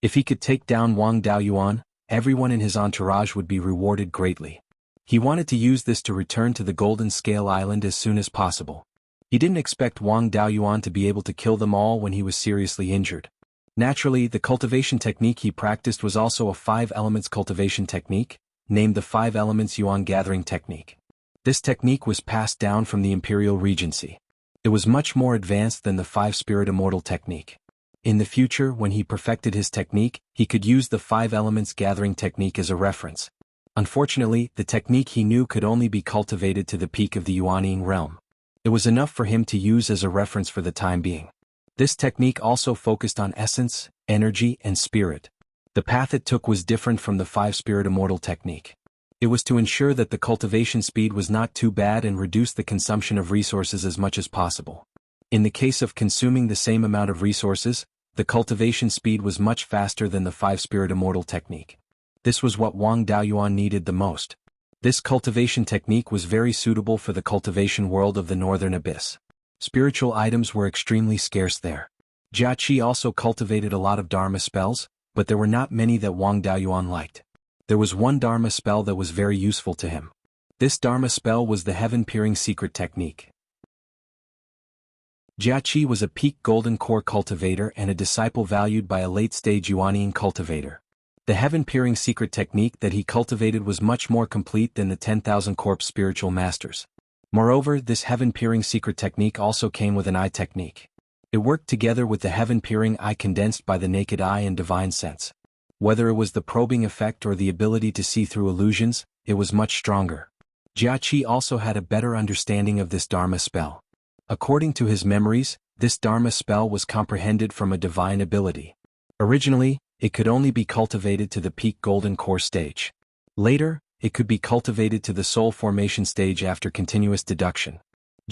If he could take down Wang Daoyuan, everyone in his entourage would be rewarded greatly. He wanted to use this to return to the Golden Scale Island as soon as possible. He didn't expect Wang Daoyuan to be able to kill them all when he was seriously injured. Naturally, the cultivation technique he practiced was also a 5 elements cultivation technique, named the 5 elements Yuan gathering technique. This technique was passed down from the Imperial Regency. It was much more advanced than the 5 spirit immortal technique. In the future, when he perfected his technique, he could use the 5 elements gathering technique as a reference. Unfortunately, the technique he knew could only be cultivated to the peak of the Yuanying realm. It was enough for him to use as a reference for the time being. This technique also focused on essence, energy, and spirit. The path it took was different from the 5 spirit immortal technique. It was to ensure that the cultivation speed was not too bad and reduce the consumption of resources as much as possible. In the case of consuming the same amount of resources, the cultivation speed was much faster than the 5 spirit immortal technique. This was what Wang Daoyuan needed the most. This cultivation technique was very suitable for the cultivation world of the Northern Abyss. Spiritual items were extremely scarce there. Jia Qi also cultivated a lot of Dharma spells, but there were not many that Wang Daoyuan liked. There was one Dharma spell that was very useful to him. This Dharma spell was the Heaven-Peering Secret Technique. Jia Qi was a peak golden core cultivator and a disciple valued by a late-stage Yuanying cultivator. The Heaven-Peering Secret Technique that he cultivated was much more complete than the 10,000 Corpse spiritual masters. Moreover, this Heaven-Peering Secret Technique also came with an eye technique. It worked together with the Heaven-Peering Eye condensed by the naked eye and divine sense. Whether it was the probing effect or the ability to see through illusions, it was much stronger. Jia Qi also had a better understanding of this Dharma spell. According to his memories, this Dharma spell was comprehended from a divine ability. Originally, it could only be cultivated to the peak golden core stage. Later, it could be cultivated to the soul formation stage after continuous deduction.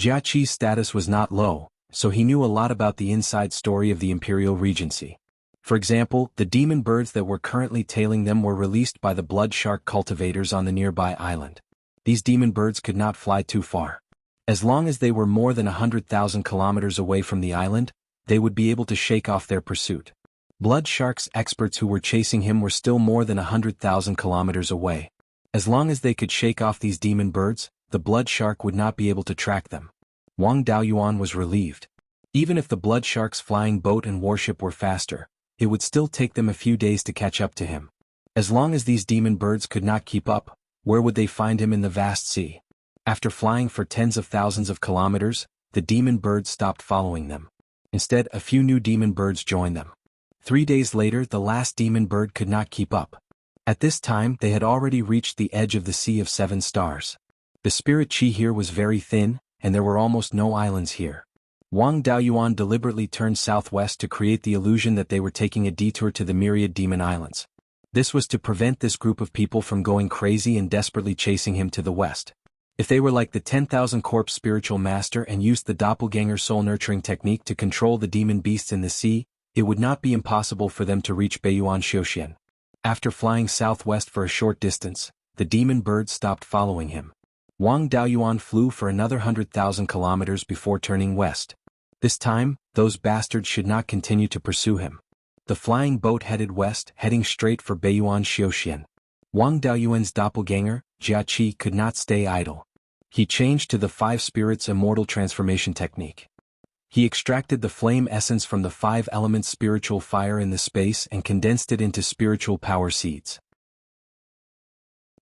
Jia Qi's status was not low, so he knew a lot about the inside story of the Imperial Regency. For example, the demon birds that were currently tailing them were released by the blood shark cultivators on the nearby island. These demon birds could not fly too far. As long as they were more than 100,000 kilometers away from the island, they would be able to shake off their pursuit. Blood sharks experts who were chasing him were still more than 100,000 kilometers away. As long as they could shake off these demon birds, the blood shark would not be able to track them. Wang Daoyuan was relieved. Even if the blood shark's flying boat and warship were faster, it would still take them a few days to catch up to him. As long as these demon birds could not keep up, where would they find him in the vast sea? After flying for tens of thousands of kilometers, the demon birds stopped following them. Instead, a few new demon birds joined them. 3 days later, the last demon bird could not keep up. At this time, they had already reached the edge of the Sea of Seven Stars. The spirit chi here was very thin, and there were almost no islands here. Wang Daoyuan deliberately turned southwest to create the illusion that they were taking a detour to the myriad demon islands. This was to prevent this group of people from going crazy and desperately chasing him to the west. If they were like the 10,000 Corpse spiritual master and used the doppelganger soul nurturing technique to control the demon beasts in the sea, it would not be impossible for them to reach Beiyuan Xiuxian. After flying southwest for a short distance, the demon birds stopped following him. Wang Daoyuan flew for another 100,000 kilometers before turning west. This time, those bastards should not continue to pursue him. The flying boat headed west, heading straight for Beiyuan Xiuxian. Wang Daoyuan's doppelganger, Jia Qi, could not stay idle. He changed to the 5 spirits immortal transformation technique. He extracted the flame essence from the 5 elements spiritual fire in the space and condensed it into spiritual power seeds.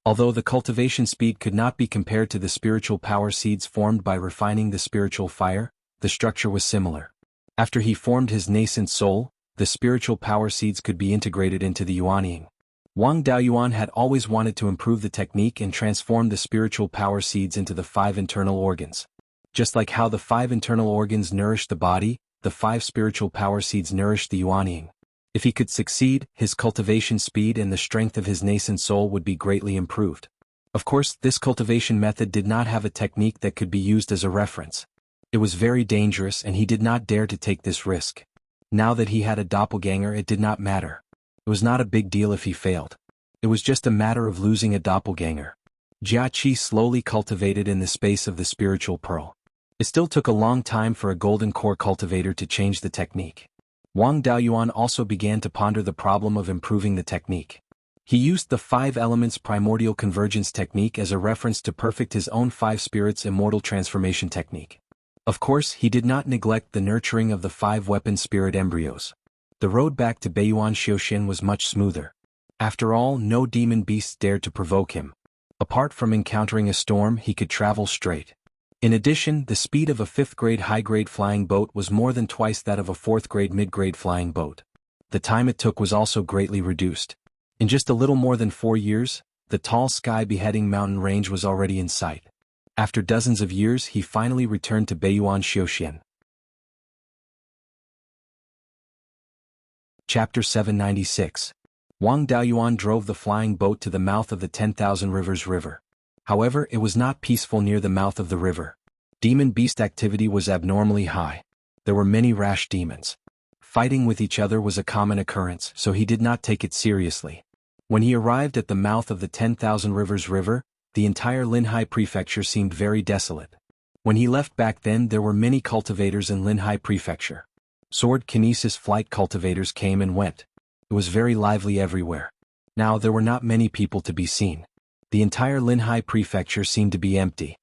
Although the cultivation speed could not be compared to the spiritual power seeds formed by refining the spiritual fire, the structure was similar. After he formed his nascent soul, the spiritual power seeds could be integrated into the Yuanying. Wang Daoyuan had always wanted to improve the technique and transform the spiritual power seeds into the 5 internal organs. Just like how the 5 internal organs nourish the body, the 5 spiritual power seeds nourish the Yuanying. If he could succeed, his cultivation speed and the strength of his nascent soul would be greatly improved. Of course, this cultivation method did not have a technique that could be used as a reference. It was very dangerous and he did not dare to take this risk. Now that he had a doppelganger, it did not matter. It was not a big deal if he failed. It was just a matter of losing a doppelganger. Jia Qi slowly cultivated in the space of the spiritual pearl. It still took a long time for a golden core cultivator to change the technique. Wang Daoyuan also began to ponder the problem of improving the technique. He used the 5 elements primordial convergence technique as a reference to perfect his own 5 spirits immortal transformation technique. Of course, he did not neglect the nurturing of the 5 weapon spirit embryos. The road back to Beiyuan Xiuxian was much smoother. After all, no demon beasts dared to provoke him. Apart from encountering a storm, he could travel straight. In addition, the speed of a 5th grade high-grade flying boat was more than twice that of a 4th grade mid-grade flying boat. The time it took was also greatly reduced. In just a little more than 4 years, the tall sky-beheading mountain range was already in sight. After dozens of years, he finally returned to Beiyuan Xiuxian. Chapter 796. Wang Daoyuan drove the flying boat to the mouth of the 10,000 Rivers River. However, it was not peaceful near the mouth of the river. Demon beast activity was abnormally high. There were many rash demons. Fighting with each other was a common occurrence, so he did not take it seriously. When he arrived at the mouth of the 10,000 Rivers River, the entire Linhai Prefecture seemed very desolate. When he left back then, there were many cultivators in Linhai Prefecture. Sword kinesis flight cultivators came and went. It was very lively everywhere. Now there were not many people to be seen. The entire Linhai Prefecture seemed to be empty.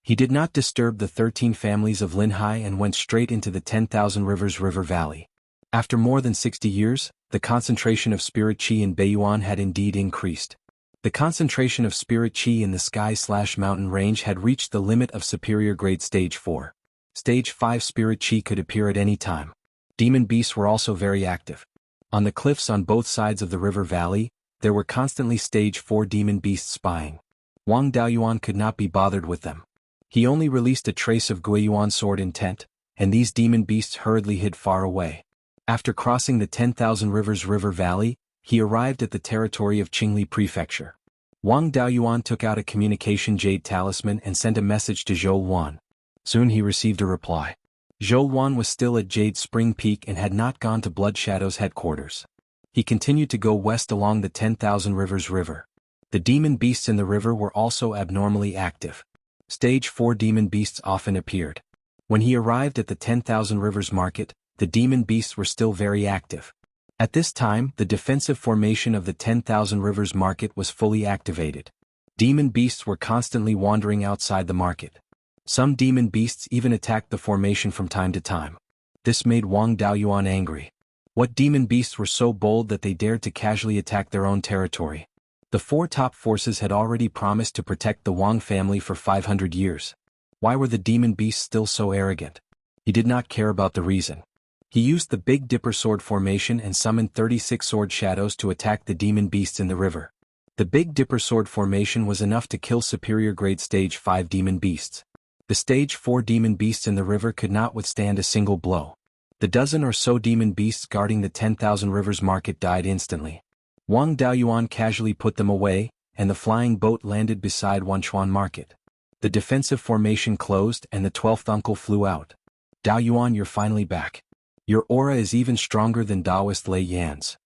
He did not disturb the 13 families of Linhai and went straight into the 10,000 Rivers River Valley. After more than 60 years, the concentration of spirit qi in Beiyuan had indeed increased. The concentration of spirit qi in the sky/mountain range had reached the limit of superior grade stage 4. Stage 5 spirit qi could appear at any time. Demon beasts were also very active. On the cliffs on both sides of the river valley, there were constantly stage 4 demon beasts spying. Wang Daoyuan could not be bothered with them. He only released a trace of Guiyuan sword intent, and these demon beasts hurriedly hid far away. After crossing the 10,000 Rivers River Valley, he arrived at the territory of Qingli Prefecture. Wang Daoyuan took out a communication jade talisman and sent a message to Zhou Luan. Soon he received a reply. Zhou Luan was still at Jade Spring Peak and had not gone to Blood Shadow's headquarters. He continued to go west along the 10,000 Rivers River. The demon beasts in the river were also abnormally active. Stage 4 demon beasts often appeared. When he arrived at the 10,000 Rivers Market, the demon beasts were still very active. At this time, the defensive formation of the 10,000 Rivers Market was fully activated. Demon beasts were constantly wandering outside the market. Some demon beasts even attacked the formation from time to time. This made Wang Daoyuan angry. What demon beasts were so bold that they dared to casually attack their own territory? The 4 top forces had already promised to protect the Wang family for 500 years. Why were the demon beasts still so arrogant? He did not care about the reason. He used the Big Dipper sword formation and summoned 36 sword shadows to attack the demon beasts in the river. The Big Dipper sword formation was enough to kill superior grade stage 5 demon beasts. The stage 4 demon beasts in the river could not withstand a single blow. The dozen or so demon beasts guarding the 10,000 Rivers Market died instantly. Wang Daoyuan casually put them away, and the flying boat landed beside Wanchuan Market. The defensive formation closed and the 12th uncle flew out. Daoyuan, you're finally back. Your aura is even stronger than Taoist Lei Yan's.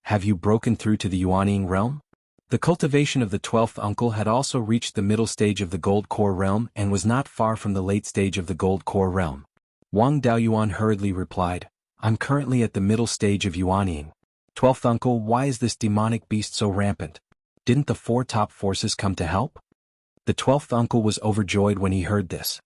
Have you broken through to the Yuanying realm? The cultivation of the 12th uncle had also reached the middle stage of the Gold Core realm and was not far from the late stage of the Gold Core realm. Wang Daoyuan hurriedly replied, I'm currently at the middle stage of Yuanying. 12th uncle, why is this demonic beast so rampant? Didn't the 4 top forces come to help? The 12th uncle was overjoyed when he heard this.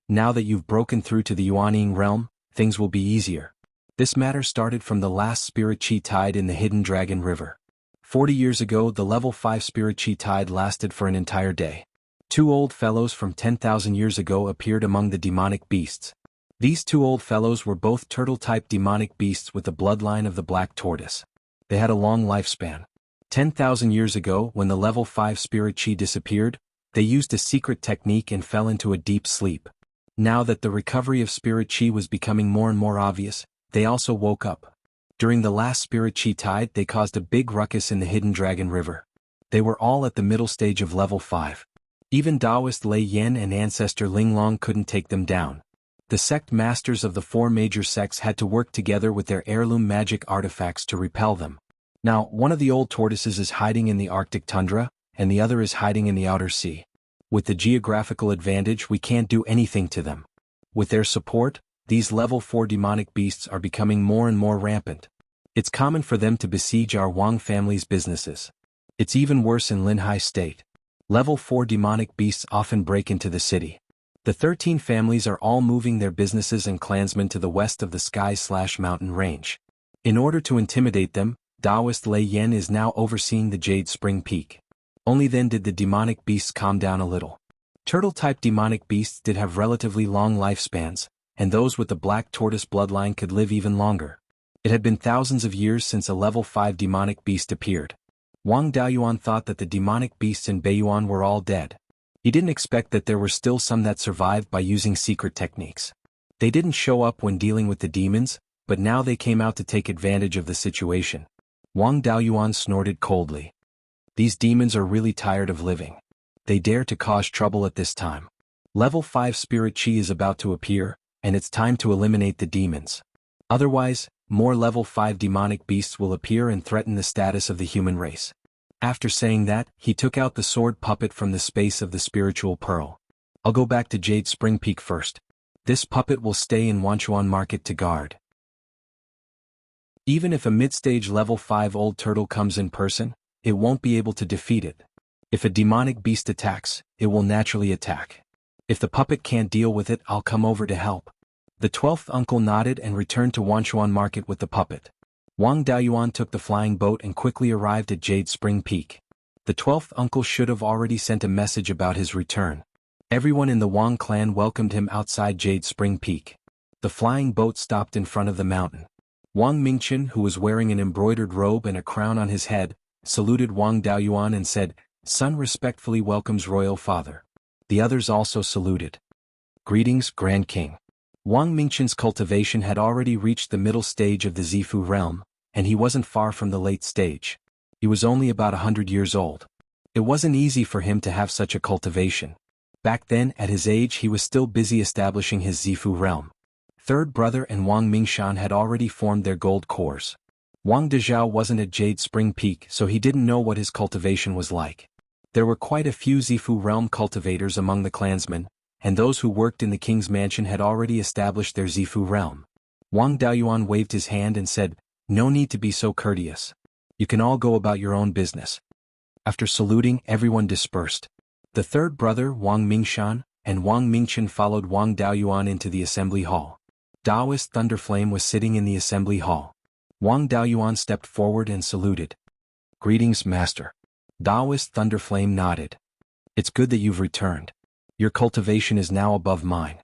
Now that you've broken through to the Yuanying realm, things will be easier. This matter started from the last spirit chi tide in the Hidden Dragon River. 40 years ago, the level 5 spirit chi tide lasted for an entire day. 2 old fellows from 10,000 years ago appeared among the demonic beasts. These 2 old fellows were both turtle-type demonic beasts with the bloodline of the black tortoise. They had a long lifespan. 10,000 years ago, when the level 5 spirit chi disappeared, They used a secret technique and fell into a deep sleep. Now that the recovery of spirit chi was becoming more and more obvious, they also woke up. During the last spirit chi tide, they caused a big ruckus in the Hidden Dragon River. They were all at the middle stage of level 5. Even Taoist Lei Yen and ancestor Ling Long couldn't take them down. The sect masters of the 4 major sects had to work together with their heirloom magic artifacts to repel them. Now, one of the old tortoises is hiding in the Arctic tundra, and the other is hiding in the outer sea. With the geographical advantage, we can't do anything to them. With their support, these level 4 demonic beasts are becoming more and more rampant. It's common for them to besiege our Wang family's businesses. It's even worse in Linhai State. Level 4 demonic beasts often break into the city. The 13 families are all moving their businesses and clansmen to the west of the sky/mountain range. In order to intimidate them, Taoist Lei Yen is now overseeing the Jade Spring Peak. Only then did the demonic beasts calm down a little. Turtle-type demonic beasts did have relatively long lifespans, and those with the black tortoise bloodline could live even longer. It had been thousands of years since a level 5 demonic beast appeared. Wang Daoyuan thought that the demonic beasts in Beiyuan were all dead. He didn't expect that there were still some that survived by using secret techniques. They didn't show up when dealing with the demons, but now they came out to take advantage of the situation. Wang Daoyuan snorted coldly. These demons are really tired of living. They dare to cause trouble at this time. Level 5 spirit chi is about to appear, and it's time to eliminate the demons. Otherwise, more level 5 demonic beasts will appear and threaten the status of the human race. After saying that, he took out the sword puppet from the space of the spiritual pearl. I'll go back to Jade Spring Peak first. This puppet will stay in Wanchuan Market to guard. Even if a mid-stage level 5 old turtle comes in person, it won't be able to defeat it. If a demonic beast attacks, it will naturally attack. If the puppet can't deal with it, I'll come over to help. The 12th uncle nodded and returned to Wanchuan Market with the puppet. Wang Daoyuan took the flying boat and quickly arrived at Jade Spring Peak. The 12th uncle should have already sent a message about his return. Everyone in the Wang clan welcomed him outside Jade Spring Peak. The flying boat stopped in front of the mountain. Wang Mingchen, who was wearing an embroidered robe and a crown on his head, saluted Wang Daoyuan and said, "Son respectfully welcomes royal father." The others also saluted. "Greetings, Grand King." Wang Mingchen's cultivation had already reached the middle stage of the Zifu realm, and he wasn't far from the late stage. He was only about 100 years old. It wasn't easy for him to have such a cultivation. Back then, at his age, he was still busy establishing his Zifu realm. Third brother and Wang Mingshan had already formed their gold cores. Wang Dezhao wasn't at Jade Spring Peak, so he didn't know what his cultivation was like. There were quite a few Zifu realm cultivators among the clansmen, and those who worked in the king's mansion had already established their Zifu realm. Wang Daoyuan waved his hand and said, "No need to be so courteous. You can all go about your own business." After saluting, everyone dispersed. The third brother, Wang Mingshan, and Wang Mingchen followed Wang Daoyuan into the assembly hall. Taoist Thunderflame was sitting in the assembly hall. Wang Daoyuan stepped forward and saluted. "Greetings, master." Taoist Thunderflame nodded. "It's good that you've returned. Your cultivation is now above mine.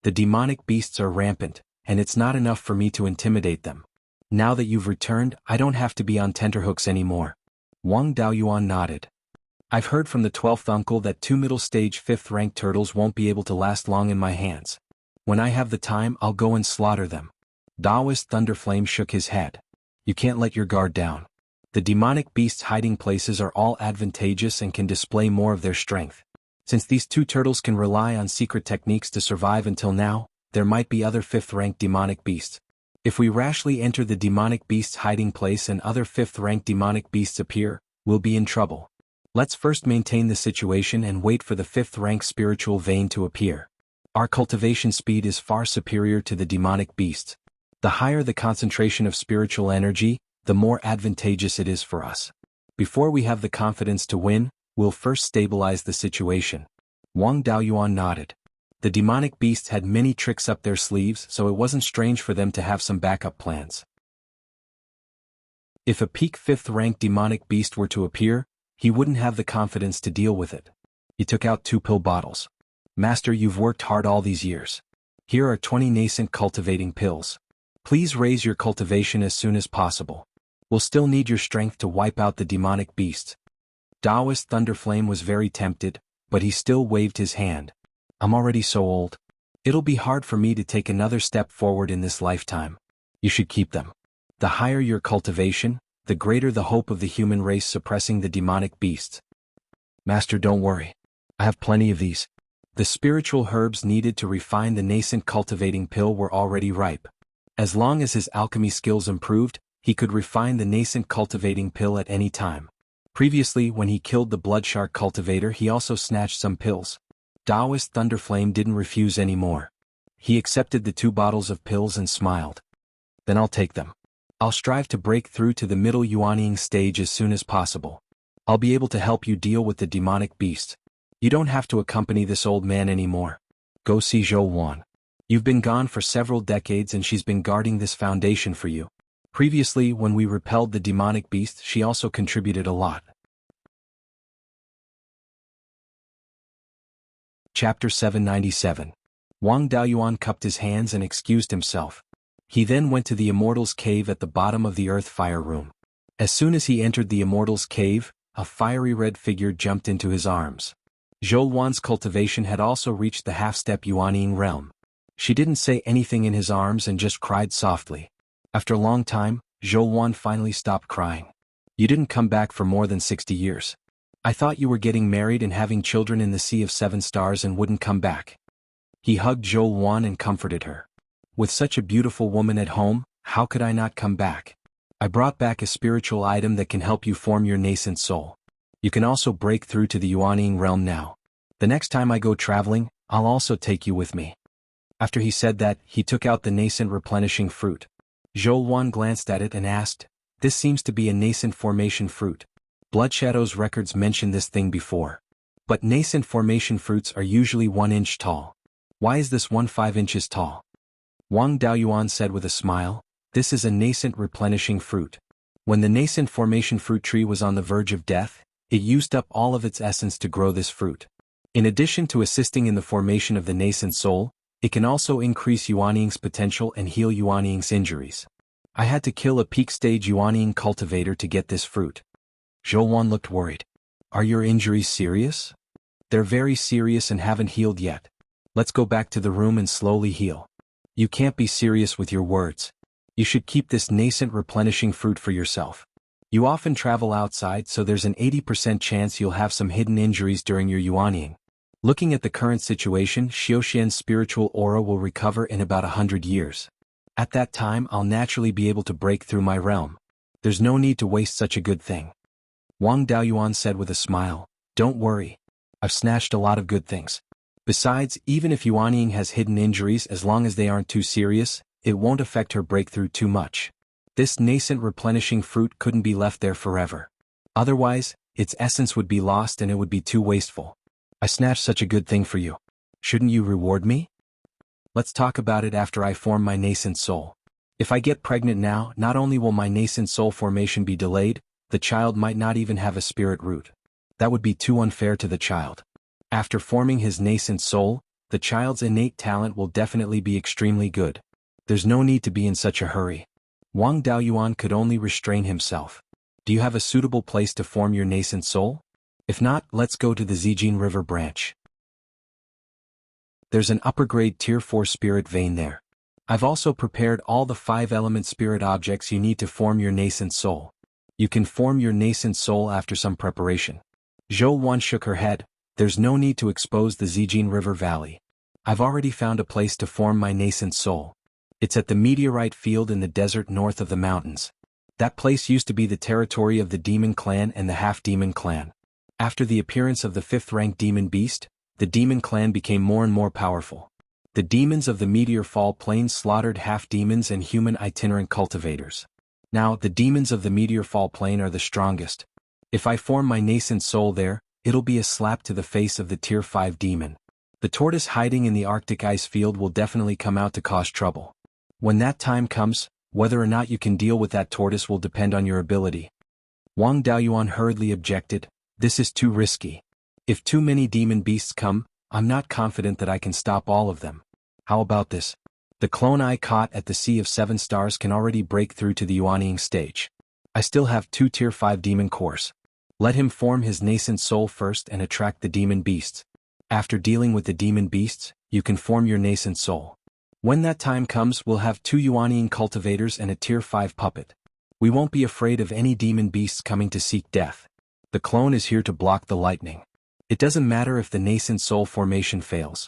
The demonic beasts are rampant, and it's not enough for me to intimidate them. Now that you've returned, I don't have to be on tenterhooks anymore." Wang Daoyuan nodded. "I've heard from the 12th uncle that 2 middle-stage 5th-ranked turtles won't be able to last long in my hands. When I have the time, I'll go and slaughter them." Taoist Thunderflame shook his head. "You can't let your guard down. The demonic beasts' hiding places are all advantageous and can display more of their strength. Since these 2 turtles can rely on secret techniques to survive until now, there might be other 5th-ranked demonic beasts. If we rashly enter the demonic beast's hiding place and other 5th-ranked demonic beasts appear, we'll be in trouble. Let's first maintain the situation and wait for the 5th-ranked spiritual vein to appear. Our cultivation speed is far superior to the demonic beasts. The higher the concentration of spiritual energy, the more advantageous it is for us. Before we have the confidence to win, we'll first stabilize the situation." Wang Daoyuan nodded. The demonic beasts had many tricks up their sleeves, so it wasn't strange for them to have some backup plans. If a peak 5th-ranked demonic beast were to appear, he wouldn't have the confidence to deal with it. He took out 2 pill bottles. "Master, you've worked hard all these years. Here are 20 nascent cultivating pills. Please raise your cultivation as soon as possible. We'll still need your strength to wipe out the demonic beasts." Taoist Thunderflame was very tempted, but he still waved his hand. I'm already so old. It'll be hard for me to take another step forward in this lifetime. You should keep them. The higher your cultivation, the greater the hope of the human race suppressing the demonic beasts. Master, don't worry. I have plenty of these. The spiritual herbs needed to refine the nascent cultivating pill were already ripe. As long as his alchemy skills improved, he could refine the nascent cultivating pill at any time. Previously, when he killed the bloodshark cultivator, he also snatched some pills. Taoist Thunderflame didn't refuse anymore. He accepted the 2 bottles of pills and smiled. Then I'll take them. I'll strive to break through to the middle Yuanying stage as soon as possible. I'll be able to help you deal with the demonic beast. You don't have to accompany this old man anymore. Go see Zhou Wan. You've been gone for several decades and she's been guarding this foundation for you. Previously, when we repelled the demonic beast, she also contributed a lot. Chapter 797. Wang Daoyuan cupped his hands and excused himself. He then went to the Immortal's cave at the bottom of the earth fire room. As soon as he entered the Immortal's cave, a fiery red figure jumped into his arms. Zhou Wan's cultivation had also reached the half-step Yuanying realm. She didn't say anything in his arms and just cried softly. After a long time, Zhou Wan finally stopped crying. You didn't come back for more than 60 years. I thought you were getting married and having children in the Sea of 7 Stars and wouldn't come back. He hugged Zhou Wan and comforted her. With such a beautiful woman at home, how could I not come back? I brought back a spiritual item that can help you form your nascent soul. You can also break through to the Yuanying realm now. The next time I go traveling, I'll also take you with me. After he said that, he took out the nascent replenishing fruit. Zhou Wan glanced at it and asked, "This seems to be a nascent formation fruit. Bloodshadow's records mentioned this thing before. But nascent formation fruits are usually 1 inch tall. Why is this one 5 inches tall?" Wang Daoyuan said with a smile, "This is a nascent replenishing fruit. When the nascent formation fruit tree was on the verge of death, it used up all of its essence to grow this fruit. In addition to assisting in the formation of the nascent soul, it can also increase Yuanying's potential and heal Yuanying's injuries. I had to kill a peak stage Yuanying cultivator to get this fruit." Zhou Wan looked worried. "Are your injuries serious?" "They're very serious and haven't healed yet. Let's go back to the room and slowly heal." "You can't be serious with your words. You should keep this nascent replenishing fruit for yourself. You often travel outside, so there's an 80% chance you'll have some hidden injuries during your Yuanying. Looking at the current situation, Xiuxian's spiritual aura will recover in about 100 years. At that time, I'll naturally be able to break through my realm. There's no need to waste such a good thing." Wang Daoyuan said with a smile, "Don't worry. I've snatched a lot of good things. Besides, even if Yuanying has hidden injuries, as long as they aren't too serious, it won't affect her breakthrough too much. This nascent replenishing fruit couldn't be left there forever. Otherwise, its essence would be lost and it would be too wasteful. I snatched such a good thing for you. Shouldn't you reward me? Let's talk about it after I form my nascent soul. If I get pregnant now, not only will my nascent soul formation be delayed, the child might not even have a spirit root. That would be too unfair to the child. After forming his nascent soul, the child's innate talent will definitely be extremely good. There's no need to be in such a hurry." Wang Daoyuan could only restrain himself. "Do you have a suitable place to form your nascent soul? If not, let's go to the Zijin River branch. There's an upper-grade Tier 4 spirit vein there. I've also prepared all the 5-element spirit objects you need to form your nascent soul. You can form your nascent soul after some preparation." Zhou Wan shook her head. "There's no need to expose the Zijin River Valley. I've already found a place to form my nascent soul. It's at the meteorite field in the desert north of the mountains. That place used to be the territory of the Demon Clan and the Half-Demon Clan. After the appearance of the 5th-ranked demon beast, the Demon Clan became more and more powerful. The demons of the Meteor Fall Plains slaughtered half-demons and human itinerant cultivators. Now, the demons of the Meteor Fall Plain are the strongest. If I form my nascent soul there, it'll be a slap to the face of the Tier 5 demon. The tortoise hiding in the Arctic ice field will definitely come out to cause trouble. When that time comes, whether or not you can deal with that tortoise will depend on your ability." Wang Daoyuan hurriedly objected, "This is too risky. If too many demon beasts come, I'm not confident that I can stop all of them. How about this? The clone I caught at the Sea of 7 Stars can already break through to the Yuanying stage. I still have 2 Tier 5 demon cores. Let him form his nascent soul first and attract the demon beasts. After dealing with the demon beasts, you can form your nascent soul. When that time comes, we'll have 2 Yuanian cultivators and a tier 5 puppet. We won't be afraid of any demon beasts coming to seek death. The clone is here to block the lightning. It doesn't matter if the nascent soul formation fails.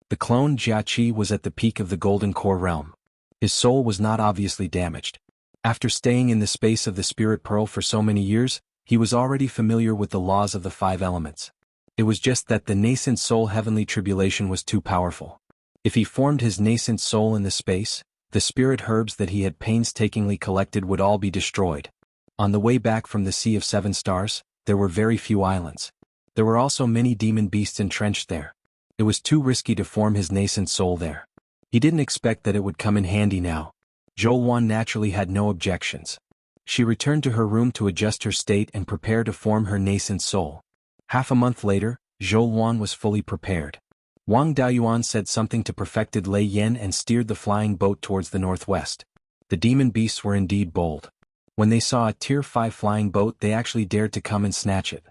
The clone Jiaqi was at the peak of the Golden Core realm. His soul was not obviously damaged. After staying in the space of the Spirit Pearl for so many years, he was already familiar with the laws of the 5 elements. It was just that the nascent soul heavenly tribulation was too powerful. If he formed his nascent soul in the space, the spirit herbs that he had painstakingly collected would all be destroyed. On the way back from the Sea of 7 Stars, there were very few islands. There were also many demon beasts entrenched there. It was too risky to form his nascent soul there. He didn't expect that it would come in handy now. Zhou naturally had no objections. She returned to her room to adjust her state and prepare to form her nascent soul. Half a month later, Zhou was fully prepared. Wang Daoyuan said something to perfected Lei Yan and steered the flying boat towards the northwest. The demon beasts were indeed bold. When they saw a tier 5 flying boat, they actually dared to come and snatch it.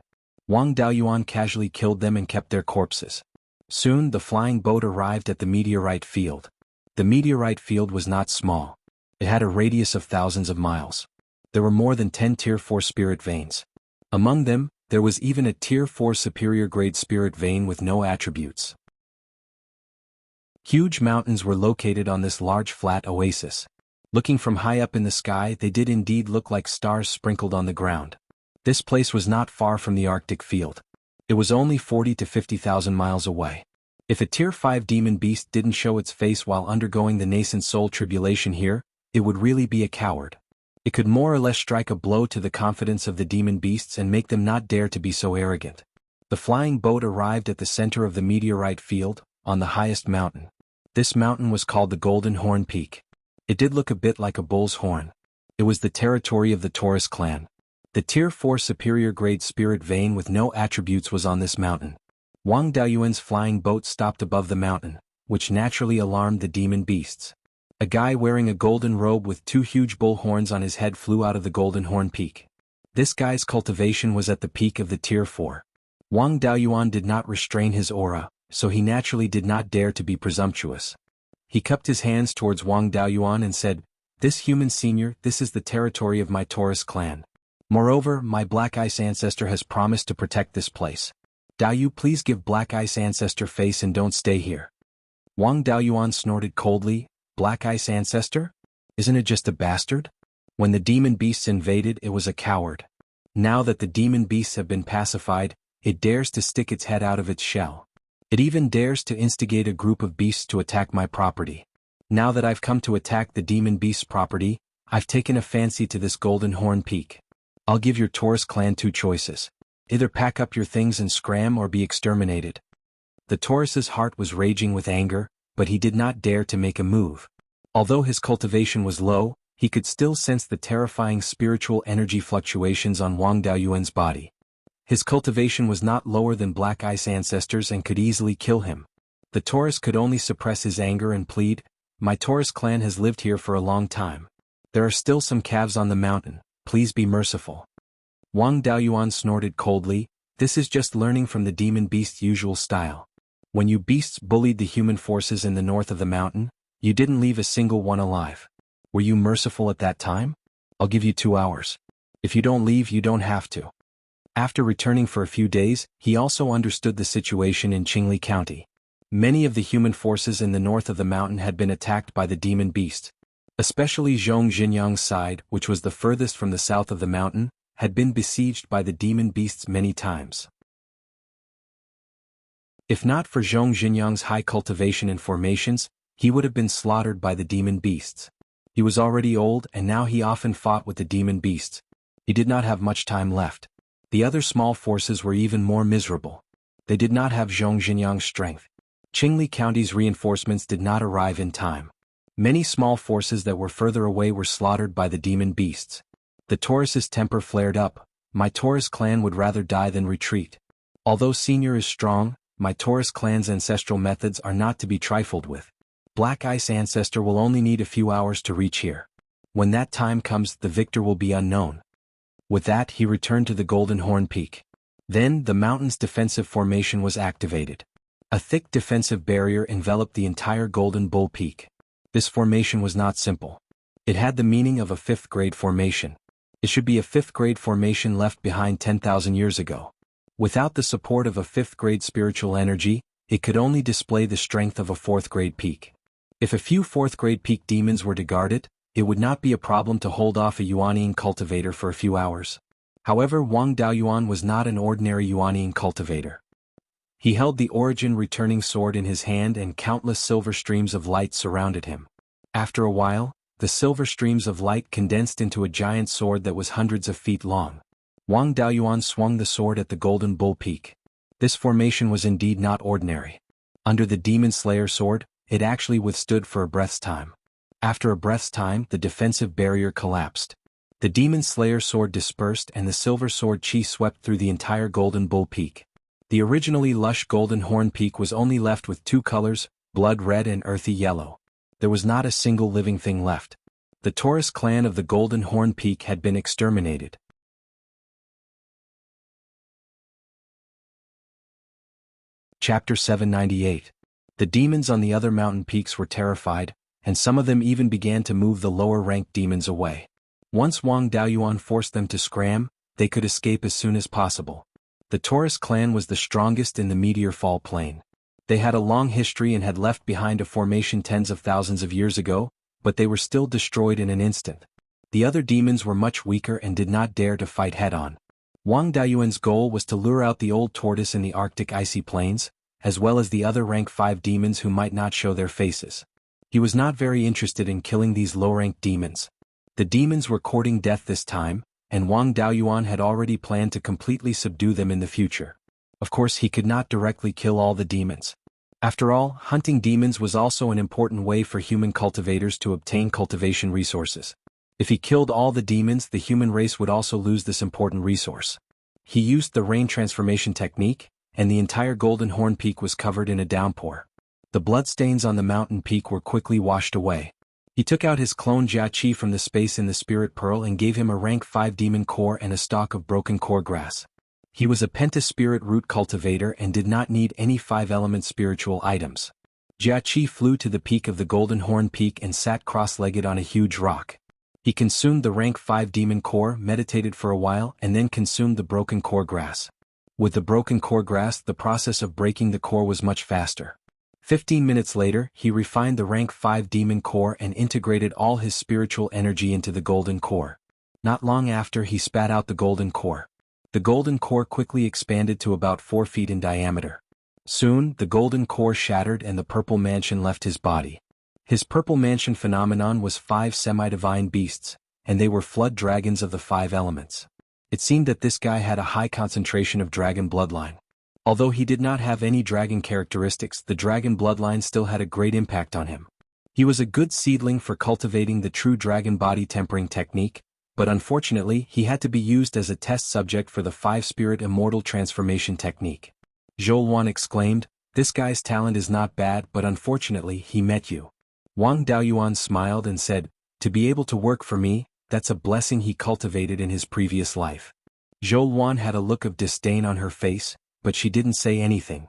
Wang Daoyuan casually killed them and kept their corpses. Soon the flying boat arrived at the meteorite field. The meteorite field was not small. It had a radius of thousands of miles. There were more than 10 tier 4 spirit veins. Among them, there was even a tier 4 superior grade spirit vein with no attributes. Huge mountains were located on this large flat oasis. Looking from high up in the sky, they did indeed look like stars sprinkled on the ground. This place was not far from the Arctic field. It was only 40 to 50,000 miles away. If a tier 5 demon beast didn't show its face while undergoing the nascent soul tribulation here, it would really be a coward. It could more or less strike a blow to the confidence of the demon beasts and make them not dare to be so arrogant. The flying boat arrived at the center of the meteorite field, on the highest mountain. This mountain was called the Golden Horn Peak. It did look a bit like a bull's horn. It was the territory of the Taurus clan. The tier 4 superior grade spirit vein with no attributes was on this mountain. Wang Daoyuan's flying boat stopped above the mountain, which naturally alarmed the demon beasts. A guy wearing a golden robe with 2 huge bull horns on his head flew out of the Golden Horn Peak. This guy's cultivation was at the peak of the tier 4. Wang Daoyuan did not restrain his aura, so he naturally did not dare to be presumptuous. He cupped his hands towards Wang Daoyuan and said, "This human senior, this is the territory of my Taurus clan. Moreover, my Black Ice ancestor has promised to protect this place. Daoyu, please give Black Ice ancestor face and don't stay here." Wang Daoyuan snorted coldly, "Black Ice ancestor? Isn't it just a bastard?" When the demon beasts invaded, it was a coward. Now that the demon beasts have been pacified, it dares to stick its head out of its shell. It even dares to instigate a group of beasts to attack my property. Now that I've come to attack the demon beast's property, I've taken a fancy to this Golden Horn Peak. I'll give your Taurus clan 2 choices. Either pack up your things and scram or be exterminated. The Taurus's heart was raging with anger, but he did not dare to make a move. Although his cultivation was low, he could still sense the terrifying spiritual energy fluctuations on Wang Daoyuan's body. His cultivation was not lower than Black Ice ancestors and could easily kill him. The Taurus could only suppress his anger and plead, "My Taurus clan has lived here for a long time. There are still some calves on the mountain, please be merciful." Wang Daoyuan snorted coldly, "This is just learning from the demon beast's usual style. When you beasts bullied the human forces in the north of the mountain, you didn't leave a single one alive. Were you merciful at that time? I'll give you 2 hours. If you don't leave, you don't have to." After returning for a few days, he also understood the situation in Qingli County. Many of the human forces in the north of the mountain had been attacked by the demon beast. Especially Zhong Xinyang's side, which was the furthest from the south of the mountain, had been besieged by the demon beasts many times. If not for Zhong Xinyang's high cultivation and formations, he would have been slaughtered by the demon beasts. He was already old and now he often fought with the demon beasts. He did not have much time left. The other small forces were even more miserable. They did not have Zhong Xinyang's strength. Qingli County's reinforcements did not arrive in time. Many small forces that were further away were slaughtered by the demon beasts. The Taurus's temper flared up. "My Taurus clan would rather die than retreat. Although Senior is strong, my Taurus clan's ancestral methods are not to be trifled with. Black Ice ancestor will only need a few hours to reach here. When that time comes, the victor will be unknown." With that, he returned to the Golden Horn Peak. Then, the mountain's defensive formation was activated. A thick defensive barrier enveloped the entire Golden Bull Peak. This formation was not simple. It had the meaning of a fifth-grade formation. It should be a fifth-grade formation left behind 10,000 years ago. Without the support of a fifth-grade spiritual energy, it could only display the strength of a fourth-grade peak. If a few fourth-grade peak demons were to guard it, it would not be a problem to hold off a Yuanian cultivator for a few hours. However, Wang Daoyuan was not an ordinary Yuanian cultivator. He held the origin-returning sword in his hand and countless silver streams of light surrounded him. After a while, the silver streams of light condensed into a giant sword that was hundreds of feet long. Wang Daoyuan swung the sword at the Golden Bull Peak. This formation was indeed not ordinary. Under the Demon Slayer sword, it actually withstood for a breath's time. After a breath's time, the defensive barrier collapsed. The Demon Slayer sword dispersed and the silver sword chi swept through the entire Golden Bull Peak. The originally lush Golden Horn Peak was only left with two colors, blood red and earthy yellow. There was not a single living thing left. The Taurus clan of the Golden Horn Peak had been exterminated. Chapter 798. The demons on the other mountain peaks were terrified, and some of them even began to move the lower-ranked demons away. Once Wang Daoyuan forced them to scram, they could escape as soon as possible. The Taurus clan was the strongest in the Meteor Fall Plain. They had a long history and had left behind a formation tens of thousands of years ago, but they were still destroyed in an instant. The other demons were much weaker and did not dare to fight head-on. Wang Daoyuan's goal was to lure out the old tortoise in the Arctic icy plains, as well as the other rank 5 demons who might not show their faces. He was not very interested in killing these low-ranked demons. The demons were courting death this time, and Wang Daoyuan had already planned to completely subdue them in the future. Of course, he could not directly kill all the demons. After all, hunting demons was also an important way for human cultivators to obtain cultivation resources. If he killed all the demons, the human race would also lose this important resource. He used the rain transformation technique, and the entire Golden Horn Peak was covered in a downpour. The bloodstains on the mountain peak were quickly washed away. He took out his clone Jia from the space in the Spirit Pearl and gave him a rank 5 demon core and a stalk of broken core grass. He was a penta-spirit root cultivator and did not need any 5-element spiritual items. Jia flew to the peak of the Golden Horn Peak and sat cross-legged on a huge rock. He consumed the rank 5 demon core, meditated for a while, and then consumed the broken core grass. With the broken core grass, the process of breaking the core was much faster. 15 minutes later, he refined the rank 5 demon core and integrated all his spiritual energy into the golden core. Not long after, he spat out the golden core. The golden core quickly expanded to about 4 feet in diameter. Soon, the golden core shattered and the purple mansion left his body. His purple mansion phenomenon was 5 semi-divine beasts, and they were flood dragons of the 5 elements. It seemed that this guy had a high concentration of dragon bloodline. Although he did not have any dragon characteristics, the dragon bloodline still had a great impact on him. He was a good seedling for cultivating the true dragon body tempering technique, but unfortunately he had to be used as a test subject for the 5-spirit immortal transformation technique. Zhou exclaimed, "This guy's talent is not bad, but unfortunately he met you." Wang Daoyuan smiled and said, "To be able to work for me, that's a blessing he cultivated in his previous life." Zhou had a look of disdain on her face, but she didn't say anything.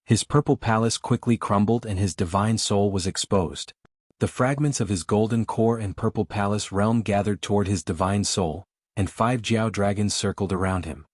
His purple palace quickly crumbled and his divine soul was exposed. The fragments of his golden core and purple palace realm gathered toward his divine soul, and 5 Jiao dragons circled around him.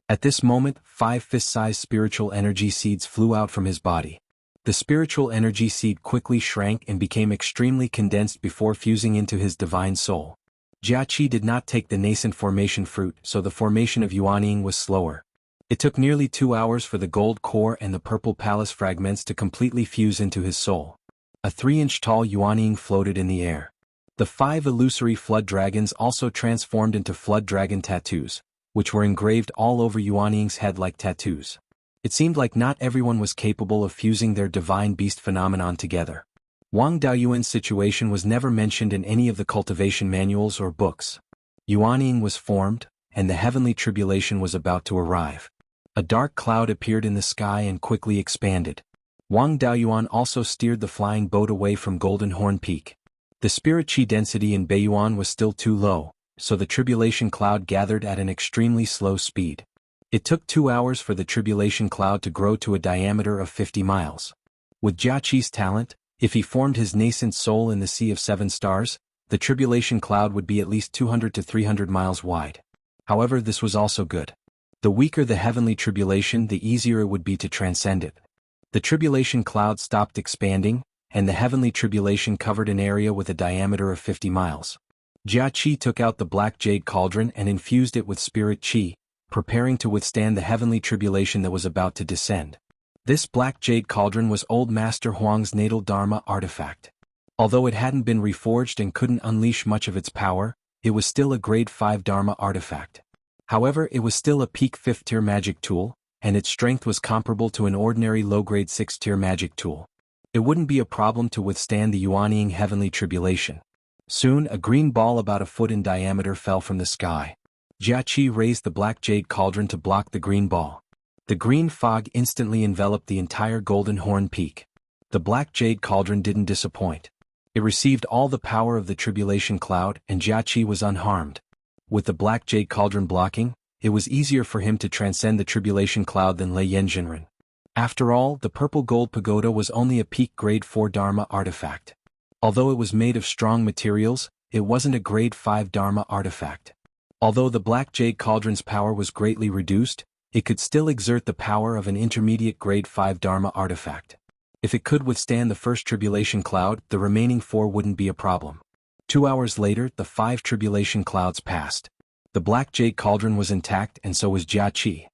At this moment, 5 fist-sized spiritual energy seeds flew out from his body. The spiritual energy seed quickly shrank and became extremely condensed before fusing into his divine soul. Jia did not take the nascent formation fruit, so the formation of Yuanying was slower. It took nearly 2 hours for the gold core and the purple palace fragments to completely fuse into his soul. A 3-inch tall Yuanying floated in the air. The 5 illusory flood dragons also transformed into flood dragon tattoos, which were engraved all over Yuanying's head like tattoos. It seemed like not everyone was capable of fusing their divine beast phenomenon together. Wang Daoyuan's situation was never mentioned in any of the cultivation manuals or books. Yuanying was formed, and the heavenly tribulation was about to arrive. A dark cloud appeared in the sky and quickly expanded. Wang Daoyuan also steered the flying boat away from Golden Horn Peak. The spirit chi density in Beiyuan was still too low, so the tribulation cloud gathered at an extremely slow speed. It took 2 hours for the tribulation cloud to grow to a diameter of 50 miles. With Jiaqi's talent, if he formed his nascent soul in the Sea of Seven Stars, the tribulation cloud would be at least 200 to 300 miles wide. However, this was also good. The weaker the heavenly tribulation, the easier it would be to transcend it. The tribulation cloud stopped expanding, and the heavenly tribulation covered an area with a diameter of 50 miles. Jiaqi took out the black jade cauldron and infused it with spirit qi, preparing to withstand the heavenly tribulation that was about to descend. This black jade cauldron was old Master Huang's natal Dharma artifact. Although it hadn't been reforged and couldn't unleash much of its power, it was still a grade 5 Dharma artifact. However, it was still a peak 5th tier magic tool, and its strength was comparable to an ordinary low-grade 6th tier magic tool. It wouldn't be a problem to withstand the Yuanying heavenly tribulation. Soon, a green ball about a foot in diameter fell from the sky. Jiaqi raised the black jade cauldron to block the green ball. The green fog instantly enveloped the entire Golden Horn Peak. The black jade cauldron didn't disappoint. It received all the power of the tribulation cloud, and Jiaqi was unharmed. With the black jade cauldron blocking, it was easier for him to transcend the tribulation cloud than Lei Yanjinren. After all, the purple gold pagoda was only a peak grade 4 Dharma artifact. Although it was made of strong materials, it wasn't a grade 5 Dharma artifact. Although the black jade cauldron's power was greatly reduced, it could still exert the power of an intermediate grade 5 Dharma artifact. If it could withstand the first tribulation cloud, the remaining 4 wouldn't be a problem. 2 hours later, the 5 tribulation clouds passed. The black jade cauldron was intact, and so was Jiaqi.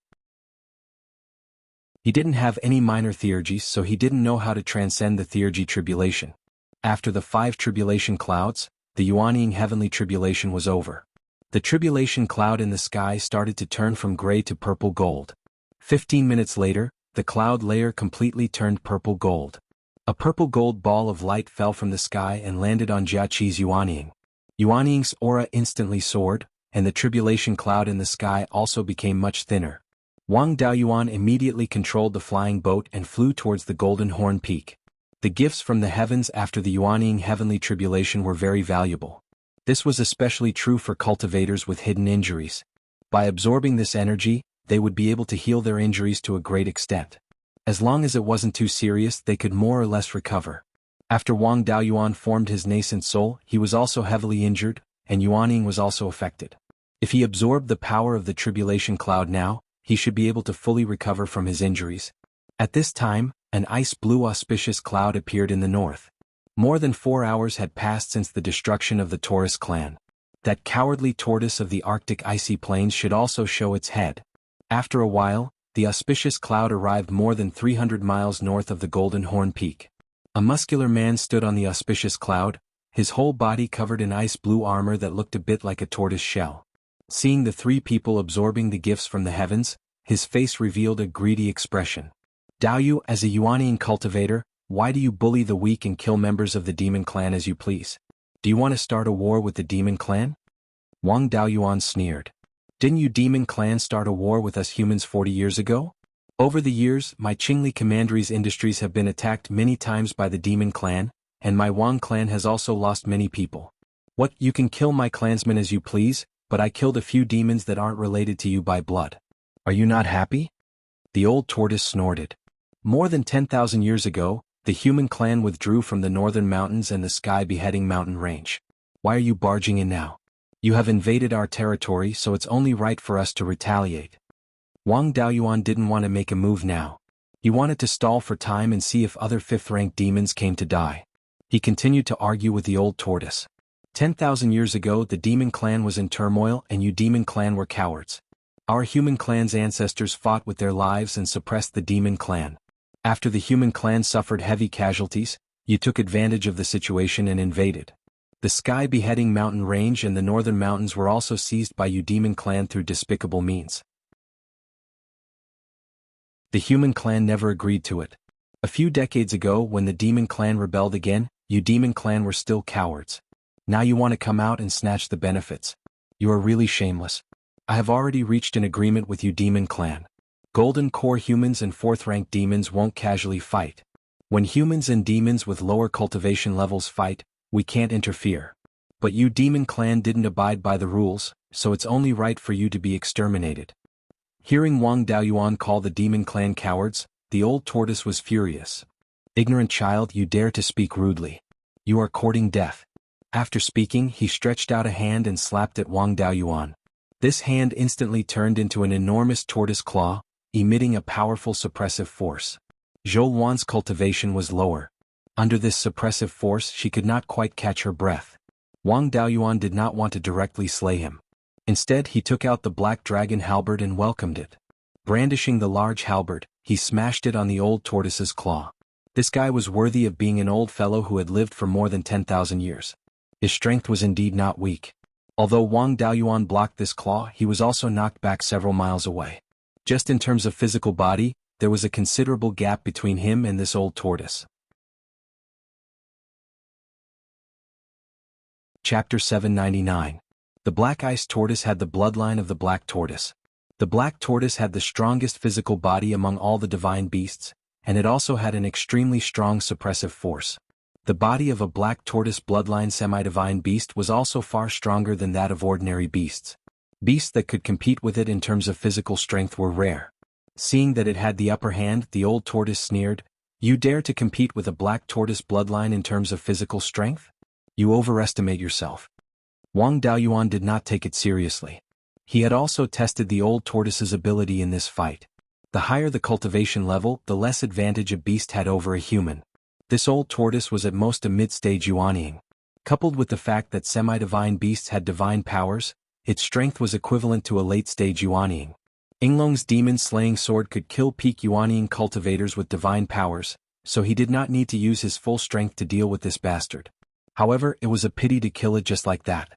He didn't have any minor theurgies, so he didn't know how to transcend the theurgy tribulation. After the 5 tribulation clouds, the Yuanying heavenly tribulation was over. The tribulation cloud in the sky started to turn from gray to purple gold. 15 minutes later, the cloud layer completely turned purple gold. A purple gold ball of light fell from the sky and landed on Jiaqi's Yuanying. Yuanying's aura instantly soared, and the tribulation cloud in the sky also became much thinner. Wang Daoyuan immediately controlled the flying boat and flew towards the Golden Horn Peak. The gifts from the heavens after the Yuanying heavenly tribulation were very valuable. This was especially true for cultivators with hidden injuries. By absorbing this energy, they would be able to heal their injuries to a great extent. As long as it wasn't too serious, they could more or less recover. After Wang Daoyuan formed his nascent soul, he was also heavily injured, and Yuanying was also affected. If he absorbed the power of the tribulation cloud now, he should be able to fully recover from his injuries. At this time, an ice-blue auspicious cloud appeared in the north. More than 4 hours had passed since the destruction of the Taurus clan. That cowardly tortoise of the Arctic icy plains should also show its head. After a while, the auspicious cloud arrived more than 300 miles north of the Golden Horn Peak. A muscular man stood on the auspicious cloud, his whole body covered in ice-blue armor that looked a bit like a tortoise shell. Seeing the 3 people absorbing the gifts from the heavens, his face revealed a greedy expression. Daoyu, as a Yuanying cultivator, why do you bully the weak and kill members of the demon clan as you please? Do you want to start a war with the demon clan? Wang Daoyuan sneered. Didn't you demon clan start a war with us humans 40 years ago? Over the years, my Qingli Commandery's industries have been attacked many times by the demon clan, and my Wang clan has also lost many people. What, you can kill my clansmen as you please, but I killed a few demons that aren't related to you by blood. Are you not happy? The old tortoise snorted. More than 10,000 years ago, the human clan withdrew from the northern mountains and the sky-beheading mountain range. Why are you barging in now? You have invaded our territory, so it's only right for us to retaliate. Wang Daoyuan didn't want to make a move now. He wanted to stall for time and see if other 5th-rank demons came to die. He continued to argue with the old tortoise. 10,000 years ago, the demon clan was in turmoil and you demon clan were cowards. Our human clan's ancestors fought with their lives and suppressed the demon clan. After the human clan suffered heavy casualties, you took advantage of the situation and invaded. The sky-beheading mountain range and the northern mountains were also seized by you demon clan through despicable means. The human clan never agreed to it. A few decades ago, when the demon clan rebelled again, you demon clan were still cowards. Now you want to come out and snatch the benefits. You are really shameless. I have already reached an agreement with you demon clan. Golden core humans and 4th-rank demons won't casually fight. When humans and demons with lower cultivation levels fight, we can't interfere. But you demon clan didn't abide by the rules, so it's only right for you to be exterminated. Hearing Wang Daoyuan call the demon clan cowards, the old tortoise was furious. Ignorant child, you dare to speak rudely. You are courting death. After speaking, he stretched out a hand and slapped at Wang Daoyuan. This hand instantly turned into an enormous tortoise claw, emitting a powerful suppressive force. Zhou Wan's cultivation was lower. Under this suppressive force she could not quite catch her breath. Wang Daoyuan did not want to directly slay him. Instead he took out the black dragon halberd and welcomed it. Brandishing the large halberd, he smashed it on the old tortoise's claw. This guy was worthy of being an old fellow who had lived for more than 10,000 years. His strength was indeed not weak. Although Wang Daoyuan blocked this claw, he was also knocked back several miles away. Just in terms of physical body, there was a considerable gap between him and this old tortoise. Chapter 799. The Black Ice Tortoise had the bloodline of the Black Tortoise. The Black Tortoise had the strongest physical body among all the divine beasts, and it also had an extremely strong suppressive force. The body of a Black Tortoise bloodline semi-divine beast was also far stronger than that of ordinary beasts. Beasts that could compete with it in terms of physical strength were rare. Seeing that it had the upper hand, the old tortoise sneered, "You dare to compete with a Black Tortoise bloodline in terms of physical strength? You overestimate yourself." Wang Daoyuan did not take it seriously. He had also tested the old tortoise's ability in this fight. The higher the cultivation level, the less advantage a beast had over a human. This old tortoise was at most a mid-stage Yuanying. Coupled with the fact that semi-divine beasts had divine powers, its strength was equivalent to a late-stage Yuanying. Yinglong's demon-slaying sword could kill peak Yuanying cultivators with divine powers, so he did not need to use his full strength to deal with this bastard. However, it was a pity to kill it just like that.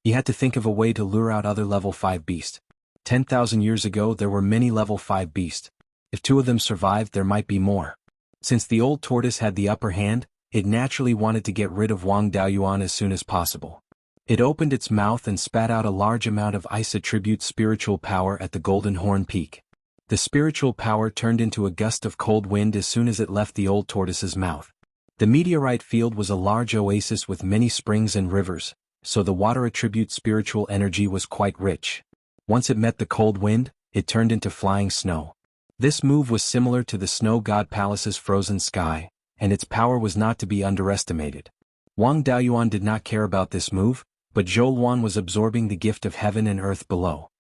He had to think of a way to lure out other level 5 beasts. 10,000 years ago there were many level 5 beasts. If 2 of them survived, there might be more. Since the old tortoise had the upper hand, it naturally wanted to get rid of Wang Daoyuan as soon as possible. It opened its mouth and spat out a large amount of ice attribute spiritual power at the Golden Horn Peak. The spiritual power turned into a gust of cold wind as soon as it left the old tortoise's mouth. The meteorite field was a large oasis with many springs and rivers, so the water attribute spiritual energy was quite rich. Once it met the cold wind, it turned into flying snow. This move was similar to the Snow God Palace's frozen sky, and its power was not to be underestimated. Wang Daoyuan did not care about this move, but Zhou Wan was absorbing the gift of heaven and earth below.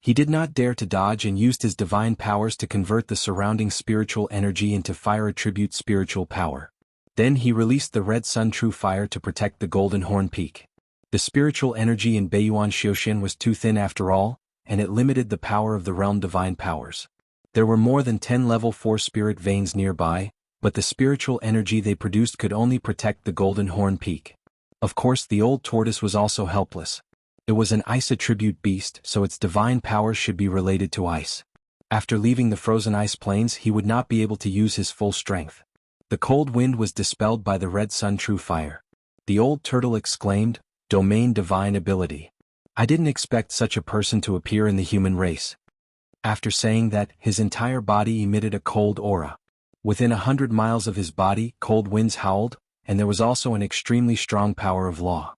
He did not dare to dodge and used his divine powers to convert the surrounding spiritual energy into fire attribute spiritual power. Then he released the Red Sun True Fire to protect the Golden Horn Peak. The spiritual energy in Beiyuan Xiuxian was too thin after all, and it limited the power of the realm divine powers. There were more than 10 level 4 spirit veins nearby, but the spiritual energy they produced could only protect the Golden Horn Peak. Of course, the old tortoise was also helpless. It was an ice attribute beast, so its divine powers should be related to ice. After leaving the frozen ice plains, he would not be able to use his full strength. The cold wind was dispelled by the Red Sun True Fire. The old turtle exclaimed, "Domain divine ability. I didn't expect such a person to appear in the human race." After saying that, his entire body emitted a cold aura. Within 100 miles of his body, cold winds howled, and there was also an extremely strong power of law.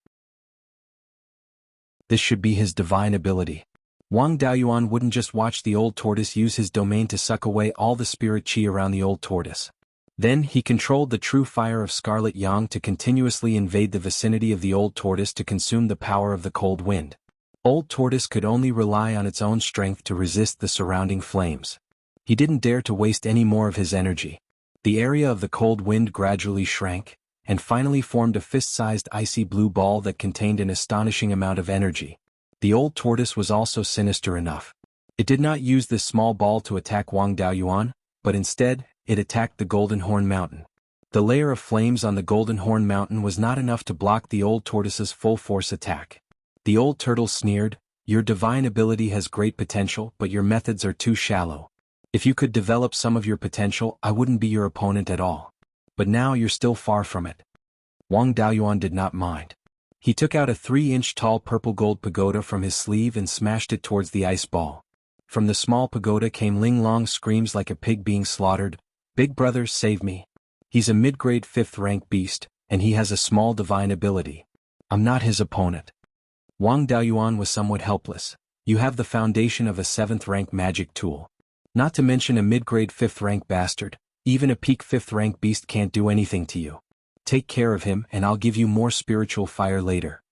This should be his divine ability. Wang Daoyuan wouldn't just watch the old tortoise use his domain to suck away all the spirit chi around the old tortoise. Then he controlled the true fire of Scarlet Yang to continuously invade the vicinity of the old tortoise to consume the power of the cold wind. Old tortoise could only rely on its own strength to resist the surrounding flames. He didn't dare to waste any more of his energy. The area of the cold wind gradually shrank, and finally formed a fist-sized icy blue ball that contained an astonishing amount of energy. The old tortoise was also sinister enough. It did not use this small ball to attack Wang Daoyuan, but instead, it attacked the Golden Horn Mountain. The layer of flames on the Golden Horn Mountain was not enough to block the old tortoise's full-force attack. The old turtle sneered, "Your divine ability has great potential, but your methods are too shallow. If you could develop some of your potential, I wouldn't be your opponent at all. But now you're still far from it." Wang Daoyuan did not mind. He took out a 3-inch tall purple gold pagoda from his sleeve and smashed it towards the ice ball. From the small pagoda came Ling Long's screams like a pig being slaughtered, "Big brother, save me. He's a mid-grade 5th rank beast, and he has a small divine ability. I'm not his opponent. Wang Daoyuan was somewhat helpless. You have the foundation of a 7th-rank magic tool. Not to mention a mid-grade 5th-rank bastard. Even a peak 5th-rank beast can't do anything to you. Take care of him and I'll give you more spiritual fire later.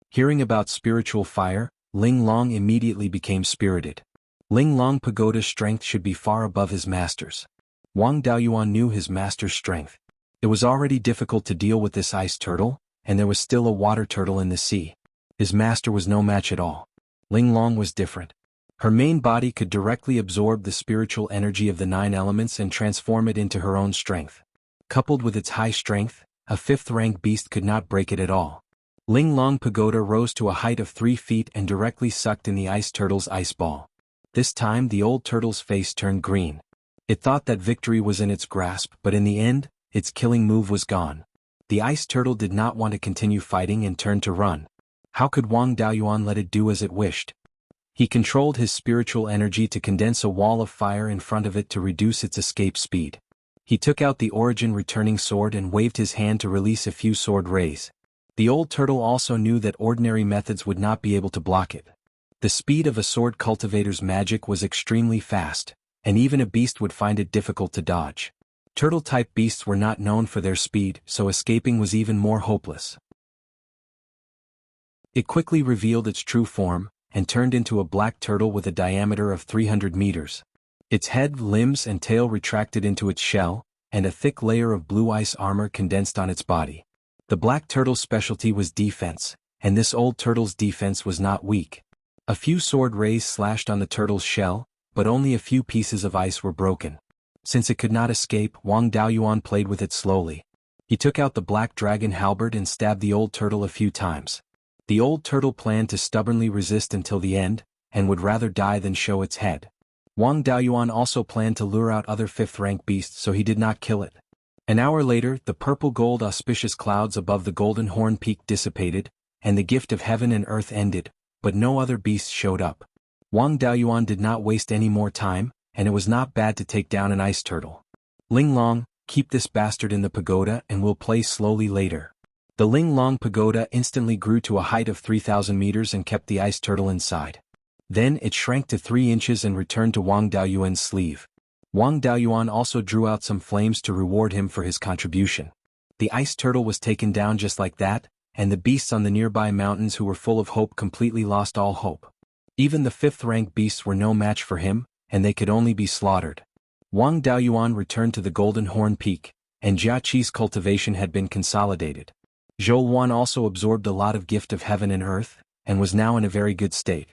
Hearing about spiritual fire, Ling Long immediately became spirited. Ling Long Pagoda's strength should be far above his master's. Wang Daoyuan knew his master's strength. It was already difficult to deal with this ice turtle, and there was still a water turtle in the sea. His master was no match at all. Ling Long was different. Her main body could directly absorb the spiritual energy of the 9 elements and transform it into her own strength. Coupled with its high strength, a 5th-rank beast could not break it at all. Ling Long Pagoda rose to a height of 3 feet and directly sucked in the ice turtle's ice ball. This time the old turtle's face turned green. It thought that victory was in its grasp, but in the end, its killing move was gone. The ice turtle did not want to continue fighting and turned to run. How could Wang Daoyuan let it do as it wished? He controlled his spiritual energy to condense a wall of fire in front of it to reduce its escape speed. He took out the origin returning sword and waved his hand to release a few sword rays. The old turtle also knew that ordinary methods would not be able to block it. The speed of a sword cultivator's magic was extremely fast, and even a beast would find it difficult to dodge. Turtle-type beasts were not known for their speed, so escaping was even more hopeless. It quickly revealed its true form, and turned into a black turtle with a diameter of 300 meters. Its head, limbs and tail retracted into its shell, and a thick layer of blue ice armor condensed on its body. The black turtle's specialty was defense, and this old turtle's defense was not weak. A few sword rays slashed on the turtle's shell, but only a few pieces of ice were broken. Since it could not escape, Wang Daoyuan played with it slowly. He took out the black dragon halberd and stabbed the old turtle a few times. The old turtle planned to stubbornly resist until the end, and would rather die than show its head. Wang Daoyuan also planned to lure out other 5th-rank beasts, so he did not kill it. An hour later, the purple-gold auspicious clouds above the Golden Horn Peak dissipated, and the gift of heaven and earth ended, but no other beasts showed up. Wang Daoyuan did not waste any more time, and it was not bad to take down an ice turtle. Ling Long, keep this bastard in the pagoda and we'll play slowly later. The Ling Long Pagoda instantly grew to a height of 3,000 meters and kept the ice turtle inside. Then it shrank to 3 inches and returned to Wang Daoyuan's sleeve. Wang Daoyuan also drew out some flames to reward him for his contribution. The ice turtle was taken down just like that, and the beasts on the nearby mountains who were full of hope completely lost all hope. Even the 5th-rank beasts were no match for him, and they could only be slaughtered. Wang Daoyuan returned to the Golden Horn Peak, and Jiaqi's cultivation had been consolidated. Zhou Wan also absorbed a lot of gift of heaven and earth, and was now in a very good state.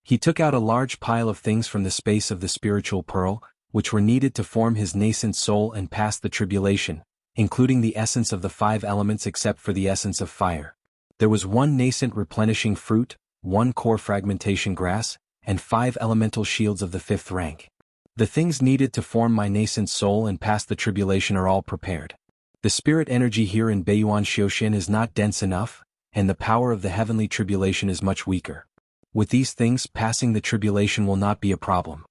He took out a large pile of things from the space of the spiritual pearl, which were needed to form his nascent soul and pass the tribulation, including the essence of the 5 elements except for the essence of fire. There was 1 nascent replenishing fruit, 1 core fragmentation grass, and 5 elemental shields of the 5th rank. The things needed to form my nascent soul and pass the tribulation are all prepared. The spirit energy here in Beiyuan Xiuxin is not dense enough, and the power of the heavenly tribulation is much weaker. With these things, passing the tribulation will not be a problem.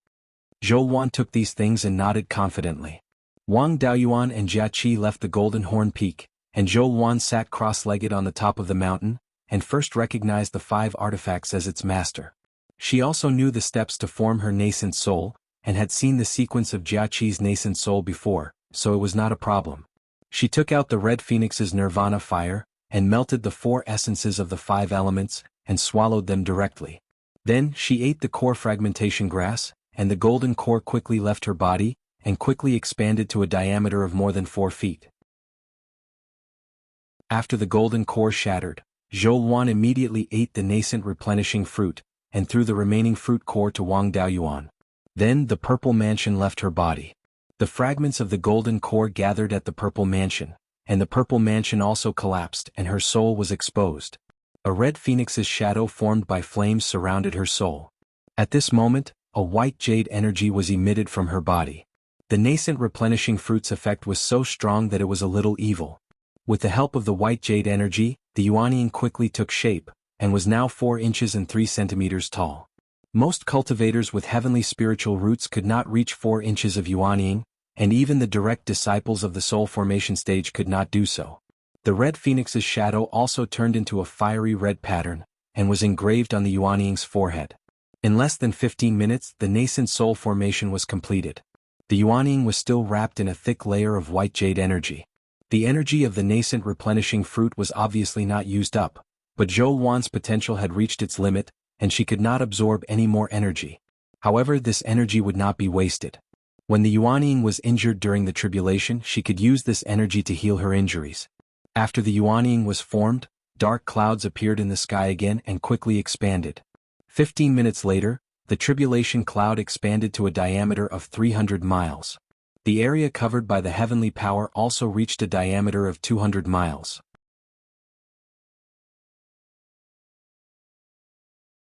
Zhou Wan took these things and nodded confidently. Wang Daoyuan and Jiaqi left the Golden Horn Peak, and Zhou Wan sat cross-legged on the top of the mountain, and first recognized the 5 artifacts as its master. She also knew the steps to form her nascent soul, and had seen the sequence of Jiaqi's nascent soul before, so it was not a problem. She took out the Red Phoenix's Nirvana fire, and melted the 4 essences of the 5 elements, and swallowed them directly. Then she ate the core fragmentation grass, and the golden core quickly left her body, and quickly expanded to a diameter of more than 4 feet. After the golden core shattered, Zhou Wan immediately ate the nascent replenishing fruit, and threw the remaining fruit core to Wang Daoyuan. Then the purple mansion left her body. The fragments of the golden core gathered at the purple mansion, and the purple mansion also collapsed and her soul was exposed. A red phoenix's shadow formed by flames surrounded her soul. At this moment, a white jade energy was emitted from her body. The nascent replenishing fruit's effect was so strong that it was a little evil. With the help of the white jade energy, the Yuanying quickly took shape, and was now 4 inches and 3 centimeters tall. Most cultivators with heavenly spiritual roots could not reach 4 inches of Yuanying, and even the direct disciples of the soul formation stage could not do so. The red phoenix's shadow also turned into a fiery red pattern, and was engraved on the Yuanying's forehead. In less than 15 minutes, the nascent soul formation was completed. The Yuanying was still wrapped in a thick layer of white jade energy. The energy of the nascent replenishing fruit was obviously not used up, but Zhou Wan's potential had reached its limit, and she could not absorb any more energy. However, this energy would not be wasted. When the Yuanying was injured during the tribulation, she could use this energy to heal her injuries. After the Yuanying was formed, dark clouds appeared in the sky again and quickly expanded. 15 minutes later, the tribulation cloud expanded to a diameter of 300 miles. The area covered by the heavenly power also reached a diameter of 200 miles.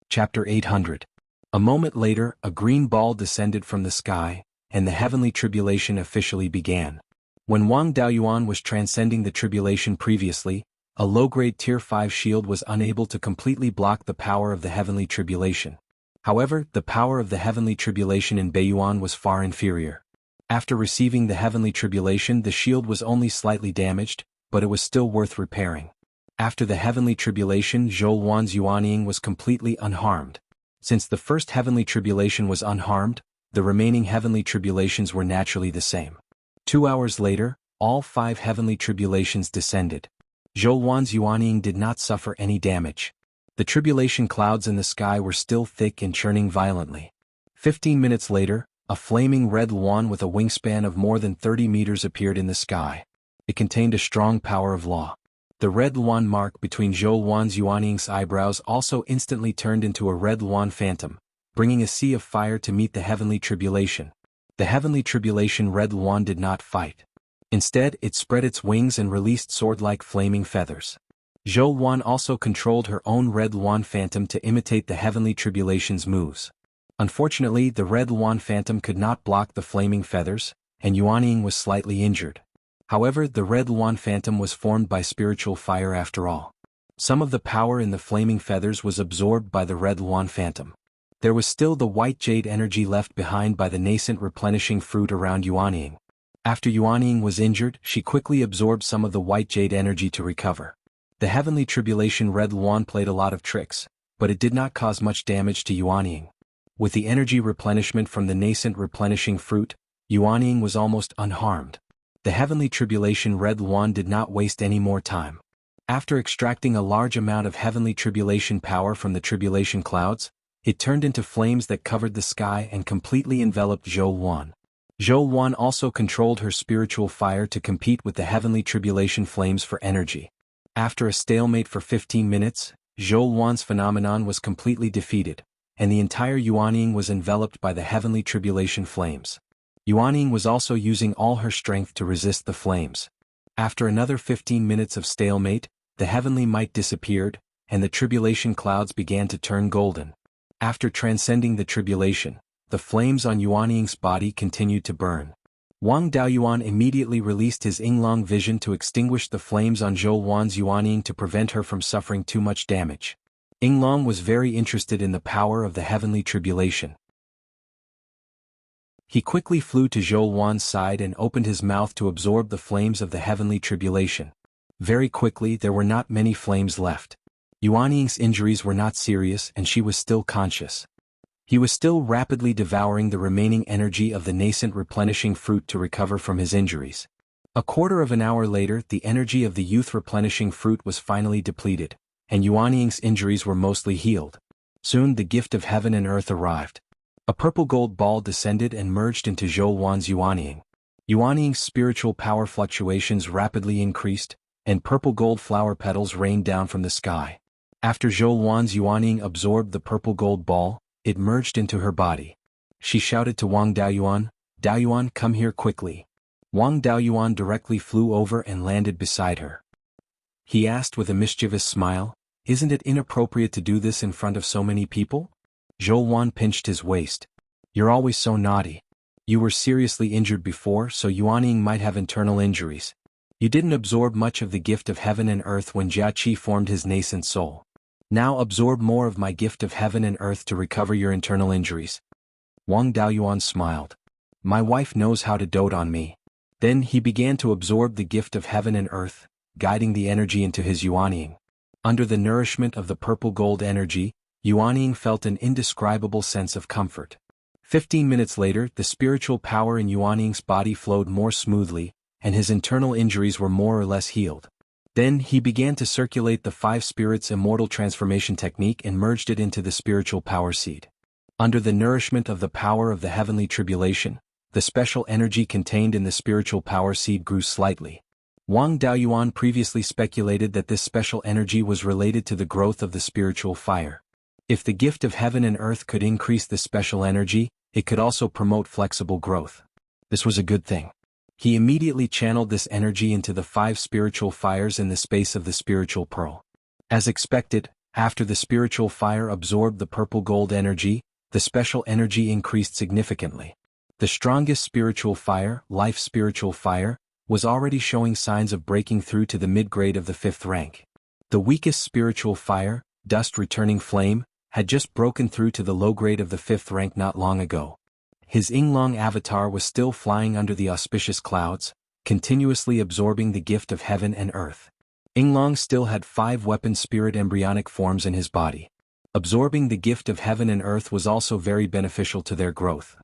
Chapter 800. A moment later, a green ball descended from the sky, and the heavenly tribulation officially began. When Wang Daoyuan was transcending the tribulation previously, a low-grade Tier 5 shield was unable to completely block the power of the heavenly tribulation. However, the power of the heavenly tribulation in Beiyuan was far inferior. After receiving the heavenly tribulation, the shield was only slightly damaged, but it was still worth repairing. After the heavenly tribulation, Zhou Wan's Yuanying was completely unharmed. Since the first heavenly tribulation was unharmed, the remaining heavenly tribulations were naturally the same. 2 hours later, all 5 heavenly tribulations descended. Zhou Wan's Yuanying did not suffer any damage. The tribulation clouds in the sky were still thick and churning violently. 15 minutes later, a flaming red luan with a wingspan of more than 30 meters appeared in the sky. It contained a strong power of law. The red luan mark between Zhou Wan's Yuanying's eyebrows also instantly turned into a red luan phantom, bringing a sea of fire to meet the heavenly tribulation. The heavenly tribulation red luan did not fight. Instead, it spread its wings and released sword-like flaming feathers. Zhou Wan also controlled her own red luan phantom to imitate the heavenly tribulation's moves. Unfortunately, the red luan phantom could not block the flaming feathers, and Yuanying was slightly injured. However, the red luan phantom was formed by spiritual fire after all. Some of the power in the flaming feathers was absorbed by the red luan phantom. There was still the white jade energy left behind by the nascent replenishing fruit around Yuanying. After Yuanying was injured, she quickly absorbed some of the white jade energy to recover. The heavenly tribulation red luan played a lot of tricks, but it did not cause much damage to Yuanying. With the energy replenishment from the nascent replenishing fruit, Yuanying was almost unharmed. The heavenly tribulation red luan did not waste any more time. After extracting a large amount of heavenly tribulation power from the tribulation clouds, it turned into flames that covered the sky and completely enveloped Zhou Wan. Zhou Wan also controlled her spiritual fire to compete with the heavenly tribulation flames for energy. After a stalemate for 15 minutes, Zhou Wan's phenomenon was completely defeated, and the entire Yuanying was enveloped by the heavenly tribulation flames. Yuanying was also using all her strength to resist the flames. After another 15 minutes of stalemate, the heavenly might disappeared, and the tribulation clouds began to turn golden. After transcending the tribulation, the flames on Yuanying's body continued to burn. Wang Daoyuan immediately released his Yinglong vision to extinguish the flames on Zhou Wan's Yuanying to prevent her from suffering too much damage. Yinglong was very interested in the power of the heavenly tribulation. He quickly flew to Zhou Wan's side and opened his mouth to absorb the flames of the heavenly tribulation. Very quickly, there were not many flames left. Yuanying's injuries were not serious and she was still conscious. He was still rapidly devouring the remaining energy of the nascent replenishing fruit to recover from his injuries. A quarter of an hour later, the energy of the youth replenishing fruit was finally depleted, and Yuanying's injuries were mostly healed. Soon the gift of heaven and earth arrived. A purple gold ball descended and merged into Zhou Wan's Yuanying. Yuanying's spiritual power fluctuations rapidly increased, and purple gold flower petals rained down from the sky. After Zhou Wan's Yuanying absorbed the purple gold ball, it merged into her body. She shouted to Wang Daoyuan, "Daoyuan, come here quickly." Wang Daoyuan directly flew over and landed beside her. He asked with a mischievous smile, "Isn't it inappropriate to do this in front of so many people?" Zhou Wan pinched his waist. "You're always so naughty. You were seriously injured before, so Yuanying might have internal injuries. You didn't absorb much of the gift of heaven and earth when Jiaqi formed his nascent soul. Now absorb more of my gift of heaven and earth to recover your internal injuries." Wang Daoyuan smiled. "My wife knows how to dote on me." Then he began to absorb the gift of heaven and earth, guiding the energy into his Yuanying. Under the nourishment of the purple gold energy, Yuanying felt an indescribable sense of comfort. 15 minutes later, the spiritual power in Yuanying's body flowed more smoothly, and his internal injuries were more or less healed. Then he began to circulate the 5 spirits' immortal transformation technique and merged it into the spiritual power seed. Under the nourishment of the power of the heavenly tribulation, the special energy contained in the spiritual power seed grew slightly. Wang Daoyuan previously speculated that this special energy was related to the growth of the spiritual fire. If the gift of heaven and earth could increase the special energy, it could also promote flexible growth. This was a good thing. He immediately channeled this energy into the 5 spiritual fires in the space of the spiritual pearl. As expected, after the spiritual fire absorbed the purple gold energy, the special energy increased significantly. The strongest spiritual fire, life spiritual fire, was already showing signs of breaking through to the mid-grade of the 5th rank. The weakest spiritual fire, dust returning flame, had just broken through to the low grade of the 5th rank not long ago. His Yinglong avatar was still flying under the auspicious clouds, continuously absorbing the gift of heaven and earth. Yinglong still had 5 weapon spirit embryonic forms in his body. Absorbing the gift of heaven and earth was also very beneficial to their growth.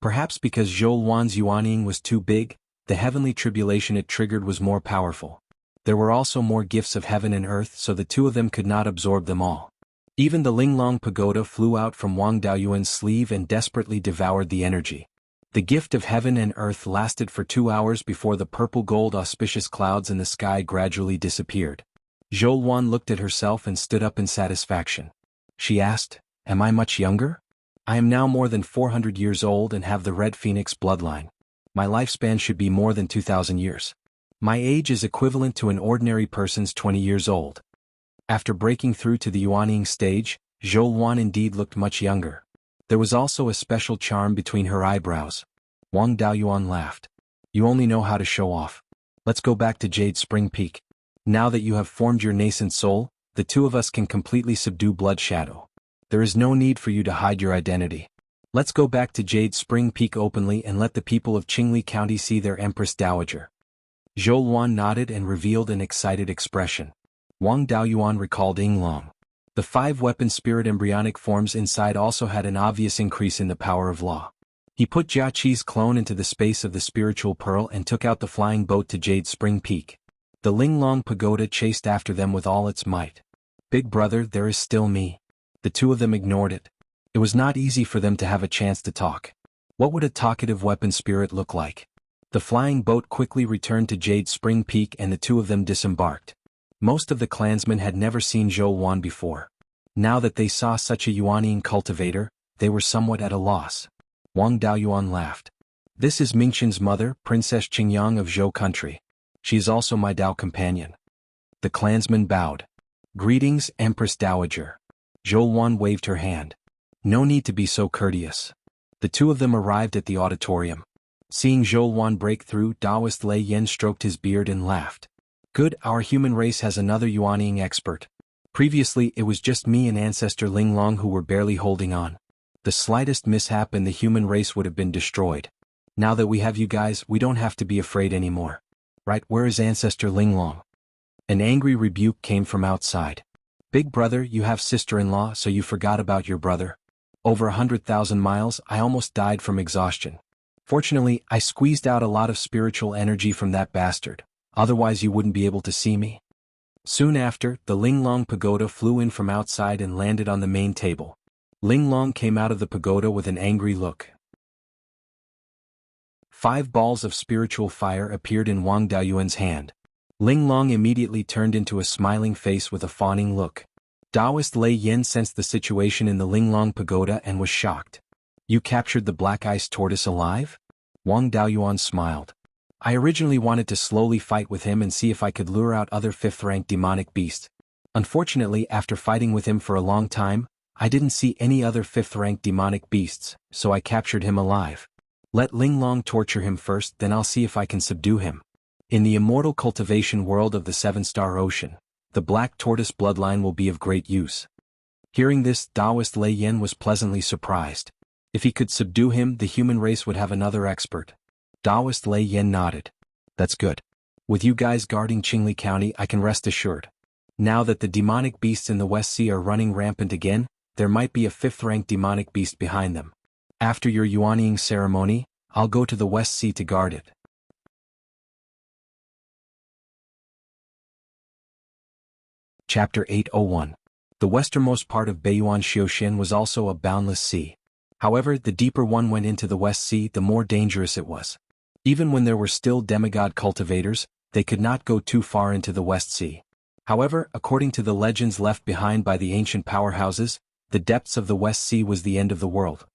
Perhaps because Zhou Wan's Yuanying was too big, the heavenly tribulation it triggered was more powerful. There were also more gifts of heaven and earth, so the 2 of them could not absorb them all. Even the Linglong pagoda flew out from Wang Daoyuan's sleeve and desperately devoured the energy. The gift of heaven and earth lasted for 2 hours before the purple gold auspicious clouds in the sky gradually disappeared. Zhou Wan looked at herself and stood up in satisfaction. She asked, "Am I much younger? I am now more than 400 years old and have the Red Phoenix bloodline. My lifespan should be more than 2,000 years. My age is equivalent to an ordinary person's 20 years old." After breaking through to the Yuanying stage, Zhou Wan indeed looked much younger. There was also a special charm between her eyebrows. Wang Daoyuan laughed. "You only know how to show off. Let's go back to Jade Spring Peak. Now that you have formed your nascent soul, the 2 of us can completely subdue Blood Shadow. There is no need for you to hide your identity. Let's go back to Jade Spring Peak openly and let the people of Qingli County see their Empress Dowager." Zhou Wan nodded and revealed an excited expression. Wang Daoyuan recalled Yinglong. The 5 weapon spirit embryonic forms inside also had an obvious increase in the power of law. He put Jia Qi's clone into the space of the spiritual pearl and took out the flying boat to Jade Spring Peak. The Linglong pagoda chased after them with all its might. "Big brother, there is still me." The 2 of them ignored it. It was not easy for them to have a chance to talk. What would a talkative weapon spirit look like? The flying boat quickly returned to Jade Spring Peak and the 2 of them disembarked. Most of the clansmen had never seen Zhou Wan before. Now that they saw such a Yuanying cultivator, they were somewhat at a loss. Wang Daoyuan laughed. "This is Mingxin's mother, Princess Qingyang of Zhou Country. She is also my Dao companion." The clansmen bowed. "Greetings, Empress Dowager." Zhou Wan waved her hand. "No need to be so courteous." The 2 of them arrived at the auditorium. Seeing Zhou Wan break through, Taoist Lei Yen stroked his beard and laughed. "Good, our human race has another Yuanying expert. Previously it was just me and ancestor Linglong who were barely holding on. The slightest mishap and the human race would have been destroyed. Now that we have you guys, we don't have to be afraid anymore. Right, where is ancestor Linglong?" An angry rebuke came from outside. "Big brother, you have sister-in-law, so you forgot about your brother. Over 100,000 miles, I almost died from exhaustion. Fortunately, I squeezed out a lot of spiritual energy from that bastard. Otherwise you wouldn't be able to see me." Soon after, the Linglong pagoda flew in from outside and landed on the main table. Linglong came out of the pagoda with an angry look. 5 balls of spiritual fire appeared in Wang Daoyuan's hand. Linglong immediately turned into a smiling face with a fawning look. Taoist Lei Yen sensed the situation in the Linglong pagoda and was shocked. "You captured the black ice tortoise alive?" Wang Daoyuan smiled. "I originally wanted to slowly fight with him and see if I could lure out other 5th-rank demonic beasts. Unfortunately, after fighting with him for a long time, I didn't see any other 5th-rank demonic beasts, so I captured him alive. Let Linglong torture him first, then I'll see if I can subdue him. In the immortal cultivation world of the 7-star ocean, the black tortoise bloodline will be of great use." Hearing this, Taoist Lei Yen was pleasantly surprised. If he could subdue him, the human race would have another expert. Taoist Lei Yen nodded. That's good. With you guys guarding Qingli County, I can rest assured. Now that the demonic beasts in the West Sea are running rampant again, there might be a fifth-rank demonic beast behind them. After your yuanying ceremony, I'll go to the West Sea to guard it. Chapter 801. The westernmost part of Beiyuan Xiuxian was also a boundless sea. However, the deeper one went into the West Sea, the more dangerous it was. Even when there were still demigod cultivators, they could not go too far into the West Sea. However, according to the legends left behind by the ancient powerhouses, the depths of the West Sea was the end of the world.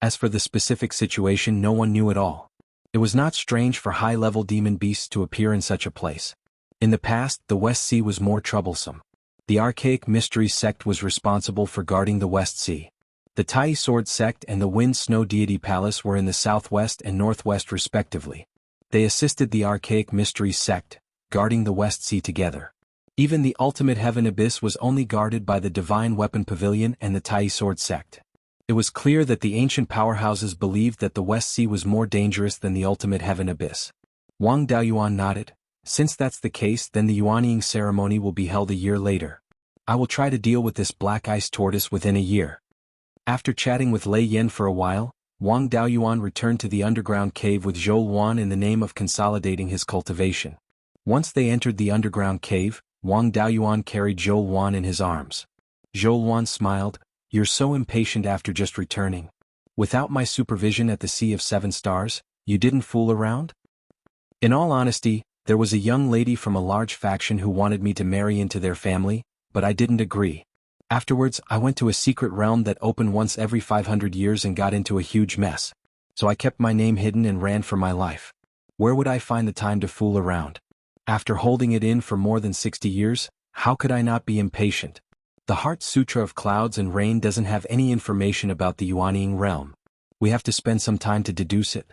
As for the specific situation, no one knew at all. It was not strange for high-level demon beasts to appear in such a place. In the past, the West Sea was more troublesome. The Archaic Mysteries sect was responsible for guarding the West Sea. The Tai Sword sect and the Wind Snow Deity Palace were in the southwest and northwest respectively. They assisted the Archaic Mysteries sect, guarding the West Sea together. Even the Ultimate Heaven Abyss was only guarded by the Divine Weapon Pavilion and the Tai Sword sect. It was clear that the ancient powerhouses believed that the West Sea was more dangerous than the Ultimate Heaven Abyss. Wang Daoyuan nodded. Since that's the case, then the yuanying ceremony will be held a year later. I will try to deal with this black ice tortoise within a year. After chatting with Lei Yan for a while, Wang Daoyuan returned to the underground cave with Zhou Luan in the name of consolidating his cultivation. Once they entered the underground cave, Wang Daoyuan carried Zhou Luan in his arms. Zhou Luan smiled. You're so impatient after just returning. Without my supervision at the Sea of Seven Stars, you didn't fool around? In all honesty, there was a young lady from a large faction who wanted me to marry into their family, but I didn't agree. Afterwards, I went to a secret realm that opened once every 500 years and got into a huge mess. So I kept my name hidden and ran for my life. Where would I find the time to fool around? After holding it in for more than 60 years, how could I not be impatient? The Heart Sutra of Clouds and Rain doesn't have any information about the yuanying realm. We have to spend some time to deduce it.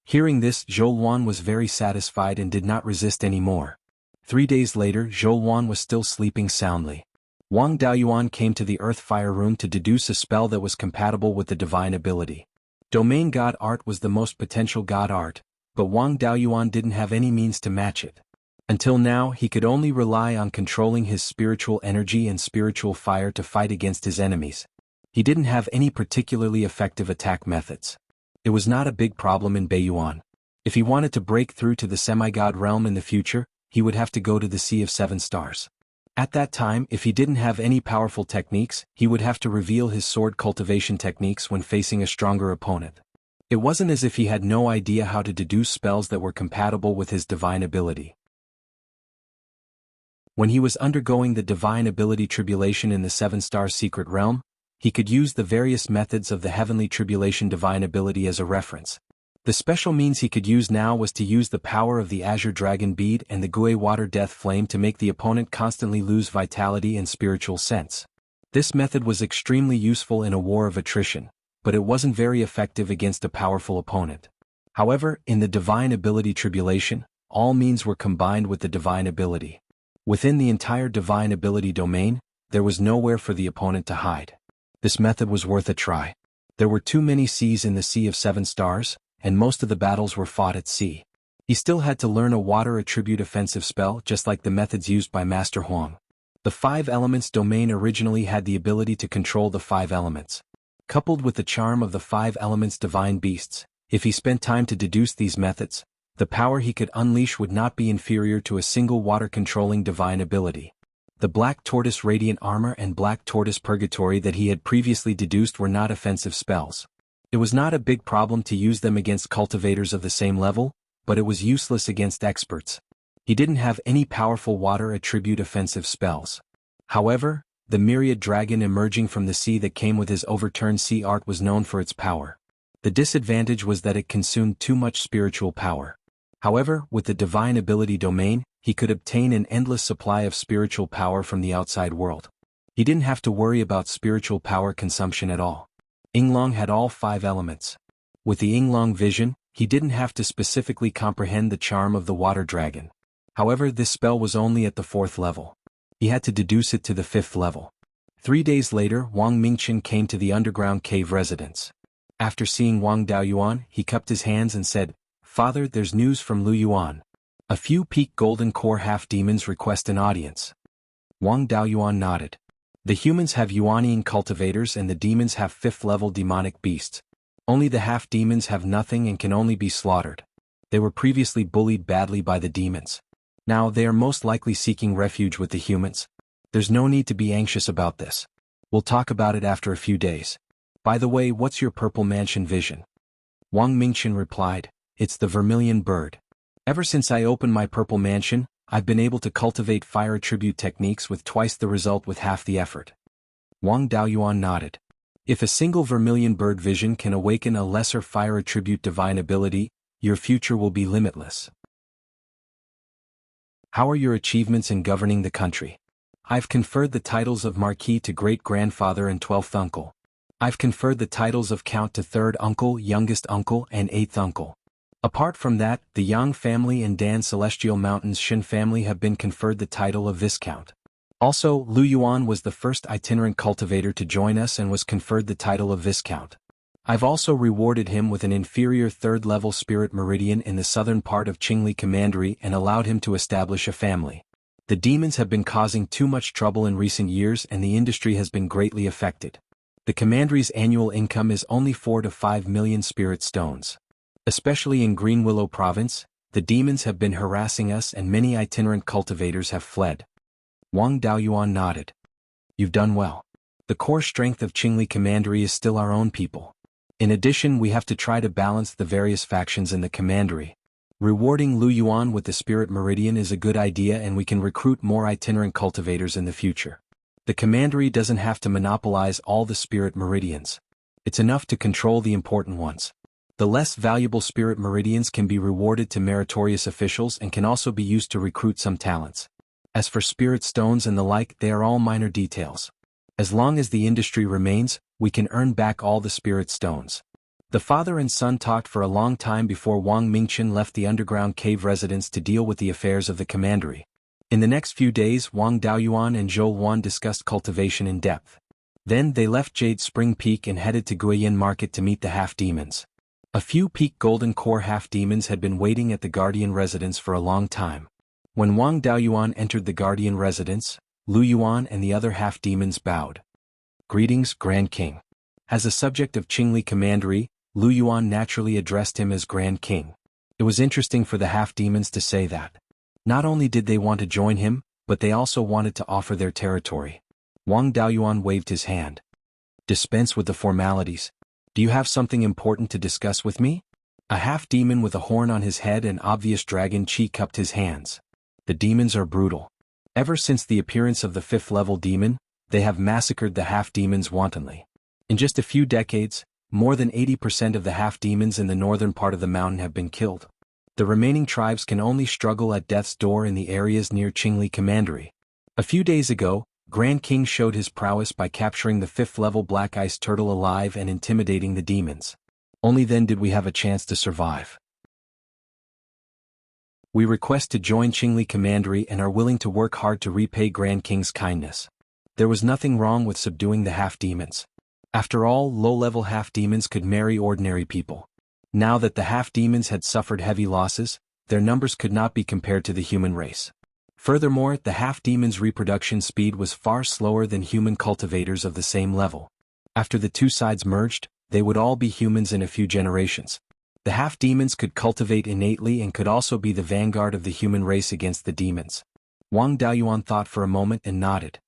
Hearing this, Zhou Luan was very satisfied and did not resist any more. 3 days later, Zhou Luan was still sleeping soundly. Wang Daoyuan came to the Earth Fire Room to deduce a spell that was compatible with the divine ability. Domain God Art was the most potential God Art, but Wang Daoyuan didn't have any means to match it. Until now, he could only rely on controlling his spiritual energy and spiritual fire to fight against his enemies. He didn't have any particularly effective attack methods. It was not a big problem in Beiyuan. If he wanted to break through to the semi-god realm in the future, he would have to go to the Sea of Seven Stars. At that time, if he didn't have any powerful techniques, he would have to reveal his sword cultivation techniques when facing a stronger opponent. It wasn't as if he had no idea how to deduce spells that were compatible with his divine ability. When he was undergoing the divine ability tribulation in the Seven-Star Secret Realm, he could use the various methods of the Heavenly Tribulation divine ability as a reference. The special means he could use now was to use the power of the Azure Dragon Bead and the Gui Water Death Flame to make the opponent constantly lose vitality and spiritual sense. This method was extremely useful in a war of attrition, but it wasn't very effective against a powerful opponent. However, in the divine ability tribulation, all means were combined with the divine ability. Within the entire divine ability domain, there was nowhere for the opponent to hide. This method was worth a try. There were too many seas in the Sea of Seven Stars, and most of the battles were fought at sea. He still had to learn a water attribute offensive spell just like the methods used by Master Huang. The Five Elements domain originally had the ability to control the five elements. Coupled with the charm of the Five Elements divine beasts, if he spent time to deduce these methods, the power he could unleash would not be inferior to a single water-controlling divine ability. The Black Tortoise Radiant Armor and Black Tortoise Purgatory that he had previously deduced were not offensive spells. It was not a big problem to use them against cultivators of the same level, but it was useless against experts. He didn't have any powerful water attribute offensive spells. However, the myriad dragon emerging from the sea that came with his overturned sea art was known for its power. The disadvantage was that it consumed too much spiritual power. However, with the divine ability domain, he could obtain an endless supply of spiritual power from the outside world. He didn't have to worry about spiritual power consumption at all. Yinglong had all five elements. With the Yinglong vision, he didn't have to specifically comprehend the charm of the water dragon. However, this spell was only at the 4th level. He had to deduce it to the 5th level. 3 days later, Wang Mingchen came to the underground cave residence. After seeing Wang Daoyuan, he cupped his hands and said, "Father, there's news from Lu Yuan." A few peak golden core half-demons request an audience. Wang Daoyuan nodded. The humans have Yuanian cultivators and the demons have 5th-level demonic beasts. Only the half-demons have nothing and can only be slaughtered. They were previously bullied badly by the demons. Now they are most likely seeking refuge with the humans. There's no need to be anxious about this. We'll talk about it after a few days. By the way, what's your purple mansion vision? Wang Mingchen replied, it's the vermilion bird. Ever since I opened my purple mansion, I've been able to cultivate fire attribute techniques with twice the result with half the effort. Wang Daoyuan nodded. If a single vermilion bird vision can awaken a lesser fire attribute divine ability, your future will be limitless. How are your achievements in governing the country? I've conferred the titles of Marquis to great-grandfather and 12th uncle. I've conferred the titles of Count to 3rd uncle, youngest uncle, and 8th uncle. Apart from that, the Yang family and Dan Celestial Mountain's Shin family have been conferred the title of Viscount. Also, Lu Yuan was the first itinerant cultivator to join us and was conferred the title of Viscount. I've also rewarded him with an inferior 3rd-level spirit meridian in the southern part of Qingli Commandery and allowed him to establish a family. The demons have been causing too much trouble in recent years and the industry has been greatly affected. The commandery's annual income is only 4 to 5 million spirit stones. Especially in Green Willow Province, the demons have been harassing us and many itinerant cultivators have fled. Wang Daoyuan nodded. You've done well. The core strength of Qingli Commandery is still our own people. In addition, we have to try to balance the various factions in the commandery. Rewarding Lu Yuan with the Spirit Meridian is a good idea and we can recruit more itinerant cultivators in the future. The commandery doesn't have to monopolize all the Spirit Meridians. It's enough to control the important ones. The less valuable Spirit Meridians can be rewarded to meritorious officials and can also be used to recruit some talents. As for Spirit Stones and the like, they are all minor details. As long as the industry remains, we can earn back all the Spirit Stones. The father and son talked for a long time before Wang Mingchen left the underground cave residence to deal with the affairs of the commandery. In the next few days, Wang Daoyuan and Zhou Luan discussed cultivation in depth. Then they left Jade Spring Peak and headed to Guiyin Market to meet the half-demons. A few peak golden core half-demons had been waiting at the Guardian residence for a long time. When Wang Daoyuan entered the Guardian residence, Lu Yuan and the other half-demons bowed. Greetings, Grand King. As a subject of Qingli Commandery, Lu Yuan naturally addressed him as Grand King. It was interesting for the half-demons to say that. Not only did they want to join him, but they also wanted to offer their territory. Wang Daoyuan waved his hand. Dispense with the formalities. Do you have something important to discuss with me? A half-demon with a horn on his head and obvious dragon chi cupped his hands. The demons are brutal. Ever since the appearance of the 5th-level demon, they have massacred the half-demons wantonly. In just a few decades, more than 80% of the half-demons in the northern part of the mountain have been killed. The remaining tribes can only struggle at death's door in the areas near Qingli Commandery. A few days ago, Grand King showed his prowess by capturing the 5th-level black ice turtle alive and intimidating the demons. Only then did we have a chance to survive. We request to join Qingli Commandery and are willing to work hard to repay Grand King's kindness. There was nothing wrong with subduing the half-demons. After all, low-level half-demons could marry ordinary people. Now that the half-demons had suffered heavy losses, their numbers could not be compared to the human race. Furthermore, the half-demons' reproduction speed was far slower than human cultivators of the same level. After the two sides merged, they would all be humans in a few generations. The half-demons could cultivate innately and could also be the vanguard of the human race against the demons. Wang Daoyuan thought for a moment and nodded.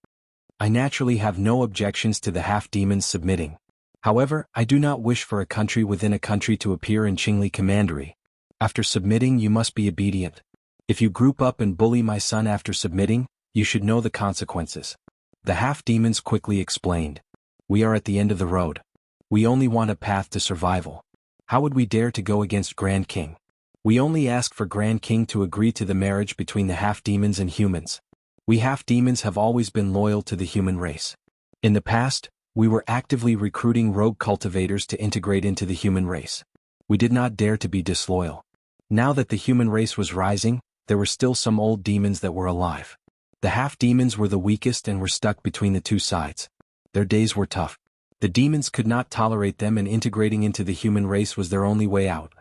I naturally have no objections to the half-demons submitting. However, I do not wish for a country within a country to appear in Qingli Commandery. After submitting, you must be obedient. If you group up and bully my son after submitting, you should know the consequences. The half-demons quickly explained. We are at the end of the road. We only want a path to survival. How would we dare to go against Grand King? We only ask for Grand King to agree to the marriage between the half-demons and humans. We half-demons have always been loyal to the human race. In the past, we were actively recruiting rogue cultivators to integrate into the human race. We did not dare to be disloyal. Now that the human race was rising, there were still some old demons that were alive. The half-demons were the weakest and were stuck between the two sides. Their days were tough. The demons could not tolerate them and integrating into the human race was their only way out.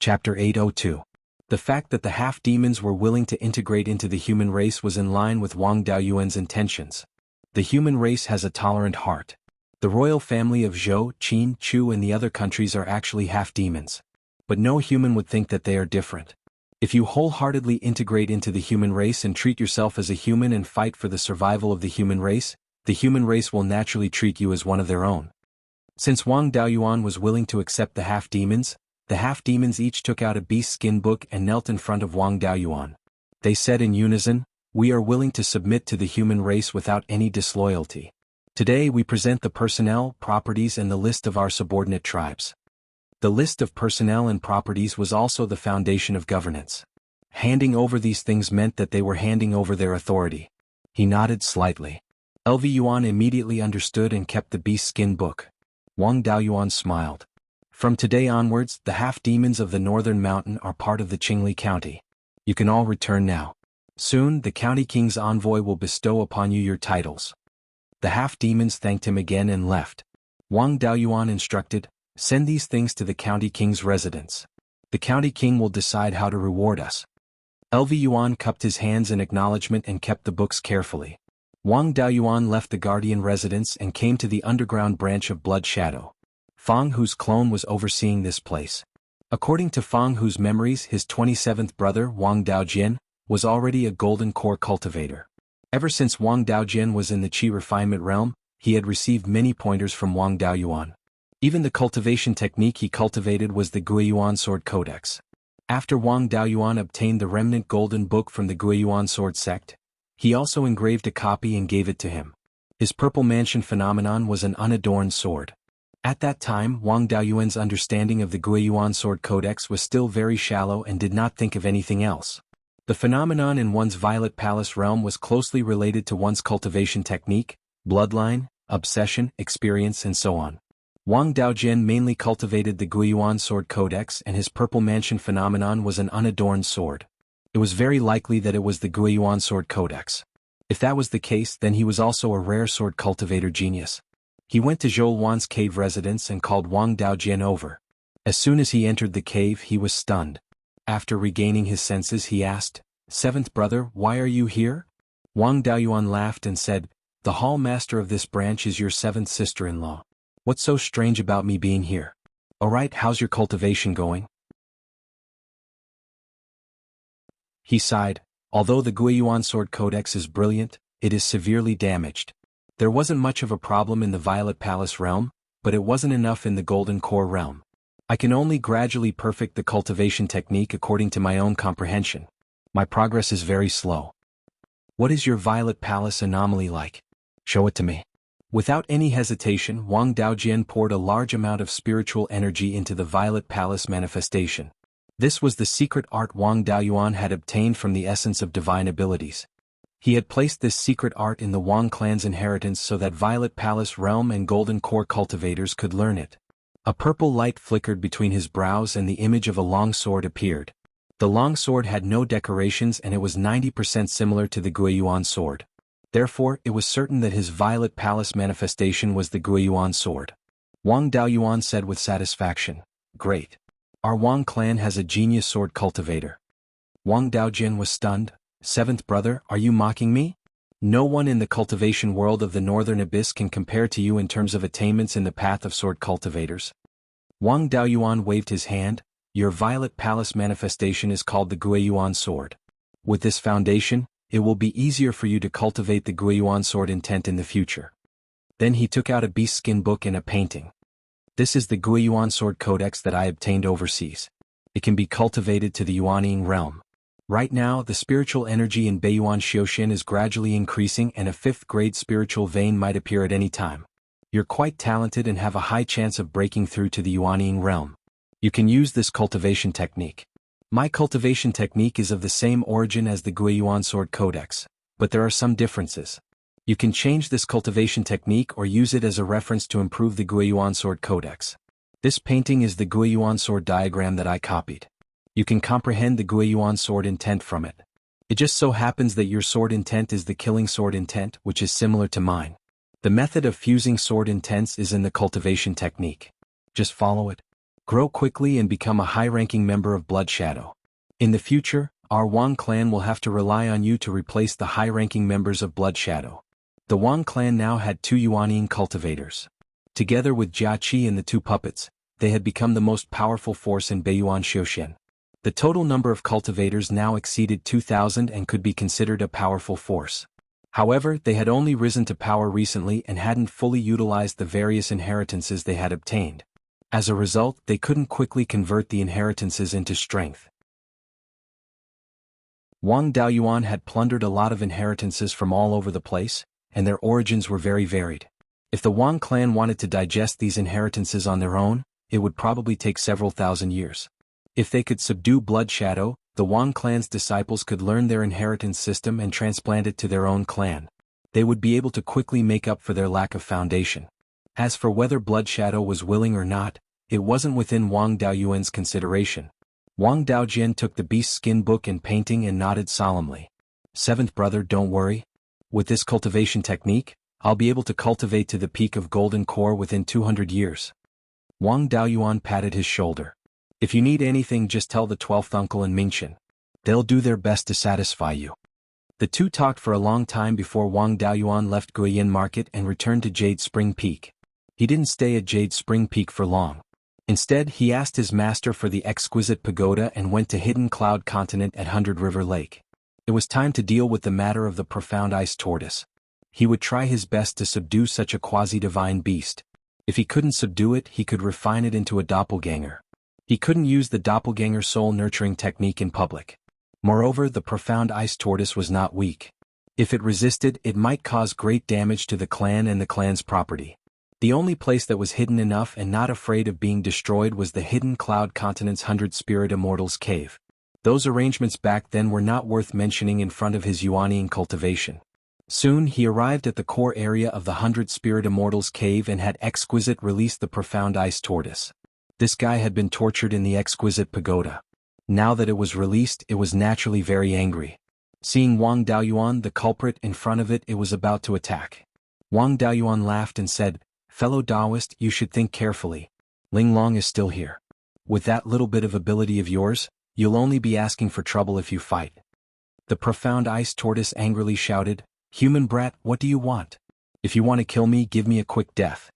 Chapter 802. The fact that the half-demons were willing to integrate into the human race was in line with Wang Daoyuan's intentions. The human race has a tolerant heart. The royal family of Zhou, Qin, Chu and the other countries are actually half-demons. But no human would think that they are different. If you wholeheartedly integrate into the human race and treat yourself as a human and fight for the survival of the human race will naturally treat you as one of their own. Since Wang Daoyuan was willing to accept the half-demons each took out a beast skin book and knelt in front of Wang Daoyuan. They said in unison, "We are willing to submit to the human race without any disloyalty. Today we present the personnel, properties and the list of our subordinate tribes." The list of personnel and properties was also the foundation of governance. Handing over these things meant that they were handing over their authority. He nodded slightly. Yuan immediately understood and kept the beast skin book. Wang Daoyuan smiled. From today onwards, the half-demons of the northern mountain are part of the Qingli County. You can all return now. Soon, the county king's envoy will bestow upon you your titles. The half-demons thanked him again and left. Wang Daoyuan instructed, "Send these things to the county king's residence. The county king will decide how to reward us." Yuan cupped his hands in acknowledgement and kept the books carefully. Wang Daoyuan left the guardian residence and came to the underground branch of Blood Shadow. Fang Hu's clone was overseeing this place. According to Fang Hu's memories, his 27th brother, Wang Daojian, was already a golden core cultivator. Ever since Wang Daojian was in the Qi refinement realm, he had received many pointers from Wang Daoyuan. Even the cultivation technique he cultivated was the Guiyuan Sword Codex. After Wang Daoyuan obtained the remnant golden book from the Guiyuan Sword sect, he also engraved a copy and gave it to him. His purple mansion phenomenon was an unadorned sword. At that time, Wang Daoyuan's understanding of the Guiyuan Sword Codex was still very shallow and did not think of anything else. The phenomenon in one's Violet Palace realm was closely related to one's cultivation technique, bloodline, obsession, experience and so on. Wang Daojian mainly cultivated the Guiyuan Sword Codex and his purple mansion phenomenon was an unadorned sword. It was very likely that it was the Guiyuan Sword Codex. If that was the case, then he was also a rare sword cultivator genius. He went to Zhou Wan's cave residence and called Wang Daojian over. As soon as he entered the cave, he was stunned. After regaining his senses, he asked, "Seventh brother, why are you here?" Wang Daoyuan laughed and said, "The hall master of this branch is your seventh sister-in-law. What's so strange about me being here? Alright, how's your cultivation going?" He sighed. Although the Guiyuan Sword Codex is brilliant, it is severely damaged. There wasn't much of a problem in the Violet Palace realm, but it wasn't enough in the Golden Core realm. I can only gradually perfect the cultivation technique according to my own comprehension. My progress is very slow. What is your Violet Palace anomaly like? Show it to me. Without any hesitation, Wang Daojian poured a large amount of spiritual energy into the Violet Palace manifestation. This was the secret art Wang Daoyuan had obtained from the essence of divine abilities. He had placed this secret art in the Wang clan's inheritance so that Violet Palace realm and Golden Core cultivators could learn it. A purple light flickered between his brows and the image of a long sword appeared. The long sword had no decorations and it was 90% similar to the Guiyuan sword. Therefore, it was certain that his Violet Palace manifestation was the Guiyuan sword. Wang Daoyuan said with satisfaction, "Great. Our Wang clan has a genius sword cultivator." Wang Daojian was stunned. "Seventh brother, are you mocking me? No one in the cultivation world of the Northern Abyss can compare to you in terms of attainments in the path of sword cultivators." Wang Daoyuan waved his hand. "Your Violet Palace manifestation is called the Guiyuan sword. With this foundation, it will be easier for you to cultivate the Guiyuan sword intent in the future." Then he took out a beast skin book and a painting. "This is the Guiyuan Sword Codex that I obtained overseas. It can be cultivated to the Yuanying realm. Right now, the spiritual energy in Beiyuan Xiuxin is gradually increasing and a 5th grade spiritual vein might appear at any time. You're quite talented and have a high chance of breaking through to the Yuanying realm. You can use this cultivation technique. My cultivation technique is of the same origin as the Guiyuan Sword Codex, but there are some differences. You can change this cultivation technique or use it as a reference to improve the Guiyuan Sword Codex. This painting is the Guiyuan Sword diagram that I copied. You can comprehend the Guiyuan sword intent from it. It just so happens that your sword intent is the killing sword intent, which is similar to mine. The method of fusing sword intents is in the cultivation technique. Just follow it. grow quickly and become a high-ranking member of Blood Shadow. In the future, our Wang clan will have to rely on you to replace the high-ranking members of Blood Shadow. The Wang clan now had 2 Yuanian cultivators. Together with Jia Qi and the 2 puppets, they had become the most powerful force in Beiyuan Xiuxian. The total number of cultivators now exceeded 2,000 and could be considered a powerful force. However, they had only risen to power recently and hadn't fully utilized the various inheritances they had obtained. As a result, they couldn't quickly convert the inheritances into strength. Wang Daoyuan had plundered a lot of inheritances from all over the place, and their origins were very varied. If the Wang clan wanted to digest these inheritances on their own, it would probably take several thousand years. If they could subdue Blood Shadow, the Wang clan's disciples could learn their inheritance system and transplant it to their own clan. They would be able to quickly make up for their lack of foundation. As for whether Blood Shadow was willing or not, it wasn't within Wang Daoyuan's consideration. Wang Daojian took the beast skin book and painting and nodded solemnly. "Seventh brother, don't worry. With this cultivation technique, I'll be able to cultivate to the peak of golden core within 200 years. Wang Daoyuan patted his shoulder. "If you need anything, just tell the 12th uncle and Mingchen. They'll do their best to satisfy you." The two talked for a long time before Wang Daoyuan left Guiyin Market and returned to Jade Spring Peak. He didn't stay at Jade Spring Peak for long. Instead, he asked his master for the exquisite pagoda and went to Hidden Cloud Continent at 100 River Lake. It was time to deal with the matter of the profound ice tortoise. He would try his best to subdue such a quasi-divine beast. If he couldn't subdue it, he could refine it into a doppelganger. He couldn't use the doppelganger soul nurturing technique in public. Moreover, the profound ice tortoise was not weak. If it resisted, it might cause great damage to the clan and the clan's property. The only place that was hidden enough and not afraid of being destroyed was the Hidden Cloud Continent's 100 Spirit Immortals cave. Those arrangements back then were not worth mentioning in front of his Yuanian cultivation. Soon he arrived at the core area of the 100 Spirit Immortals cave and had Exquisite release the profound ice tortoise. This guy had been tortured in the Exquisite pagoda. Now that it was released, it was naturally very angry. Seeing Wang Daoyuan, the culprit, in front of it, it was about to attack. Wang Daoyuan laughed and said, "Fellow Taoist, you should think carefully. Linglong is still here. With that little bit of ability of yours, you'll only be asking for trouble if you fight." The profound ice tortoise angrily shouted, "Human brat, what do you want? If you want to kill me, give me a quick death."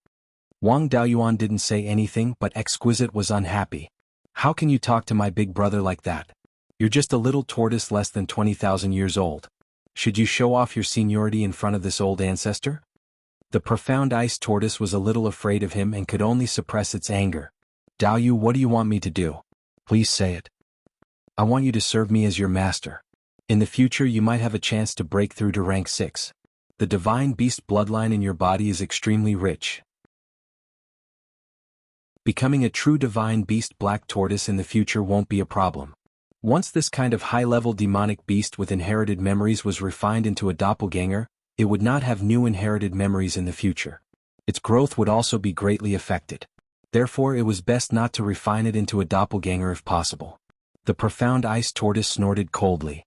Wang Daoyuan didn't say anything, but Exquisite was unhappy. "How can you talk to my big brother like that? You're just a little tortoise less than 20,000 years old. Should you show off your seniority in front of this old ancestor?" The profound ice tortoise was a little afraid of him and could only suppress its anger. "Daoyu, what do you want me to do? Please say it." "I want you to serve me as your master. In the future you might have a chance to break through to rank 6. The divine beast bloodline in your body is extremely rich. Becoming a true divine beast black tortoise in the future won't be a problem. Once this kind of high-level demonic beast with inherited memories was refined into a doppelganger, it would not have new inherited memories in the future. Its growth would also be greatly affected. Therefore it was best not to refine it into a doppelganger if possible." The profound ice tortoise snorted coldly.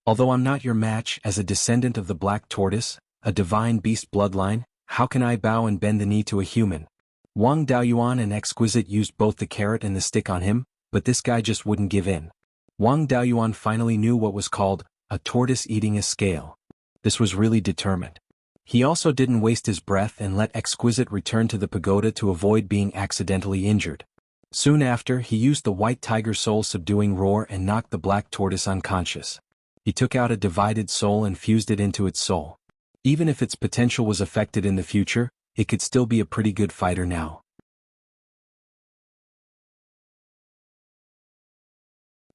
"Although I'm not your match as a descendant of the black tortoise, a divine beast bloodline, how can I bow and bend the knee to a human?" Wang Daoyuan and Exquisite used both the carrot and the stick on him, but this guy just wouldn't give in. Wang Daoyuan finally knew what was called a tortoise eating a scale. This was really determined. He also didn't waste his breath and let Exquisite return to the pagoda to avoid being accidentally injured. Soon after, he used the white tiger soul subduing roar and knocked the black tortoise unconscious. He took out a divided soul and fused it into its soul. Even if its potential was affected in the future, it could still be a pretty good fighter now.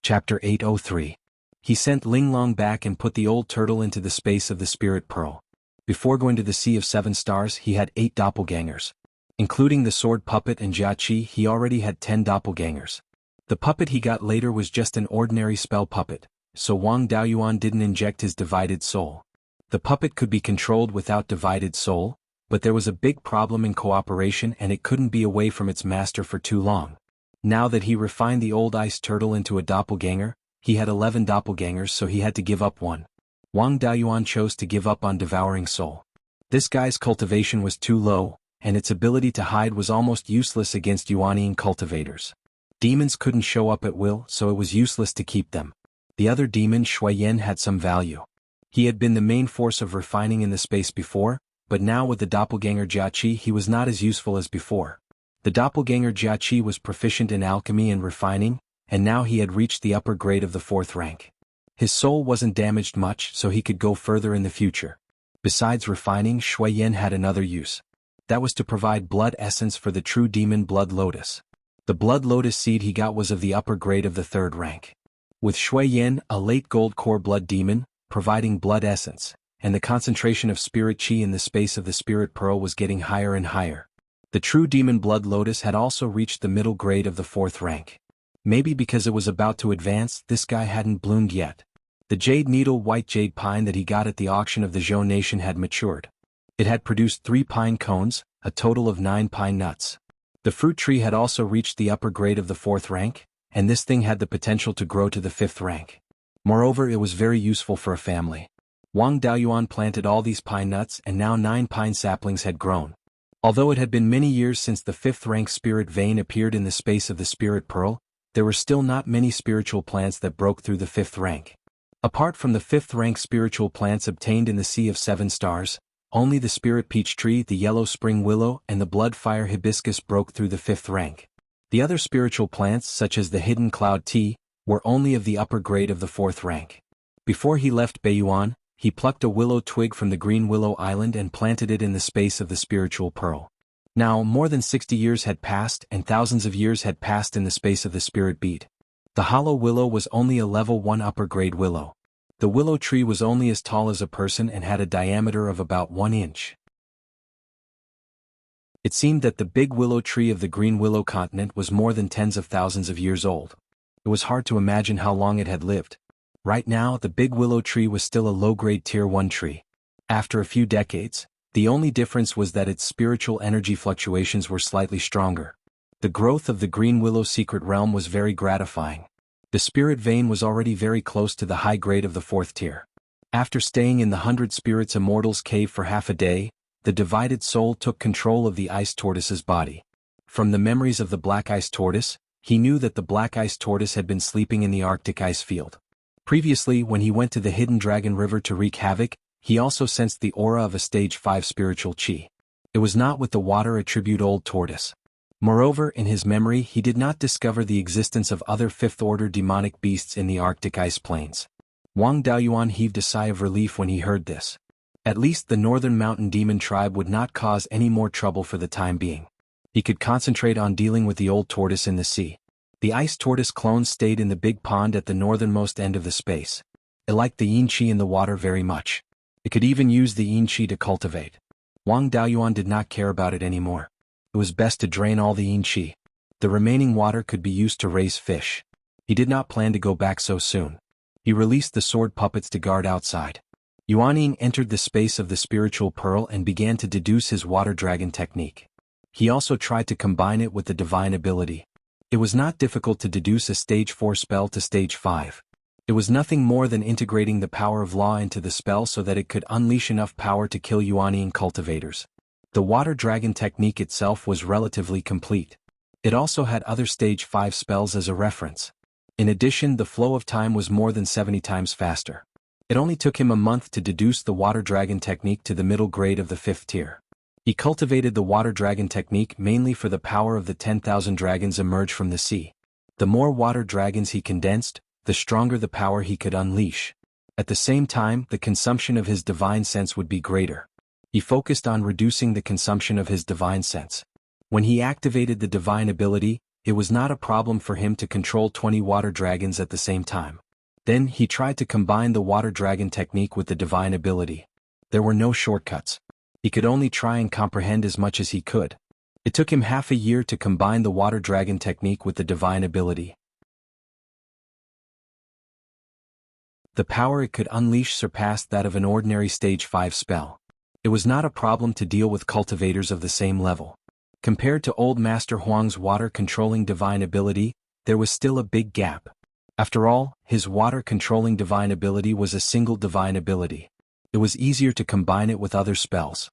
Chapter 803. He sent Linglong back and put the old turtle into the space of the spirit pearl. Before going to the Sea of 7 Stars, he had 8 doppelgangers. Including the sword puppet and Jia Qi, he already had 10 doppelgangers. The puppet he got later was just an ordinary spell puppet, so Wang Daoyuan didn't inject his divided soul. The puppet could be controlled without divided soul, but there was a big problem in cooperation and it couldn't be away from its master for too long. Now that he refined the old ice turtle into a doppelganger, he had 11 doppelgangers, so he had to give up one. Wang Daoyuan chose to give up on devouring soul. This guy's cultivation was too low, and its ability to hide was almost useless against Yuanian cultivators. Demons couldn't show up at will, so it was useless to keep them. The other demon, Shui Yin, had some value. He had been the main force of refining in the space before, but now with the doppelganger Jiaqi he was not as useful as before. The doppelganger Jiaqi was proficient in alchemy and refining, and now he had reached the upper grade of the 4th rank. His soul wasn't damaged much, so he could go further in the future. Besides refining, Shui Yin had another use. That was to provide blood essence for the true demon Blood Lotus. The Blood Lotus seed he got was of the upper grade of the 3rd rank. With Shui Yin, a late gold core blood demon, providing blood essence, and the concentration of spirit qi in the space of the spirit pearl was getting higher and higher. The true demon Blood Lotus had also reached the middle grade of the 4th rank. Maybe because it was about to advance, this guy hadn't bloomed yet. The jade needle white jade pine that he got at the auction of the Zhou nation had matured. It had produced 3 pine cones, a total of 9 pine nuts. The fruit tree had also reached the upper grade of the 4th rank, and this thing had the potential to grow to the 5th rank. Moreover, it was very useful for a family. Wang Daoyuan planted all these pine nuts and now 9 pine saplings had grown. Although it had been many years since the 5th rank spirit vein appeared in the space of the spirit pearl, there were still not many spiritual plants that broke through the 5th rank. Apart from the 5th rank spiritual plants obtained in the Sea of 7 Stars, only the spirit peach tree, the yellow spring willow, and the blood fire hibiscus broke through the 5th rank. The other spiritual plants, such as the hidden cloud tea, were only of the upper grade of the 4th rank. Before he left Beiyuan, he plucked a willow twig from the green willow island and planted it in the space of the spiritual pearl. Now, more than 60 years had passed and thousands of years had passed in the space of the spirit bead. The hollow willow was only a level 1 upper grade willow. The willow tree was only as tall as a person and had a diameter of about 1 inch. It seemed that the big willow tree of the green willow continent was more than tens of thousands of years old. It was hard to imagine how long it had lived. Right now, the big willow tree was still a low-grade tier 1 tree. After a few decades, the only difference was that its spiritual energy fluctuations were slightly stronger. The growth of the green willow secret realm was very gratifying. The spirit vein was already very close to the high grade of the 4th tier. After staying in the 100 Spirits Immortals cave for half a day, the divided soul took control of the ice tortoise's body. From the memories of the black ice tortoise, he knew that the black ice tortoise had been sleeping in the Arctic ice field. Previously, when he went to the hidden dragon river to wreak havoc, he also sensed the aura of a stage 5 spiritual qi. It was not with the water attribute old tortoise. Moreover, in his memory he did not discover the existence of other 5th-order demonic beasts in the Arctic ice plains. Wang Daoyuan heaved a sigh of relief when he heard this. At least the northern mountain demon tribe would not cause any more trouble for the time being. He could concentrate on dealing with the old tortoise in the sea. The ice tortoise clone stayed in the big pond at the northernmost end of the space. It liked the yin qi in the water very much. It could even use the yin qi to cultivate. Wang Daoyuan did not care about it anymore. It was best to drain all the yin qi. The remaining water could be used to raise fish. He did not plan to go back so soon. He released the sword puppets to guard outside. Yuanying entered the space of the spiritual pearl and began to deduce his water dragon technique. He also tried to combine it with the divine ability. It was not difficult to deduce a stage 4 spell to stage 5. It was nothing more than integrating the power of law into the spell so that it could unleash enough power to kill Yuanying cultivators. The water dragon technique itself was relatively complete. It also had other stage 5 spells as a reference. In addition, the flow of time was more than 70 times faster. It only took him a month to deduce the water dragon technique to the middle grade of the 5th tier. He cultivated the water dragon technique mainly for the power of the 10,000 dragons emerge from the sea. The more water dragons he condensed, the stronger the power he could unleash. At the same time, the consumption of his divine sense would be greater. He focused on reducing the consumption of his divine sense. When he activated the divine ability, it was not a problem for him to control 20 water dragons at the same time. Then he tried to combine the water dragon technique with the divine ability. There were no shortcuts. He could only try and comprehend as much as he could. It took him half a year to combine the water dragon technique with the divine ability. The power it could unleash surpassed that of an ordinary stage 5 spell. It was not a problem to deal with cultivators of the same level. Compared to old Master Huang's water-controlling divine ability, there was still a big gap. After all, his water-controlling divine ability was a single divine ability. It was easier to combine it with other spells.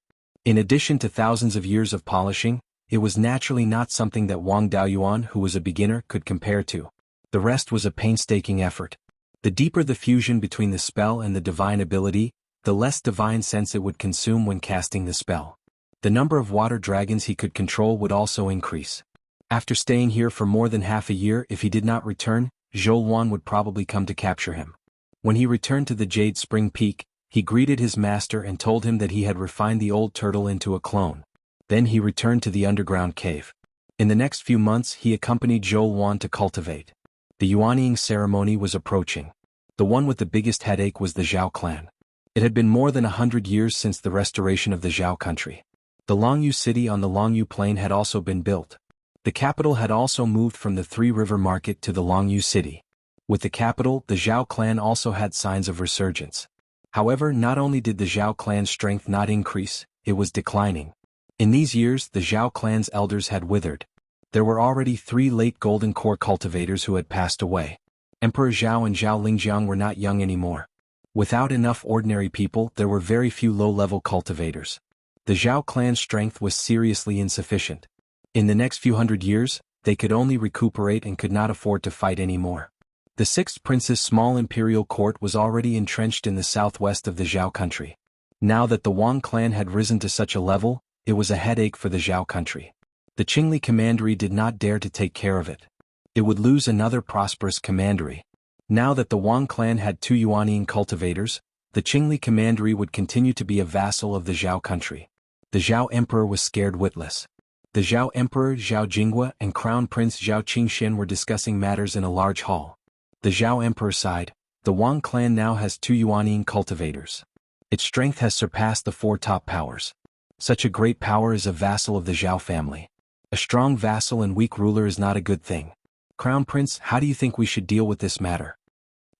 In addition to thousands of years of polishing, it was naturally not something that Wang Daoyuan, who was a beginner, could compare to. The rest was a painstaking effort. The deeper the fusion between the spell and the divine ability, the less divine sense it would consume when casting the spell. The number of water dragons he could control would also increase. After staying here for more than half a year, if he did not return, Zhou Luan would probably come to capture him. When he returned to the Jade Spring Peak, he greeted his master and told him that he had refined the old turtle into a clone. Then he returned to the underground cave. In the next few months he accompanied Zhou Luan to cultivate. The Yuanying ceremony was approaching. The one with the biggest headache was the Zhao clan. It had been more than 100 years since the restoration of the Zhao country. The Longyu city on the Longyu plain had also been built. The capital had also moved from the Three River Market to the Longyu city. With the capital, the Zhao clan also had signs of resurgence. However, not only did the Zhao clan's strength not increase, it was declining. In these years, the Zhao clan's elders had withered. There were already 3 late Golden Core cultivators who had passed away. Emperor Zhao and Zhao Lingjiang were not young anymore. Without enough ordinary people, there were very few low-level cultivators. The Zhao clan's strength was seriously insufficient. In the next few hundred years, they could only recuperate and could not afford to fight anymore. The 6th prince's small imperial court was already entrenched in the southwest of the Zhao country. Now that the Wang clan had risen to such a level, it was a headache for the Zhao country. The Qingli commandery did not dare to take care of it. It would lose another prosperous commandery. Now that the Wang clan had 2 Yuanying cultivators, the Qingli commandery would continue to be a vassal of the Zhao country. The Zhao emperor was scared witless. The Zhao emperor Zhao Jinghua and Crown Prince Zhao Qingxian were discussing matters in a large hall. The Zhao emperor sighed. The Wang clan now has 2 Yuanying cultivators. Its strength has surpassed the 4 top powers. Such a great power is a vassal of the Zhao family. A strong vassal and weak ruler is not a good thing. Crown Prince, how do you think we should deal with this matter?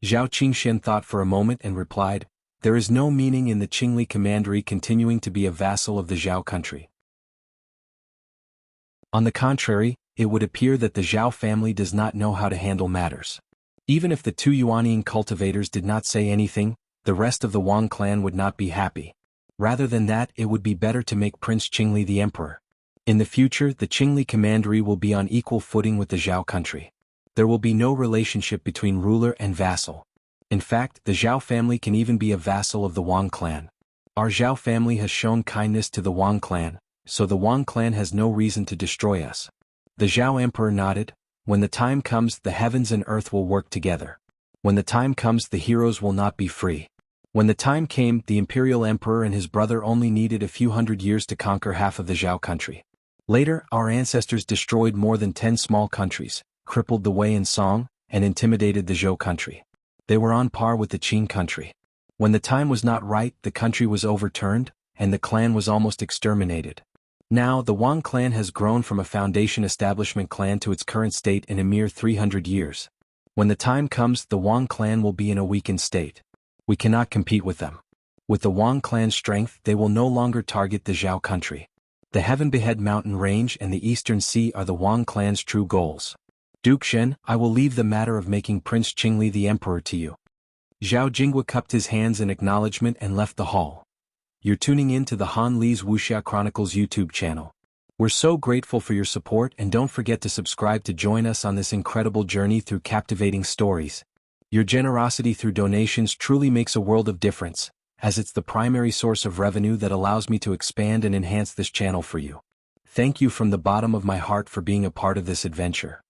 Zhao Qingxian thought for a moment and replied, there is no meaning in the Qingli commandery continuing to be a vassal of the Zhao country. On the contrary, it would appear that the Zhao family does not know how to handle matters. Even if the 2 Yuanying cultivators did not say anything, the rest of the Wang clan would not be happy. Rather than that, it would be better to make Prince Qingli the emperor. In the future, the Qingli commandery will be on equal footing with the Zhao country. There will be no relationship between ruler and vassal. In fact, the Zhao family can even be a vassal of the Wang clan. Our Zhao family has shown kindness to the Wang clan, so the Wang clan has no reason to destroy us. The Zhao emperor nodded. When the time comes, the heavens and earth will work together. When the time comes, the heroes will not be free. When the time came, the imperial emperor and his brother only needed a few hundred years to conquer half of the Zhao country. Later, our ancestors destroyed more than 10 small countries, crippled the Wei and Song, and intimidated the Zhou country. They were on par with the Qin country. When the time was not right, the country was overturned, and the clan was almost exterminated. Now, the Wang clan has grown from a foundation establishment clan to its current state in a mere 300 years. When the time comes, the Wang clan will be in a weakened state. We cannot compete with them. With the Wang clan's strength, they will no longer target the Zhao country. The Heaven-Behead Mountain Range and the Eastern Sea are the Wang clan's true goals. Duke Shen, I will leave the matter of making Prince Qingli the emperor to you. Zhao Jinghua cupped his hands in acknowledgement and left the hall. You're tuning in to the Han Li's Wuxia Chronicles YouTube channel. We're so grateful for your support, and don't forget to subscribe to join us on this incredible journey through captivating stories. Your generosity through donations truly makes a world of difference, as it's the primary source of revenue that allows me to expand and enhance this channel for you. Thank you from the bottom of my heart for being a part of this adventure.